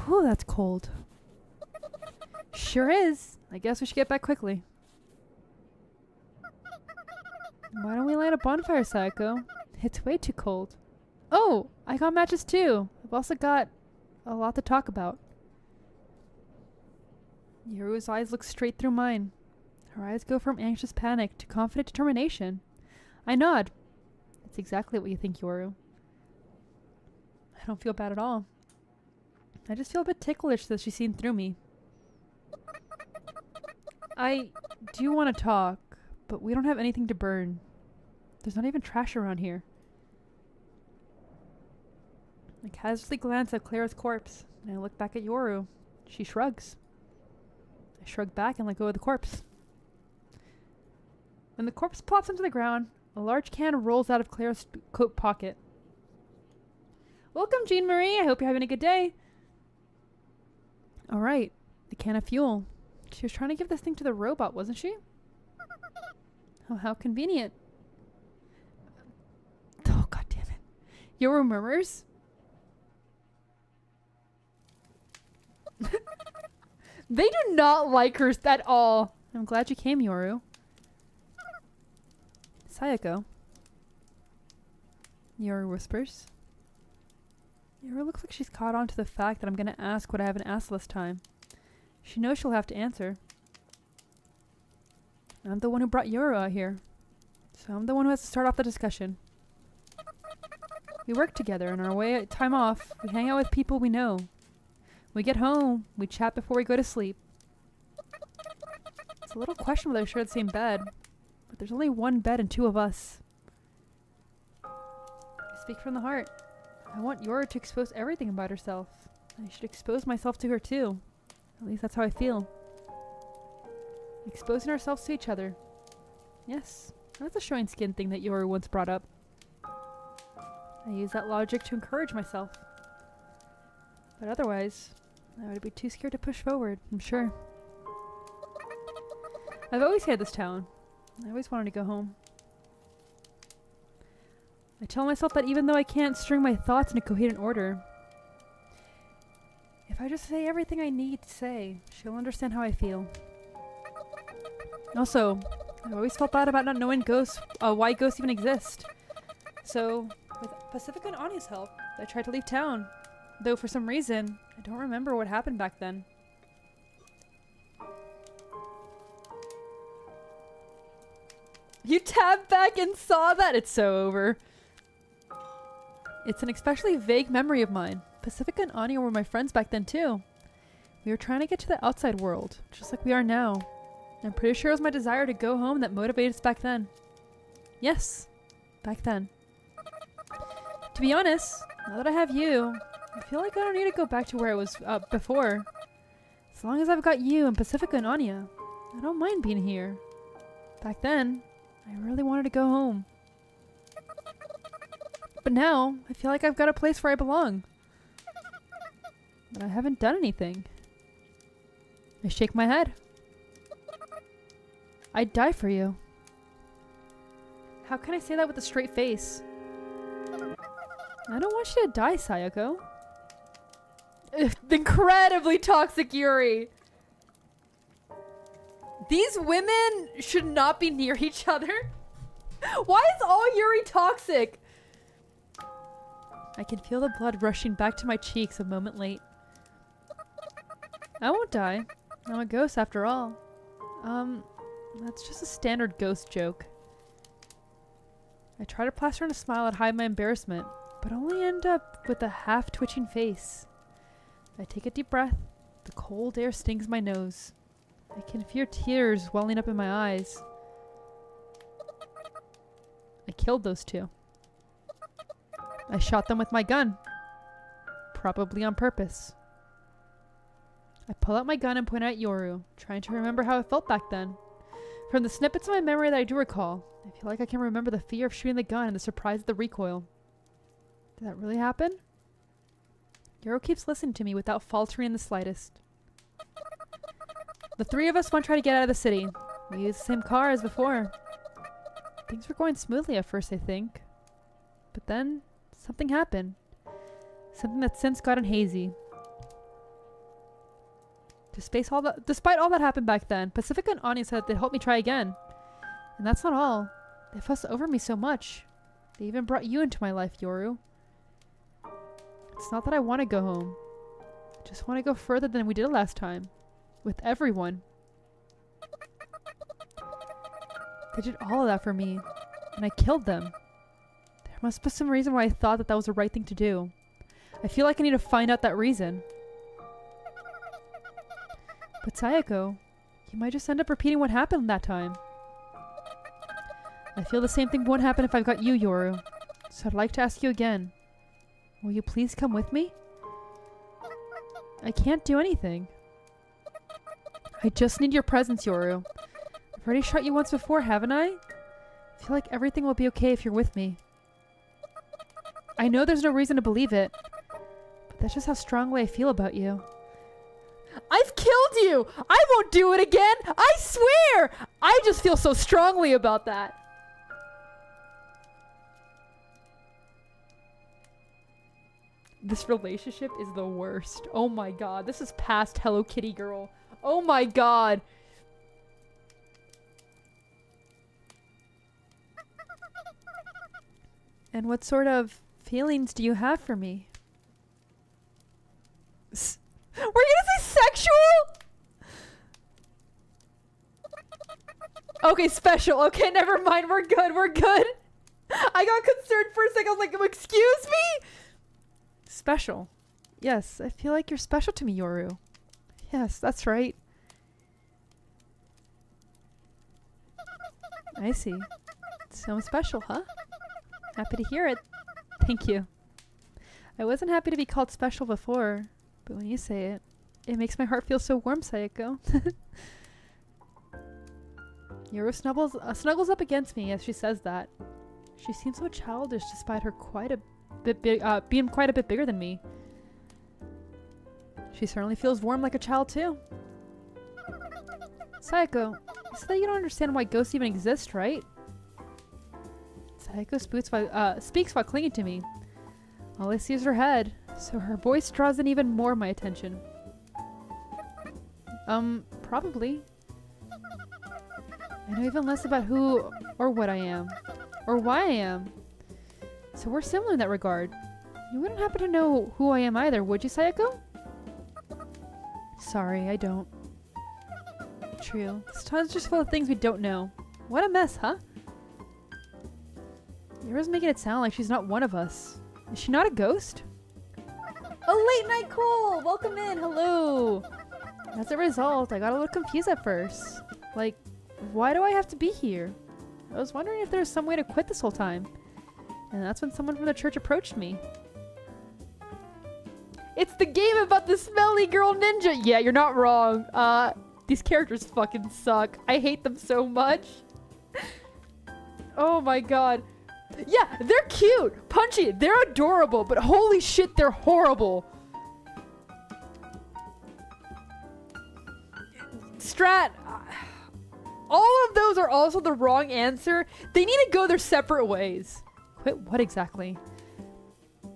Whew, that's cold. Sure is. I guess we should get back quickly. Why don't we light a bonfire, Sayako? It's way too cold. Oh, I got matches too. I've also got a lot to talk about. Yoru's eyes look straight through mine. Her eyes go from anxious panic to confident determination. I nod. It's exactly what you think, Yoru. I don't feel bad at all. I just feel a bit ticklish that she's seen through me. I do want to talk, but we don't have anything to burn. There's not even trash around here. I casually glance at Clara's corpse, and I look back at Yoru. She shrugs. I shrug back and let go of the corpse. When the corpse plops into the ground, a large can rolls out of Claire's coat pocket. Welcome, Jean Marie. I hope you're having a good day. All right, the can of fuel. She was trying to give this thing to the robot, wasn't she? Oh, how convenient. Oh, God damn it. Yoru murmurs. They do not like her at all. I'm glad you came, Yoru. Sayako. Yoru whispers. Yoru looks like she's caught on to the fact that I'm going to ask what I haven't asked this time. She knows she'll have to answer. I'm the one who brought Yoru out here. So I'm the one who has to start off the discussion. We work together, and on our way time off, we hang out with people we know. We get home, we chat before we go to sleep. It's a little question whether we share the same bed, but there's only one bed and two of us. I speak from the heart. I want Yoru to expose everything about herself. I should expose myself to her too. At least that's how I feel. Exposing ourselves to each other. Yes, that's a showing skin thing that Yoru once brought up. I use that logic to encourage myself. But otherwise, I would be too scared to push forward, I'm sure. I've always hated this town. I always wanted to go home. I tell myself that even though I can't string my thoughts in a coherent order, if I just say everything I need to say, she'll understand how I feel. Also, I've always felt bad about not knowing ghosts, why ghosts even exist. So, with Pacifica and Anya's help, I tried to leave town. Though for some reason, I don't remember what happened back then. You tabbed back and saw that? It's so over. It's an especially vague memory of mine. Pacifica and Anya were my friends back then too. We were trying to get to the outside world, just like we are now. I'm pretty sure it was my desire to go home that motivated us back then. Yes, back then. To be honest, now that I have you, I feel like I don't need to go back to where it was before. As long as I've got you and Pacifica and Anya, I don't mind being here. Back then, I really wanted to go home. But now, I feel like I've got a place where I belong. But I haven't done anything. I shake my head. I'd die for you. How can I say that with a straight face? I don't want you to die, Sayako. Incredibly toxic Yuri. These women should not be near each other. Why is all Yuri toxic? I can feel the blood rushing back to my cheeks a moment late. I won't die. I'm a ghost after all. That's just a standard ghost joke. I try to plaster on a smile and hide my embarrassment, but only end up with a half-twitching face. I take a deep breath. The cold air stings my nose. I can feel tears welling up in my eyes. I killed those two. I shot them with my gun. Probably on purpose. I pull out my gun and point at Yoru, trying to remember how it felt back then. From the snippets of my memory that I do recall, I feel like I can remember the fear of shooting the gun and the surprise of the recoil. Did that really happen? Yoru keeps listening to me without faltering in the slightest. The three of us want to try to get out of the city. We use the same car as before. Things were going smoothly at first, I think. But then, something happened. Something that's since gotten hazy. Despite all that happened back then, Pacifica and Anya said they'd help me try again. And that's not all. They fussed over me so much. They even brought you into my life, Yoru. It's not that I want to go home. I just want to go further than we did last time. With everyone. They did all of that for me. And I killed them. There must be some reason why I thought that was the right thing to do. I feel like I need to find out that reason. But Sayako, you might just end up repeating what happened that time. I feel the same thing won't happen if I've got you, Yoru. So I'd like to ask you again. Will you please come with me? I can't do anything. I just need your presence, Yoru. I I've already shot you once before, haven't I? I feel like everything will be okay if you're with me. I know there's no reason to believe it, but that's just how strongly I feel about you. I've killed you! I won't do it again! I swear! I just feel so strongly about that. This relationship is the worst. Oh my god. This is past Hello Kitty girl. Oh my god. And what sort of feelings do you have for me? We're gonna say sexual? Okay, special. Okay, never mind. We're good. We're good. I got concerned for a second. I was like, excuse me? Special. Yes, I feel like you're special to me, Yoru. Yes, that's right. I see. So I'm special, huh? Happy to hear it. Thank you. I wasn't happy to be called special before, but when you say it, it makes my heart feel so warm, Sayako. Yoru snuggles up against me as she says that. She seems so childish despite her being quite a bit bigger than me. She certainly feels warm like a child too. Sayako, you said that you don't understand why ghosts even exist, right? Sayako speaks while clinging to me. All I see is her head, so her voice draws in even more my attention. Probably. I know even less about who or what I am, or why I am. So we're similar in that regard. You wouldn't happen to know who I am either, would you, Sayako? Sorry, I don't. True. This town's just full of things we don't know. What a mess, huh? Yoru's making it sound like she's not one of us. Is she not a ghost? A late night call! Welcome in, hello! As a result, I got a little confused at first. Like, why do I have to be here? I was wondering if there was some way to quit this whole time. And that's when someone from the church approached me. It's the game about the smelly girl ninja! Yeah, you're not wrong. These characters fucking suck. I hate them so much. Oh my god. Yeah, they're cute, punchy, they're adorable, but holy shit, they're horrible. Strat, all of those are also the wrong answer. They need to go their separate ways. Quit what exactly?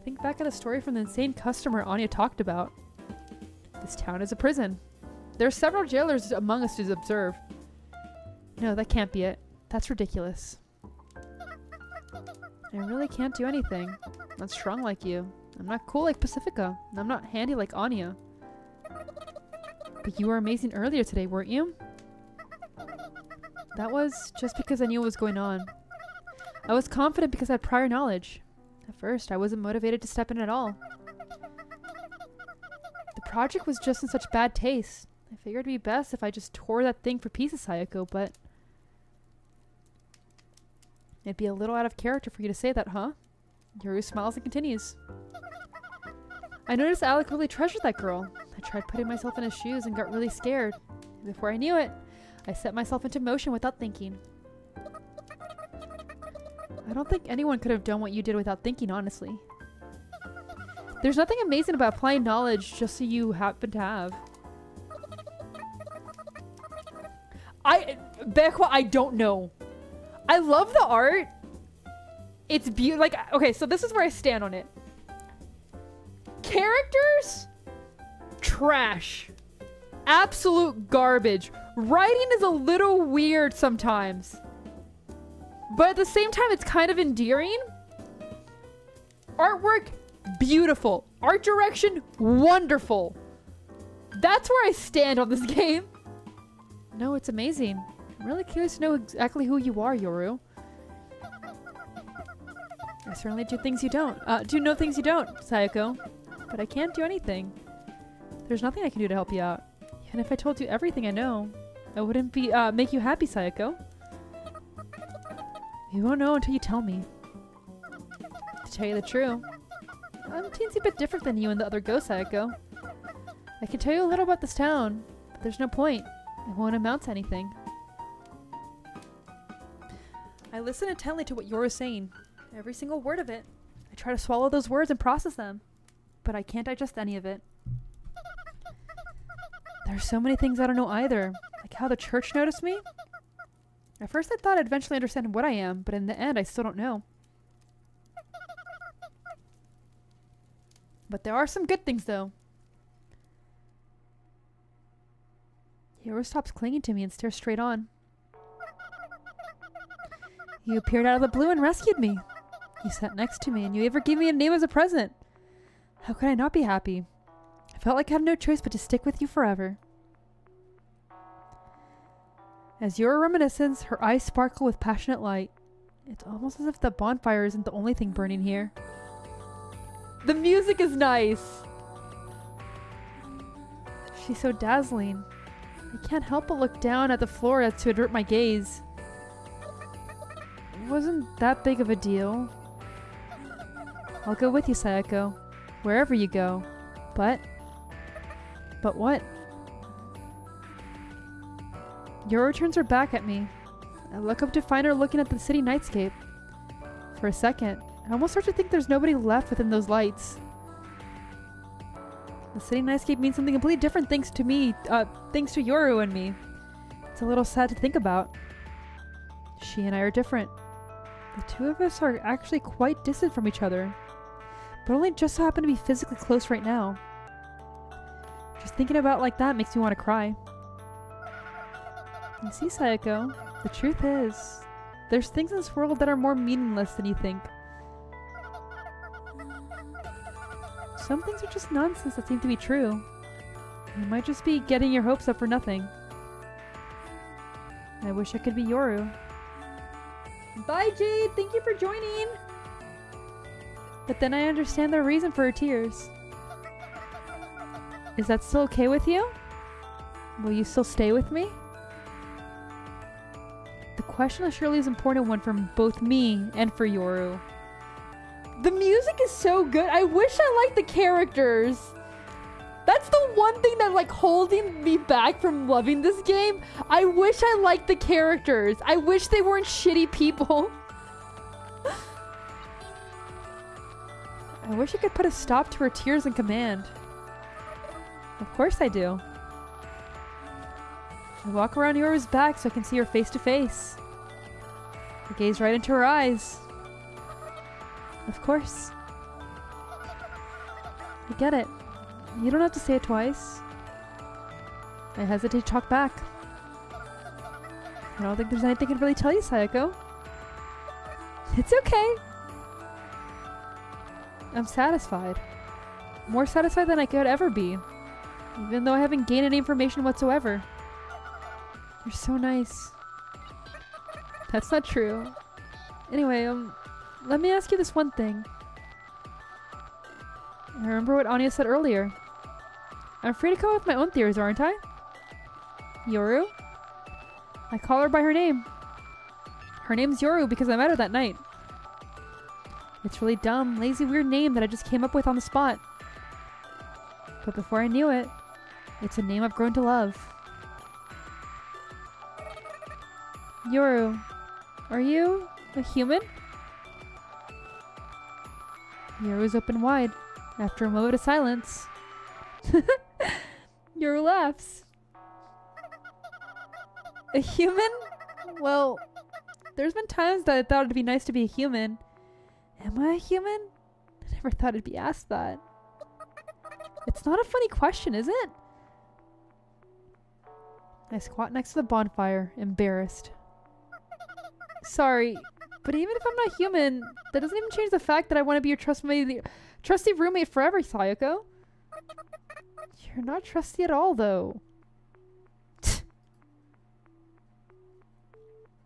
Think back at the story from the insane customer Anya talked about. This town is a prison. There are several jailers among us to observe. No, that can't be it. That's ridiculous. I really can't do anything. I'm not strong like you. I'm not cool like Pacifica. And I'm not handy like Anya. But you were amazing earlier today, weren't you? That was just because I knew what was going on. I was confident because I had prior knowledge. At first, I wasn't motivated to step in at all. The project was just in such bad taste. I figured it'd be best if I just tore that thing for pieces, Sayako, but... It'd be a little out of character for you to say that, huh? Yoru smiles and continues. I noticed Alec really treasured that girl. I tried putting myself in his shoes and got really scared. Before I knew it, I set myself into motion without thinking. I don't think anyone could have done what you did without thinking, honestly. There's nothing amazing about applying knowledge just so you happen to have. Bekwa, I don't know. I love the art. It's beautiful. Like, okay, so this is where I stand on it. Characters? Trash. Absolute garbage. Writing is a little weird sometimes. But at the same time, it's kind of endearing. Artwork, beautiful. Art direction, wonderful. That's where I stand on this game. No, it's amazing. I'm really curious to know exactly who you are, Yoru. I certainly do things you don't. Do know things you don't, Sayako. But I can't do anything. There's nothing I can do to help you out. Even if I told you everything I know, I wouldn't be make you happy, Sayako. You won't know until you tell me. To tell you the truth, I'm a teensy bit different than you and the other ghosts, Sayako. I can tell you a little about this town, but there's no point. It won't amount to anything. I listen intently to what Yoru's saying. Every single word of it. I try to swallow those words and process them. But I can't digest any of it. There's so many things I don't know either. Like how the church noticed me. At first I thought I'd eventually understand what I am, but in the end I still don't know. But there are some good things though. Yoru stops clinging to me and stares straight on. You appeared out of the blue and rescued me. You sat next to me and you even gave me a name as a present. How could I not be happy? I felt like I had no choice but to stick with you forever. As Yoru reminisces, her eyes sparkle with passionate light. It's almost as if the bonfire isn't the only thing burning here. The music is nice. She's so dazzling. I can't help but look down at the floor as to avert my gaze. It wasn't that big of a deal. I'll go with you, Sayako. Wherever you go. But what? Yoru turns her back at me. I look up to find her looking at the city nightscape. For a second, I almost start to think there's nobody left within those lights. The city nightscape means something completely different thanks to me, thanks to Yoru and me. It's a little sad to think about. She and I are different. The two of us are actually quite distant from each other, but only just so happen to be physically close right now. Just thinking about it like that makes me want to cry. You see, Sayako, the truth is, there's things in this world that are more meaningless than you think. Some things are just nonsense that seem to be true. You might just be getting your hopes up for nothing. I wish I could be Yoru. Bye, Jade! Thank you for joining! But then I understand the reason for her tears. Is that still okay with you? Will you still stay with me? The question surely is an important one for both me and for Yoru. The music is so good. I wish I liked the characters. That's the one thing that holding me back from loving this game. I wish I liked the characters. I wish they weren't shitty people. I wish I could put a stop to her tears in command. Of course I do. I walk around Yoru's back so I can see her face to face. I gaze right into her eyes. Of course. I get it. You don't have to say it twice. I hesitate to talk back. I don't think there's anything I can really tell you, Sayako. It's okay. I'm satisfied. More satisfied than I could ever be. Even though I haven't gained any information whatsoever. You're so nice. That's not true. Anyway, let me ask you this one thing. I remember what Anya said earlier. I'm free to come up with my own theories, aren't I? Yoru? I call her by her name. Her name's Yoru because I met her that night. It's a really dumb, lazy, weird name that I just came up with on the spot. But before I knew it, it's a name I've grown to love. Yoru, are you a human? Yoru's open wide. After a moment of silence, Yoru laughs. A human? Well, there's been times that I thought it'd be nice to be a human. Am I a human? I never thought I'd be asked that. It's not a funny question, is it? I squat next to the bonfire, embarrassed. Sorry, but even if I'm not human, that doesn't even change the fact that I want to be your trusty roommate forever, Sayako. You're not trusty at all, though.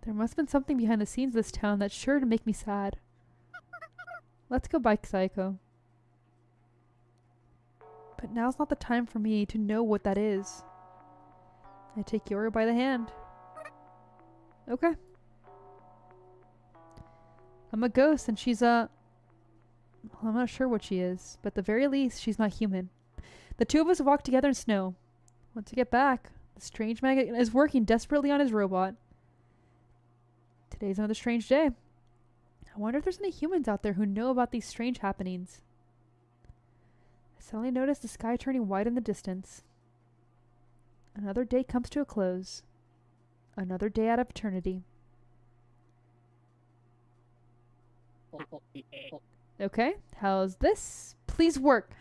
There must have been something behind the scenes of this town that's sure to make me sad. Let's go back, Sayako. But now's not the time for me to know what that is. I take Yoru by the hand. Okay. I'm a ghost and she's well, I'm not sure what she is, but at the very least, she's not human. The two of us walk together in snow. Once we get back, the strange maggot is working desperately on his robot. Today's another strange day. I wonder if there's any humans out there who know about these strange happenings. I suddenly notice the sky turning white in the distance. Another day comes to a close. Another day out of eternity. Okay, how's this? Please work.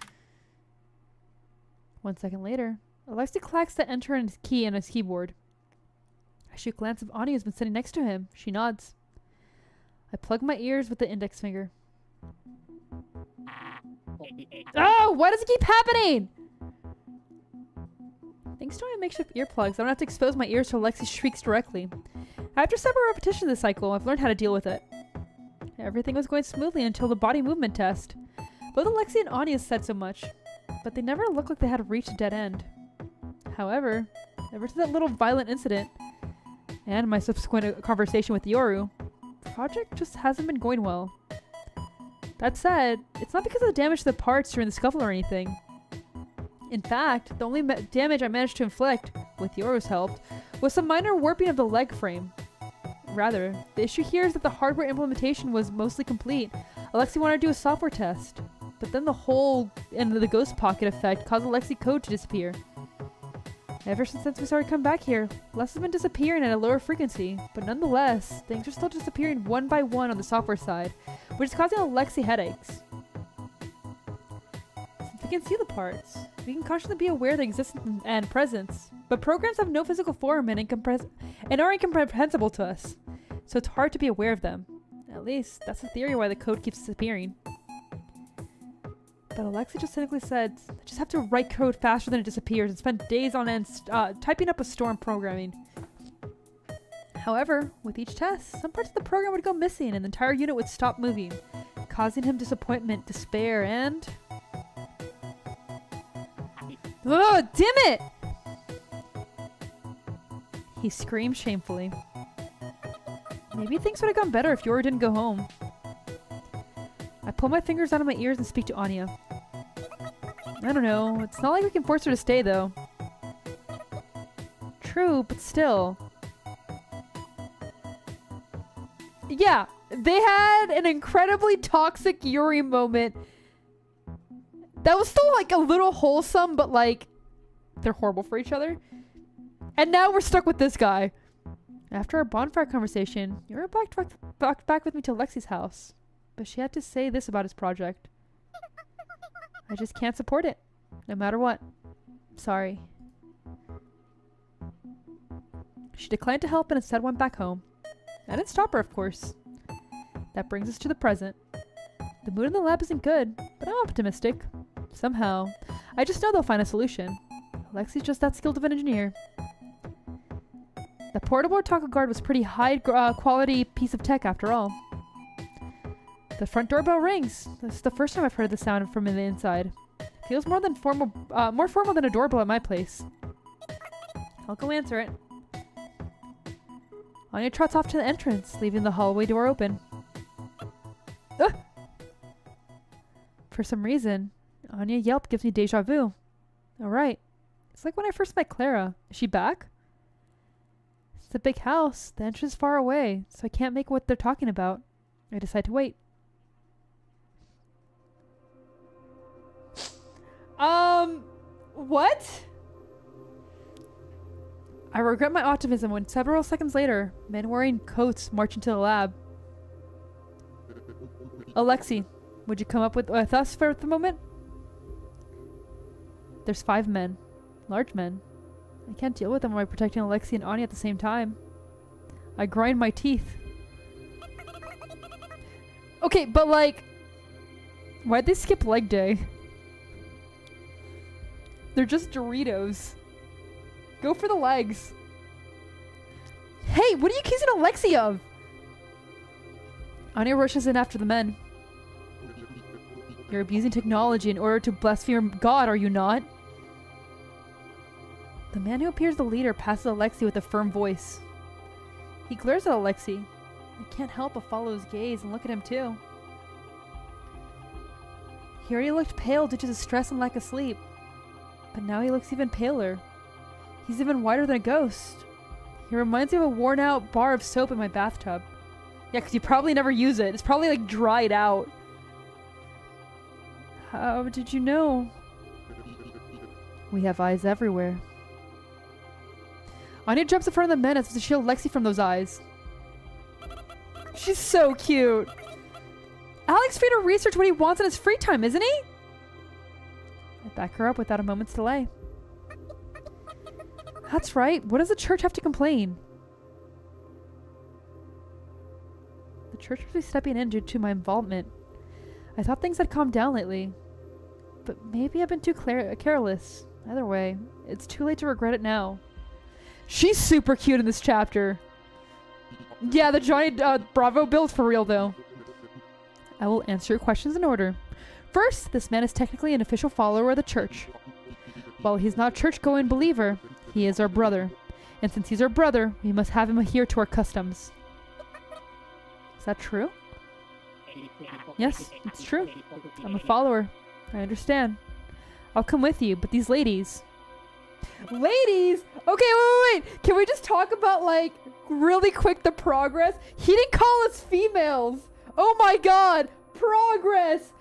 1 second later, Alexei clacks the enter and key on his keyboard. I shoot a glance at Anya, who's been sitting next to him. She nods. I plug my ears with the index finger. Oh, why does it keep happening? Thanks to my makeshift earplugs, I don't have to expose my ears to Alexei's shrieks directly. After several repetitions of this cycle, I've learned how to deal with it. Everything was going smoothly until the body movement test. Both Alexei and Anya said so much, but they never looked like they had reached a dead end. However, ever since that little violent incident, and my subsequent conversation with Yoru, the project just hasn't been going well. That said, it's not because of the damage to the parts during the scuffle or anything. In fact, the only damage I managed to inflict, with Yoru's help, was some minor warping of the leg frame. Rather, the issue here is that the hardware implementation was mostly complete. Alexei wanted to do a software test, but then the hole in the ghost pocket effect caused Alexei code to disappear. Ever since we started coming back here, Les has been disappearing at a lower frequency, but nonetheless, things are still disappearing one by one on the software side, which is causing Alexei headaches. Since we can see the parts, we can consciously be aware of their existence and presence, but programs have no physical form and are incomprehensible to us, so it's hard to be aware of them. At least, that's the theory why the code keeps disappearing. But Alexei just cynically said, I just have to write code faster than it disappears and spend days on end typing up a storm programming. However, with each test, some parts of the program would go missing and the entire unit would stop moving, causing him disappointment, despair, and... Oh, damn it! He screamed shamefully. Maybe things would have gone better if Yoru didn't go home. I pull my fingers out of my ears and speak to Anya. I don't know. It's not like we can force her to stay, though. True, but still. Yeah, they had an incredibly toxic Yuri moment. That was still, like, a little wholesome, but, like, they're horrible for each other. And now we're stuck with this guy. After our bonfire conversation, Yuri walked back with me to Alexi's house. But she had to say this about his project. I just can't support it, no matter what. Sorry. She declined to help and instead went back home. I didn't stop her, of course. That brings us to the present. The mood in the lab isn't good, but I'm optimistic. Somehow. I just know they'll find a solution. Alexi's just that skilled of an engineer. The portable taco guard was pretty high quality piece of tech after all. The front doorbell rings. This is the first time I've heard the sound from the inside. Feels more formal than a doorbell at my place. I'll go answer it. Anya trots off to the entrance, leaving the hallway door open. Ugh! For some reason, Anya yelp gives me deja vu. Alright. It's like when I first met Clara. Is she back? It's a big house. The entrance is far away, so I can't make what they're talking about. I decide to wait. What? I regret my optimism when several seconds later, men wearing coats march into the lab. Alexei, would you come up with us for the moment? There's 5 men. Large men. I can't deal with them while protecting Alexei and Anya at the same time. I grind my teeth. Okay, but like... Why'd they skip leg day? They're just Doritos. Go for the legs. Hey, what are you accusing Alexei of? Anya rushes in after the men. You're abusing technology in order to blaspheme God, are you not? The man who appears the leader passes Alexei with a firm voice. He glares at Alexei. I can't help but follow his gaze and look at him too. He already looked pale due to the stress and lack of sleep. But now he looks even paler. He's even whiter than a ghost. He reminds me of a worn-out bar of soap in my bathtub. Yeah, because you probably never use it. It's probably like dried out. How did you know? We have eyes everywhere. Anya jumps in front of the men as to shield Lexi from those eyes. She's so cute. Alex free to research what he wants in his free time, isn't he? I back her up without a moment's delay. That's right. What does the church have to complain? The church must be stepping in due to my involvement. I thought things had calmed down lately. But maybe I've been too careless. Either way, it's too late to regret it now. She's super cute in this chapter. Yeah, the Johnny Bravo build for real, though. I will answer your questions in order. First, this man is technically an official follower of the church. While he's not a church-going believer, he is our brother. And since he's our brother, we must have him adhere to our customs. Is that true? Yes, it's true. I'm a follower. I understand. I'll come with you, but these ladies... Ladies? Okay, wait. Can we just talk about, like, really quick the progress? He didn't call us females. Oh my god. Progress.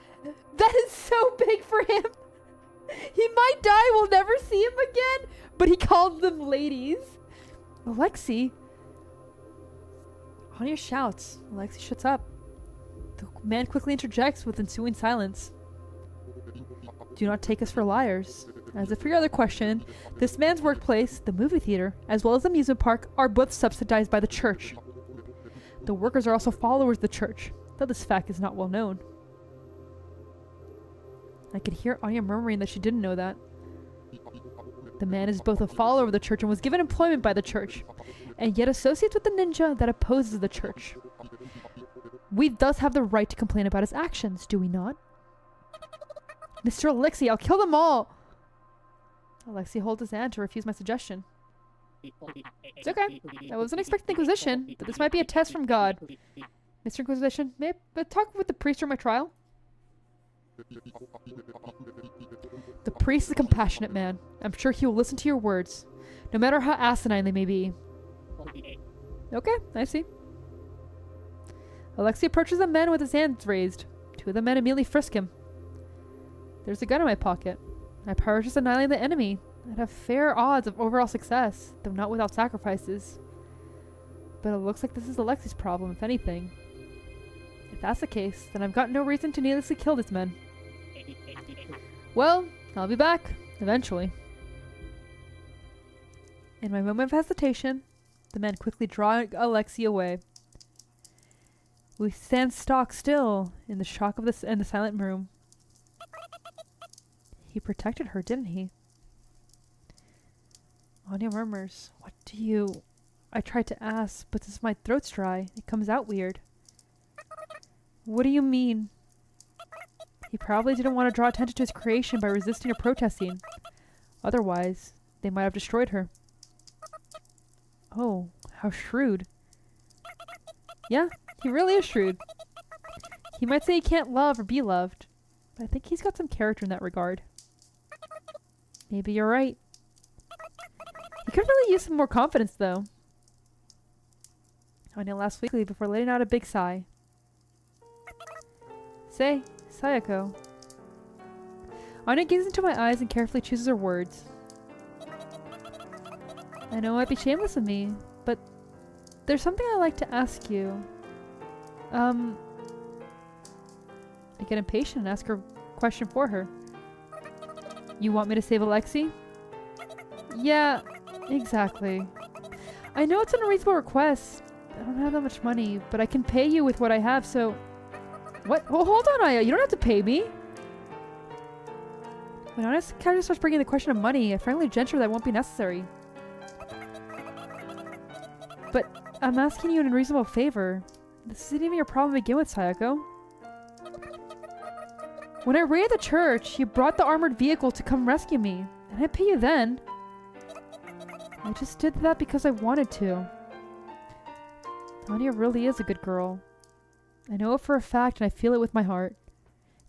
That is so big for him. He might die. We'll never see him again. But he called them ladies. Alexi. Anya shouts. Alexi shuts up. The man quickly interjects with ensuing silence. Do not take us for liars. As if for your other question, this man's workplace, the movie theater, as well as the amusement park are both subsidized by the church. The workers are also followers of the church, though this fact is not well known. I could hear Anya murmuring that she didn't know that. The man is both a follower of the church and was given employment by the church, and yet associates with the ninja that opposes the church. We thus have the right to complain about his actions, do we not? Mr. Alexi, I'll kill them all! Alexi holds his hand to refuse my suggestion. It's okay. I wasn't expecting Inquisition, but this might be a test from God. Mr. Inquisition, may I talk with the priest during my trial? The priest is a compassionate man. I'm sure he will listen to your words, no matter how asinine they may be. Okay, I see. Alexi approaches the men with his hands raised. Two of the men immediately frisk him. There's a gun in my pocket. My power is just annihilating the enemy. I'd have fair odds of overall success, though not without sacrifices. But it looks like this is Alexi's problem, if anything. If that's the case, then I've got no reason to needlessly kill these men. Well, I'll be back, eventually. In my moment of hesitation, the men quickly draw Alexi away. We stand stock still in the shock of this in the silent room. He protected her, didn't he? Anya murmurs, "What do you..." I tried to ask, but since my throat's dry, it comes out weird. What do you mean? He probably didn't want to draw attention to his creation by resisting or protesting. Otherwise, they might have destroyed her. Oh, how shrewd. Yeah, he really is shrewd. He might say he can't love or be loved, but I think he's got some character in that regard. Maybe you're right. He could really use some more confidence, though. Anya laughs weakly before letting out a big sigh. Say, Sayako. Anya gazes into my eyes and carefully chooses her words. I know it might be shameless of me, but there's something I'd like to ask you. I get impatient and ask her a question for her. You want me to save Alexi? Yeah, exactly. I know it's an unreasonable request. I don't have that much money, but I can pay you with what I have, so... What? Well, hold on, Aya. You don't have to pay me. When Aya casually starts bringing the question of money, I frankly gesture that won't be necessary. But I'm asking you an unreasonable favor. This isn't even your problem to begin with, Sayako. When I raided the church, you brought the armored vehicle to come rescue me, and I pay you then. I just did that because I wanted to. Anya really is a good girl. I know it for a fact, and I feel it with my heart.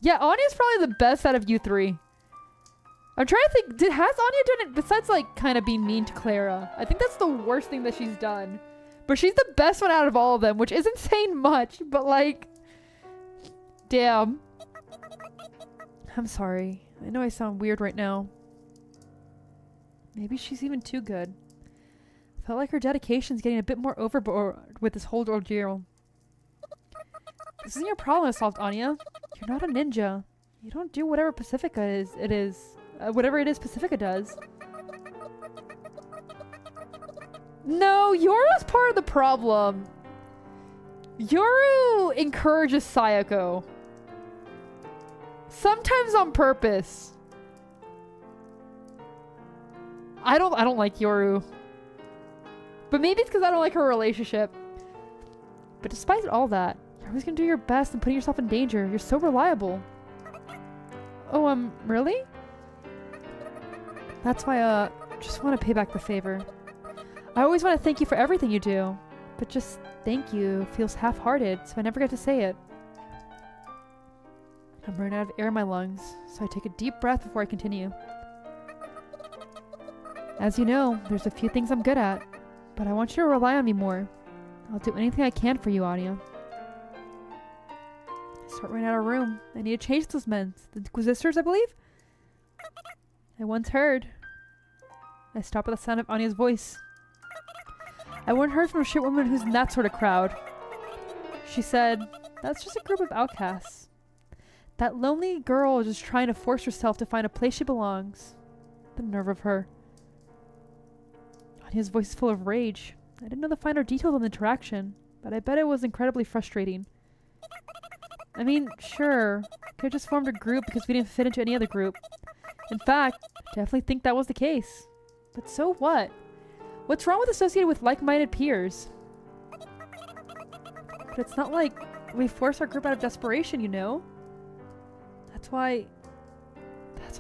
Yeah, Anya's probably the best out of you three. I'm trying to think, has Anya done it besides, like, kind of being mean to Clara? I think that's the worst thing that she's done. But she's the best one out of all of them, which isn't saying much, but like, damn. I'm sorry. I know I sound weird right now. Maybe she's even too good. Felt like her dedication's getting a bit more overboard with this whole ordeal. This isn't your problem, Assault Anya. You're not a ninja. You don't do whatever Pacifica whatever it is Pacifica does. No, Yoru's part of the problem. Yoru encourages Sayako. Sometimes on purpose. I don't like Yoru. But maybe it's because I don't like her relationship. But despite all that, you're always gonna do your best and putting yourself in danger. You're so reliable. Oh, really? That's why, just want to pay back the favor. I always want to thank you for everything you do. But just thank you feels half-hearted, so I never get to say it. I'm running out of air in my lungs, so I take a deep breath before I continue. As you know, there's a few things I'm good at, but I want you to rely on me more. I'll do anything I can for you, Anya. I start running out of room. I need to change those men. The Inquisitors, I believe? I once heard. I stop at the sound of Anya's voice. I once heard from a shit woman who's in that sort of crowd. She said, that's just a group of outcasts. That lonely girl is just trying to force herself to find a place she belongs. The nerve of her. Anya's voice is full of rage. I didn't know the finer details of the interaction, but I bet it was incredibly frustrating. I mean, sure, could have just formed a group because we didn't fit into any other group. In fact, I definitely think that was the case. But so what? What's wrong with associating with like-minded peers? But it's not like we force our group out of desperation, you know? That's why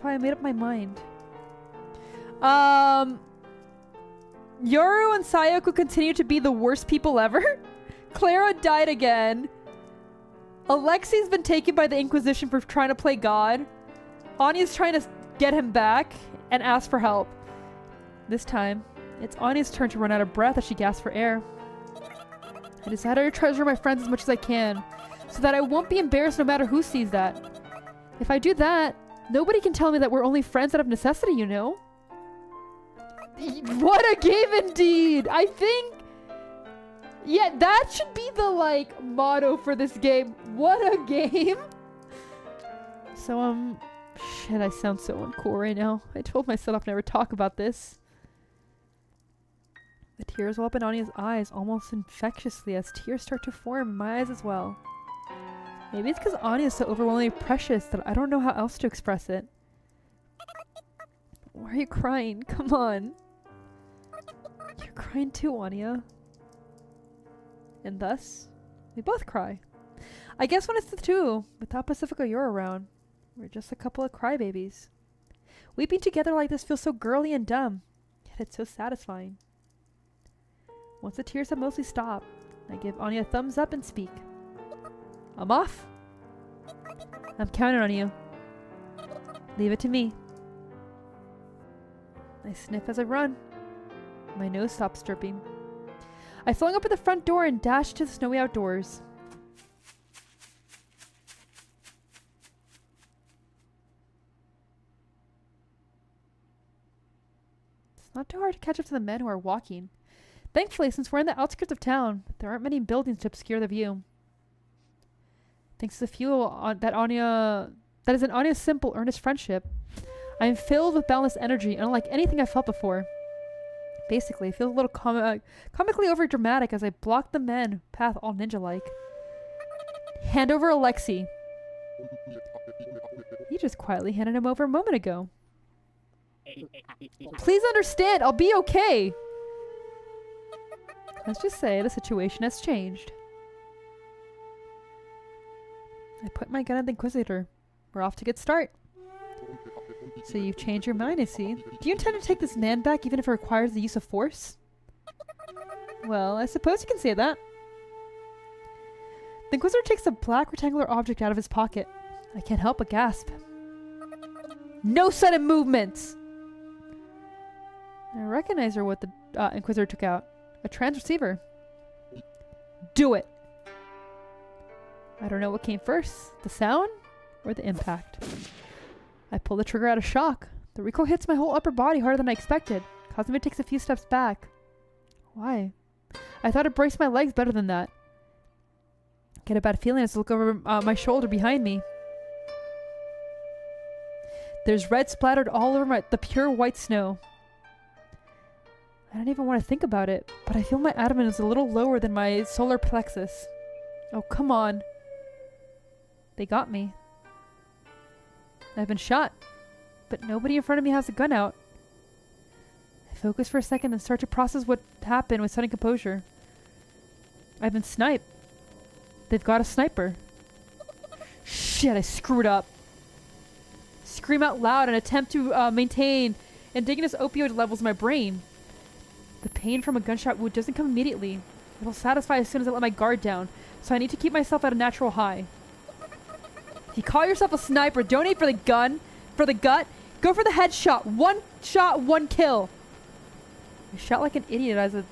I made up my mind. Yoru and Sayako continue to be the worst people ever. Clara died again. Alexi's been taken by the Inquisition for trying to play God. Anya's trying to get him back and ask for help. This time, it's Anya's turn to run out of breath as she gasps for air. I decided to treasure my friends as much as I can, so that I won't be embarrassed no matter who sees that. If I do that, nobody can tell me that we're only friends out of necessity, you know? What a game indeed! I think... yeah, that should be the, like, motto for this game. What a game! So, shit, I sound so uncool right now. I told myself I'd never talk about this. The tears well up in Anya's eyes almost infectiously as tears start to form in my eyes as well. Maybe it's because Anya is so overwhelmingly precious that I don't know how else to express it. Why are you crying? Come on. You're crying too, Anya. And thus, we both cry. I guess when it's the two, without Pacifica you're around, we're just a couple of crybabies. Weeping together like this feels so girly and dumb, yet it's so satisfying. Once the tears have mostly stopped, I give Anya a thumbs up and speak. I'm off. I'm counting on you. Leave it to me. I sniff as I run. My nose stops dripping. I flung open the front door and dashed to the snowy outdoors. It's not too hard to catch up to the men who are walking. Thankfully, since we're in the outskirts of town, there aren't many buildings to obscure the view. Thanks to the fuel that is in Anya's simple, earnest friendship, I am filled with boundless energy, unlike anything I've felt before. Basically, it feels a little comically overdramatic as I block the men path all ninja-like. Hand over Alexi. You just quietly handed him over a moment ago. Please understand, I'll be okay. Let's just say the situation has changed. I put my gun at the Inquisitor. We're off to get start. So you've changed your mind, I see. Do you intend to take this man back even if it requires the use of force? Well, I suppose you can say that. The Inquisitor takes a black rectangular object out of his pocket. I can't help but gasp. No sudden movements! I recognize what the Inquisitor took out. A transceiver. Do it. I don't know what came first, the sound or the impact. I pull the trigger out of shock. The recoil hits my whole upper body harder than I expected, causing me to take a few steps back. Why? I thought it braced my legs better than that. I get a bad feeling as I look over my shoulder behind me. There's red splattered all over the pure white snow. I don't even want to think about it, but I feel my abdomen is a little lower than my solar plexus. Oh, come on. They got me. I've been shot, but nobody in front of me has a gun out. I focus for a second and start to process what happened with sudden composure. I've been sniped. They've got a sniper. Shit, I screwed up. Scream out loud and attempt to maintain indigenous opioid levels in my brain. The pain from a gunshot wound doesn't come immediately. It'll satisfy as soon as I let my guard down, so I need to keep myself at a natural high. If you call yourself a sniper, don't aim for the gun, for the gut. Go for the headshot. One shot, one kill. I shot like an idiot as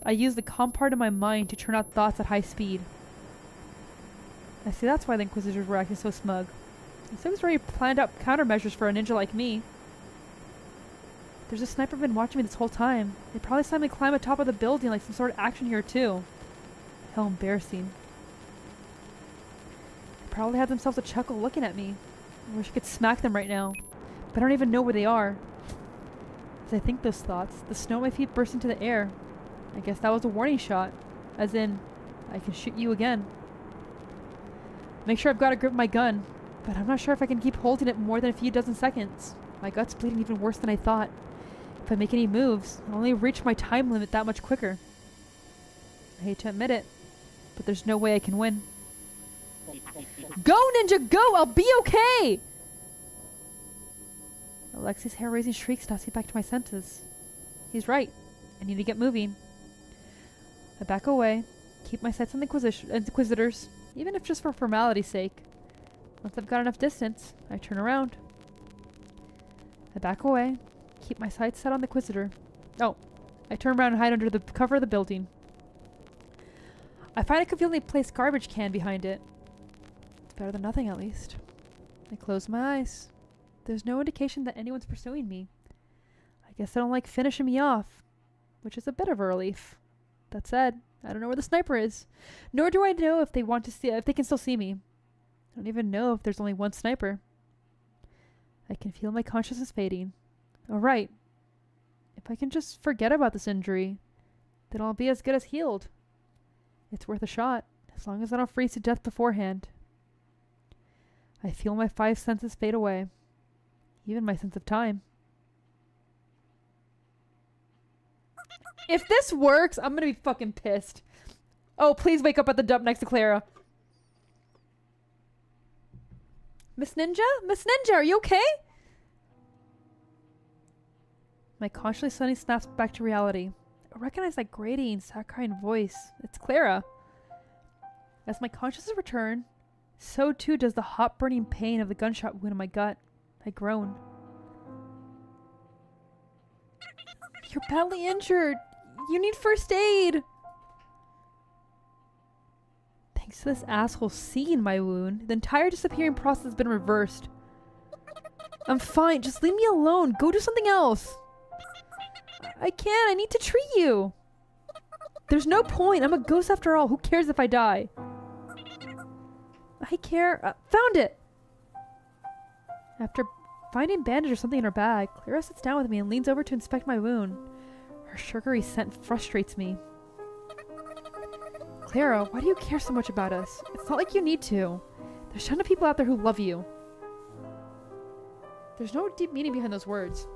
I used the calm part of my mind to turn out thoughts at high speed. I see that's why the Inquisitors were acting so smug. It was already planned out countermeasures for a ninja like me. There's a sniper been watching me this whole time. They probably saw me climb atop of the building like some sort of action here too. How embarrassing. They probably had themselves a chuckle looking at me. I wish I could smack them right now. But I don't even know where they are. As I think those thoughts, the snow at my feet burst into the air. I guess that was a warning shot. As in, I can shoot you again. Make sure I've got a grip of my gun. But I'm not sure if I can keep holding it more than a few dozen seconds. My gut's bleeding even worse than I thought. If I make any moves, I'll only reach my time limit that much quicker. I hate to admit it, but there's no way I can win. Go, ninja, go! I'll be okay! Alexi's hair-raising shriek snaps me back to my senses. He's right. I need to get moving. I back away, keep my sights on the Inquisitors, even if just for formality's sake. Once I've got enough distance, I turn around. I back away, keep my sights set on the Inquisitor. Oh, I turn around and hide under the cover of the building. I find a conveniently placed garbage can behind it. It's better than nothing, at least. I close my eyes. There's no indication that anyone's pursuing me. I guess they don't like finishing me off, which is a bit of a relief. That said, I don't know where the sniper is, nor do I know if they want to see if they can still see me. I don't even know if there's only one sniper. I can feel my consciousness fading. Alright. If I can just forget about this injury, then I'll be as good as healed. It's worth a shot, as long as I don't freeze to death beforehand. I feel my 5 senses fade away. Even my sense of time. If this works, I'm gonna be fucking pissed. Oh, please wake up at the dump next to Clara. Miss Ninja? Miss Ninja, are you okay? My consciousness suddenly snaps back to reality. I recognize that grating, saccharine voice. It's Clara. As my consciousness returns, so too does the hot burning pain of the gunshot wound in my gut. I groan. You're badly injured. You need first aid. Thanks to this asshole seeing my wound, the entire disappearing process has been reversed. I'm fine. Just leave me alone. Go do something else. I can't. I need to treat you. There's no point. I'm a ghost after all. Who cares if I die? I care. Found it. After finding bandage or something in her bag, Clara sits down with me and leans over to inspect my wound. Her sugary scent frustrates me. Clara, why do you care so much about us? It's not like you need to. There's a ton of people out there who love you. There's no deep meaning behind those words.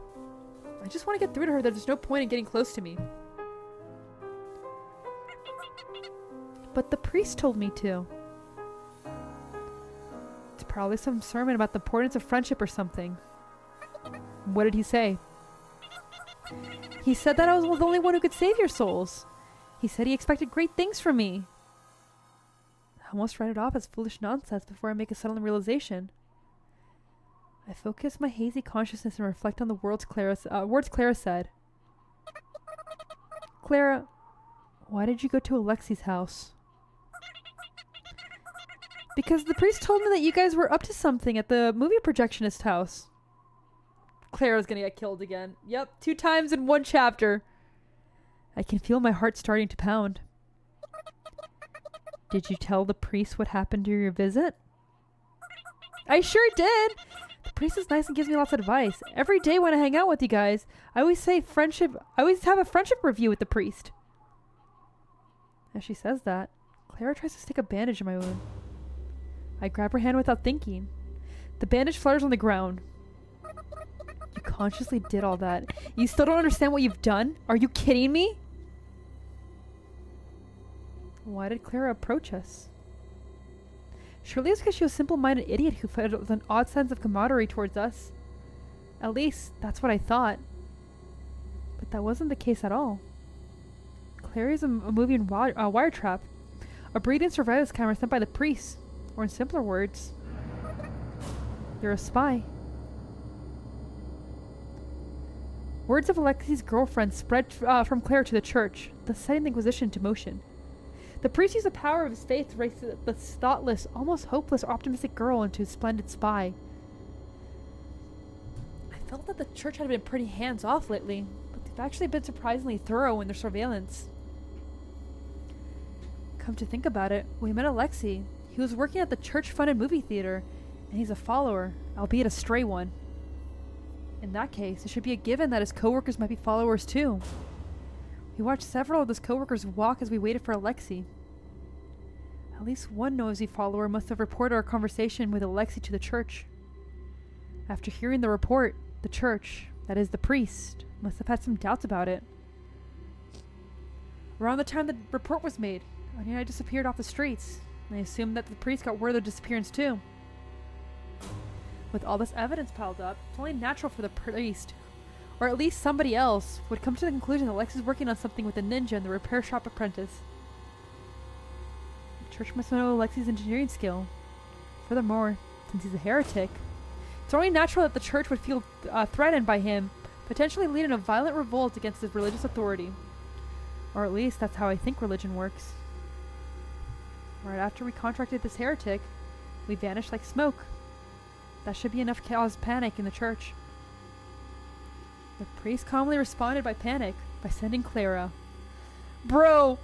I just want to get through to her that there's no point in getting close to me. But the priest told me to. It's probably some sermon about the importance of friendship or something. What did he say? He said that I was the only one who could save your souls. He said he expected great things from me. I almost write it off as foolish nonsense before I make a sudden realization. I focus my hazy consciousness and reflect on the words Clara said. Clara, why did you go to Alexi's house? Because the priest told me that you guys were up to something at the movie projectionist house. Clara's gonna get killed again. Yep, 2 times in 1 chapter. I can feel my heart starting to pound. Did you tell the priest what happened during your visit? I sure did. The priest is nice and gives me lots of advice. Every day when I hang out with you guys, I always have a friendship review with the priest. As she says that, Clara tries to stick a bandage in my wound. I grab her hand without thinking. The bandage flutters on the ground. You consciously did all that. You still don't understand what you've done? Are you kidding me? Why did Clara approach us? Surely it's because she was a simple-minded idiot who felt an odd sense of camaraderie towards us. At least, that's what I thought. But that wasn't the case at all. Clara is a moving wire trap. A breeding surveillance camera sent by the priest. Or in simpler words, you're a spy. Words of Alexi's girlfriend spread from Clara to the church, thus setting the Inquisition into motion. The priest used the power of his faith to raise the thoughtless, almost hopeless, optimistic girl into a splendid spy. I felt that the church had been pretty hands-off lately, but they've actually been surprisingly thorough in their surveillance. Come to think about it, we met Alexei. He was working at the church-funded movie theater, and he's a follower, albeit a stray one. In that case, it should be a given that his co-workers might be followers too. We watched several of his co-workers walk as we waited for Alexei. At least one nosy follower must have reported our conversation with Alexei to the church. After hearing the report, the church, that is the priest, must have had some doubts about it. Around the time the report was made, Anya and I disappeared off the streets. I assumed that the priest got word of the disappearance too. With all this evidence piled up, it's only natural for the priest, or at least somebody else, would come to the conclusion that Lex is working on something with a ninja and the repair shop apprentice. The church must know Alexi's engineering skill. Furthermore, since he's a heretic, it's only natural that the church would feel threatened by him, potentially leading a violent revolt against his religious authority. Or at least that's how I think religion works. Right after we contracted this heretic, we vanished like smoke. That should be enough to cause panic in the church. The priest calmly responded by panic by sending Clara. Bro!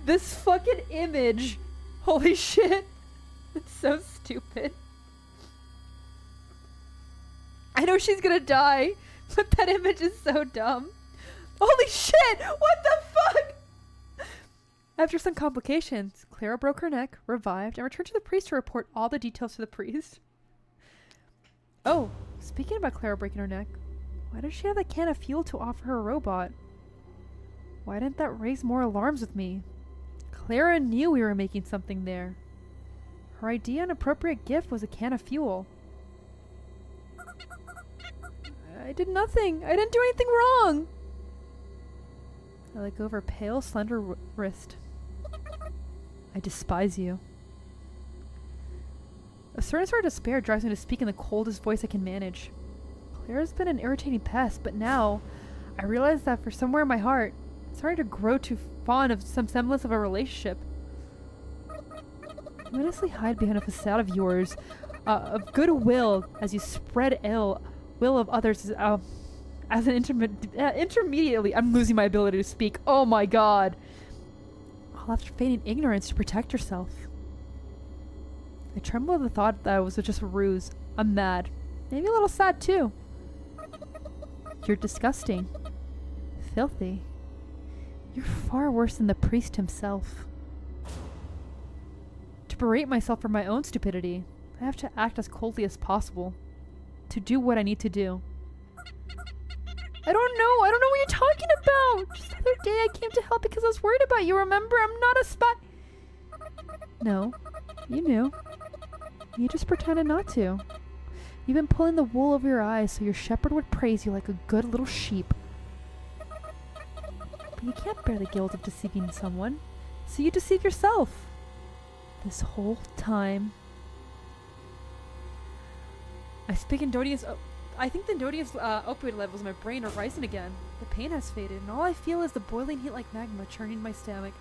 This fucking image! Holy shit! It's so stupid. I know she's gonna die, but that image is so dumb. Holy shit! What the fuck? After some complications, Clara broke her neck, revived, and returned to the priest to report all the details to the priest. Oh, speaking about Clara breaking her neck, why does she have that can of fuel to offer her robot? Why didn't that raise more alarms with me? Clara knew we were making something there. Her idea and appropriate gift was a can of fuel. I did nothing. I didn't do anything wrong. I let go of her pale, slender wrist. I despise you. A certain sort of despair drives me to speak in the coldest voice I can manage. Clara's been an irritating pest, but now I realize that for somewhere in my heart, I'm starting to grow too fond of some semblance of a relationship. You honestly hide behind a facade of yours, of goodwill, as you spread ill will of others as an intermediately. I'm losing my ability to speak. Oh my god. All after feigning ignorance to protect yourself. I tremble at the thought that it was just a ruse. I'm mad. Maybe a little sad too. You're disgusting. Filthy. You're far worse than the priest himself. To berate myself for my own stupidity, I have to act as coldly as possible. To do what I need to do. I don't know what you're talking about. Just the other day I came to help because I was worried about you, remember? I'm not a spy. No, you knew. You just pretended not to. You've been pulling the wool over your eyes so your shepherd would praise you like a good little sheep. But you can't bear the guilt of deceiving someone, so you deceive yourself. This whole time. I speak in Dodian's... I think the Dodian's opioid levels in my brain are rising again. The pain has faded, and all I feel is the boiling heat like magma churning my stomach.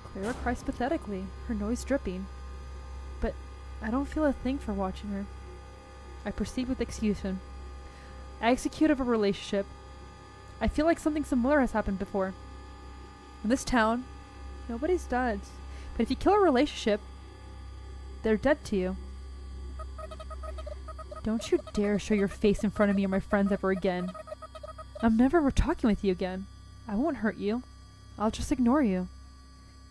Clara cries pathetically, her nose dripping. I don't feel a thing for watching her. I proceed with execution. I execute of a relationship. I feel like something similar has happened before. In this town, nobody's dead. But if you kill a relationship, they're dead to you. Don't you dare show your face in front of me or my friends ever again. I'm never talking with you again. I won't hurt you. I'll just ignore you.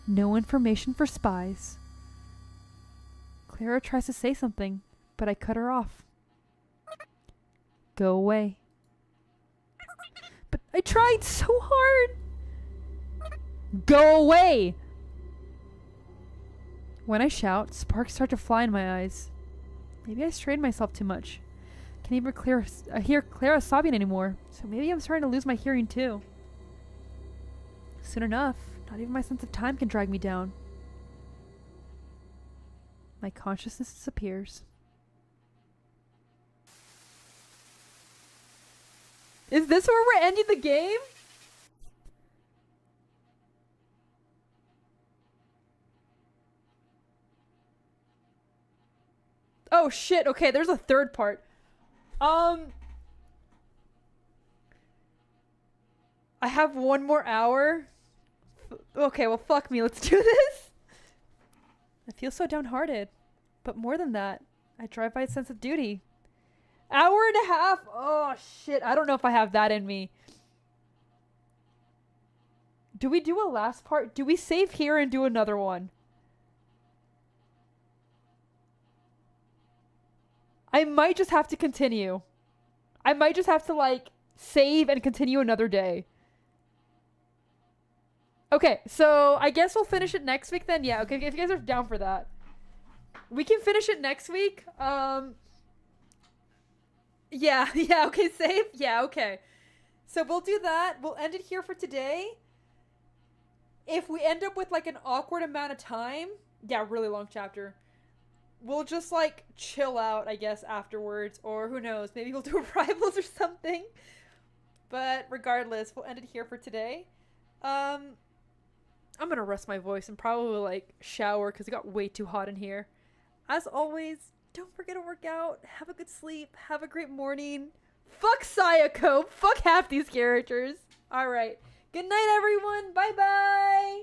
No information for spies. Clara tries to say something, but I cut her off. Go away. But I tried so hard. Go away! When I shout, sparks start to fly in my eyes. Maybe I strained myself too much. Can't even hear Clara sobbing anymore, so maybe I'm starting to lose my hearing too. Soon enough, not even my sense of time can drag me down. My consciousness disappears. Is this where we're ending the game? Oh shit, okay, there's a third part. I have one more hour. Okay, well fuck me, let's do this. I feel so downhearted. But more than that, I drive by a sense of duty. Hour and a half? Oh shit, I don't know if I have that in me. Do we do a last part? Do we save here and do another one? I might just have to continue. I might just have to like save and continue another day. Okay, so I guess we'll finish it next week then. Yeah, okay, if you guys are down for that. We can finish it next week. Yeah, okay, save. Yeah, okay. So we'll do that. We'll end it here for today. If we end up with like an awkward amount of time, yeah, really long chapter, we'll just like chill out, I guess, afterwards, or who knows, maybe we'll do rivals or something. But regardless, we'll end it here for today. I'm gonna rest my voice and probably like shower because it got way too hot in here. As always, don't forget to work out, have a good sleep, have a great morning. Fuck Sayako, fuck half these characters. Alright, good night everyone, bye bye!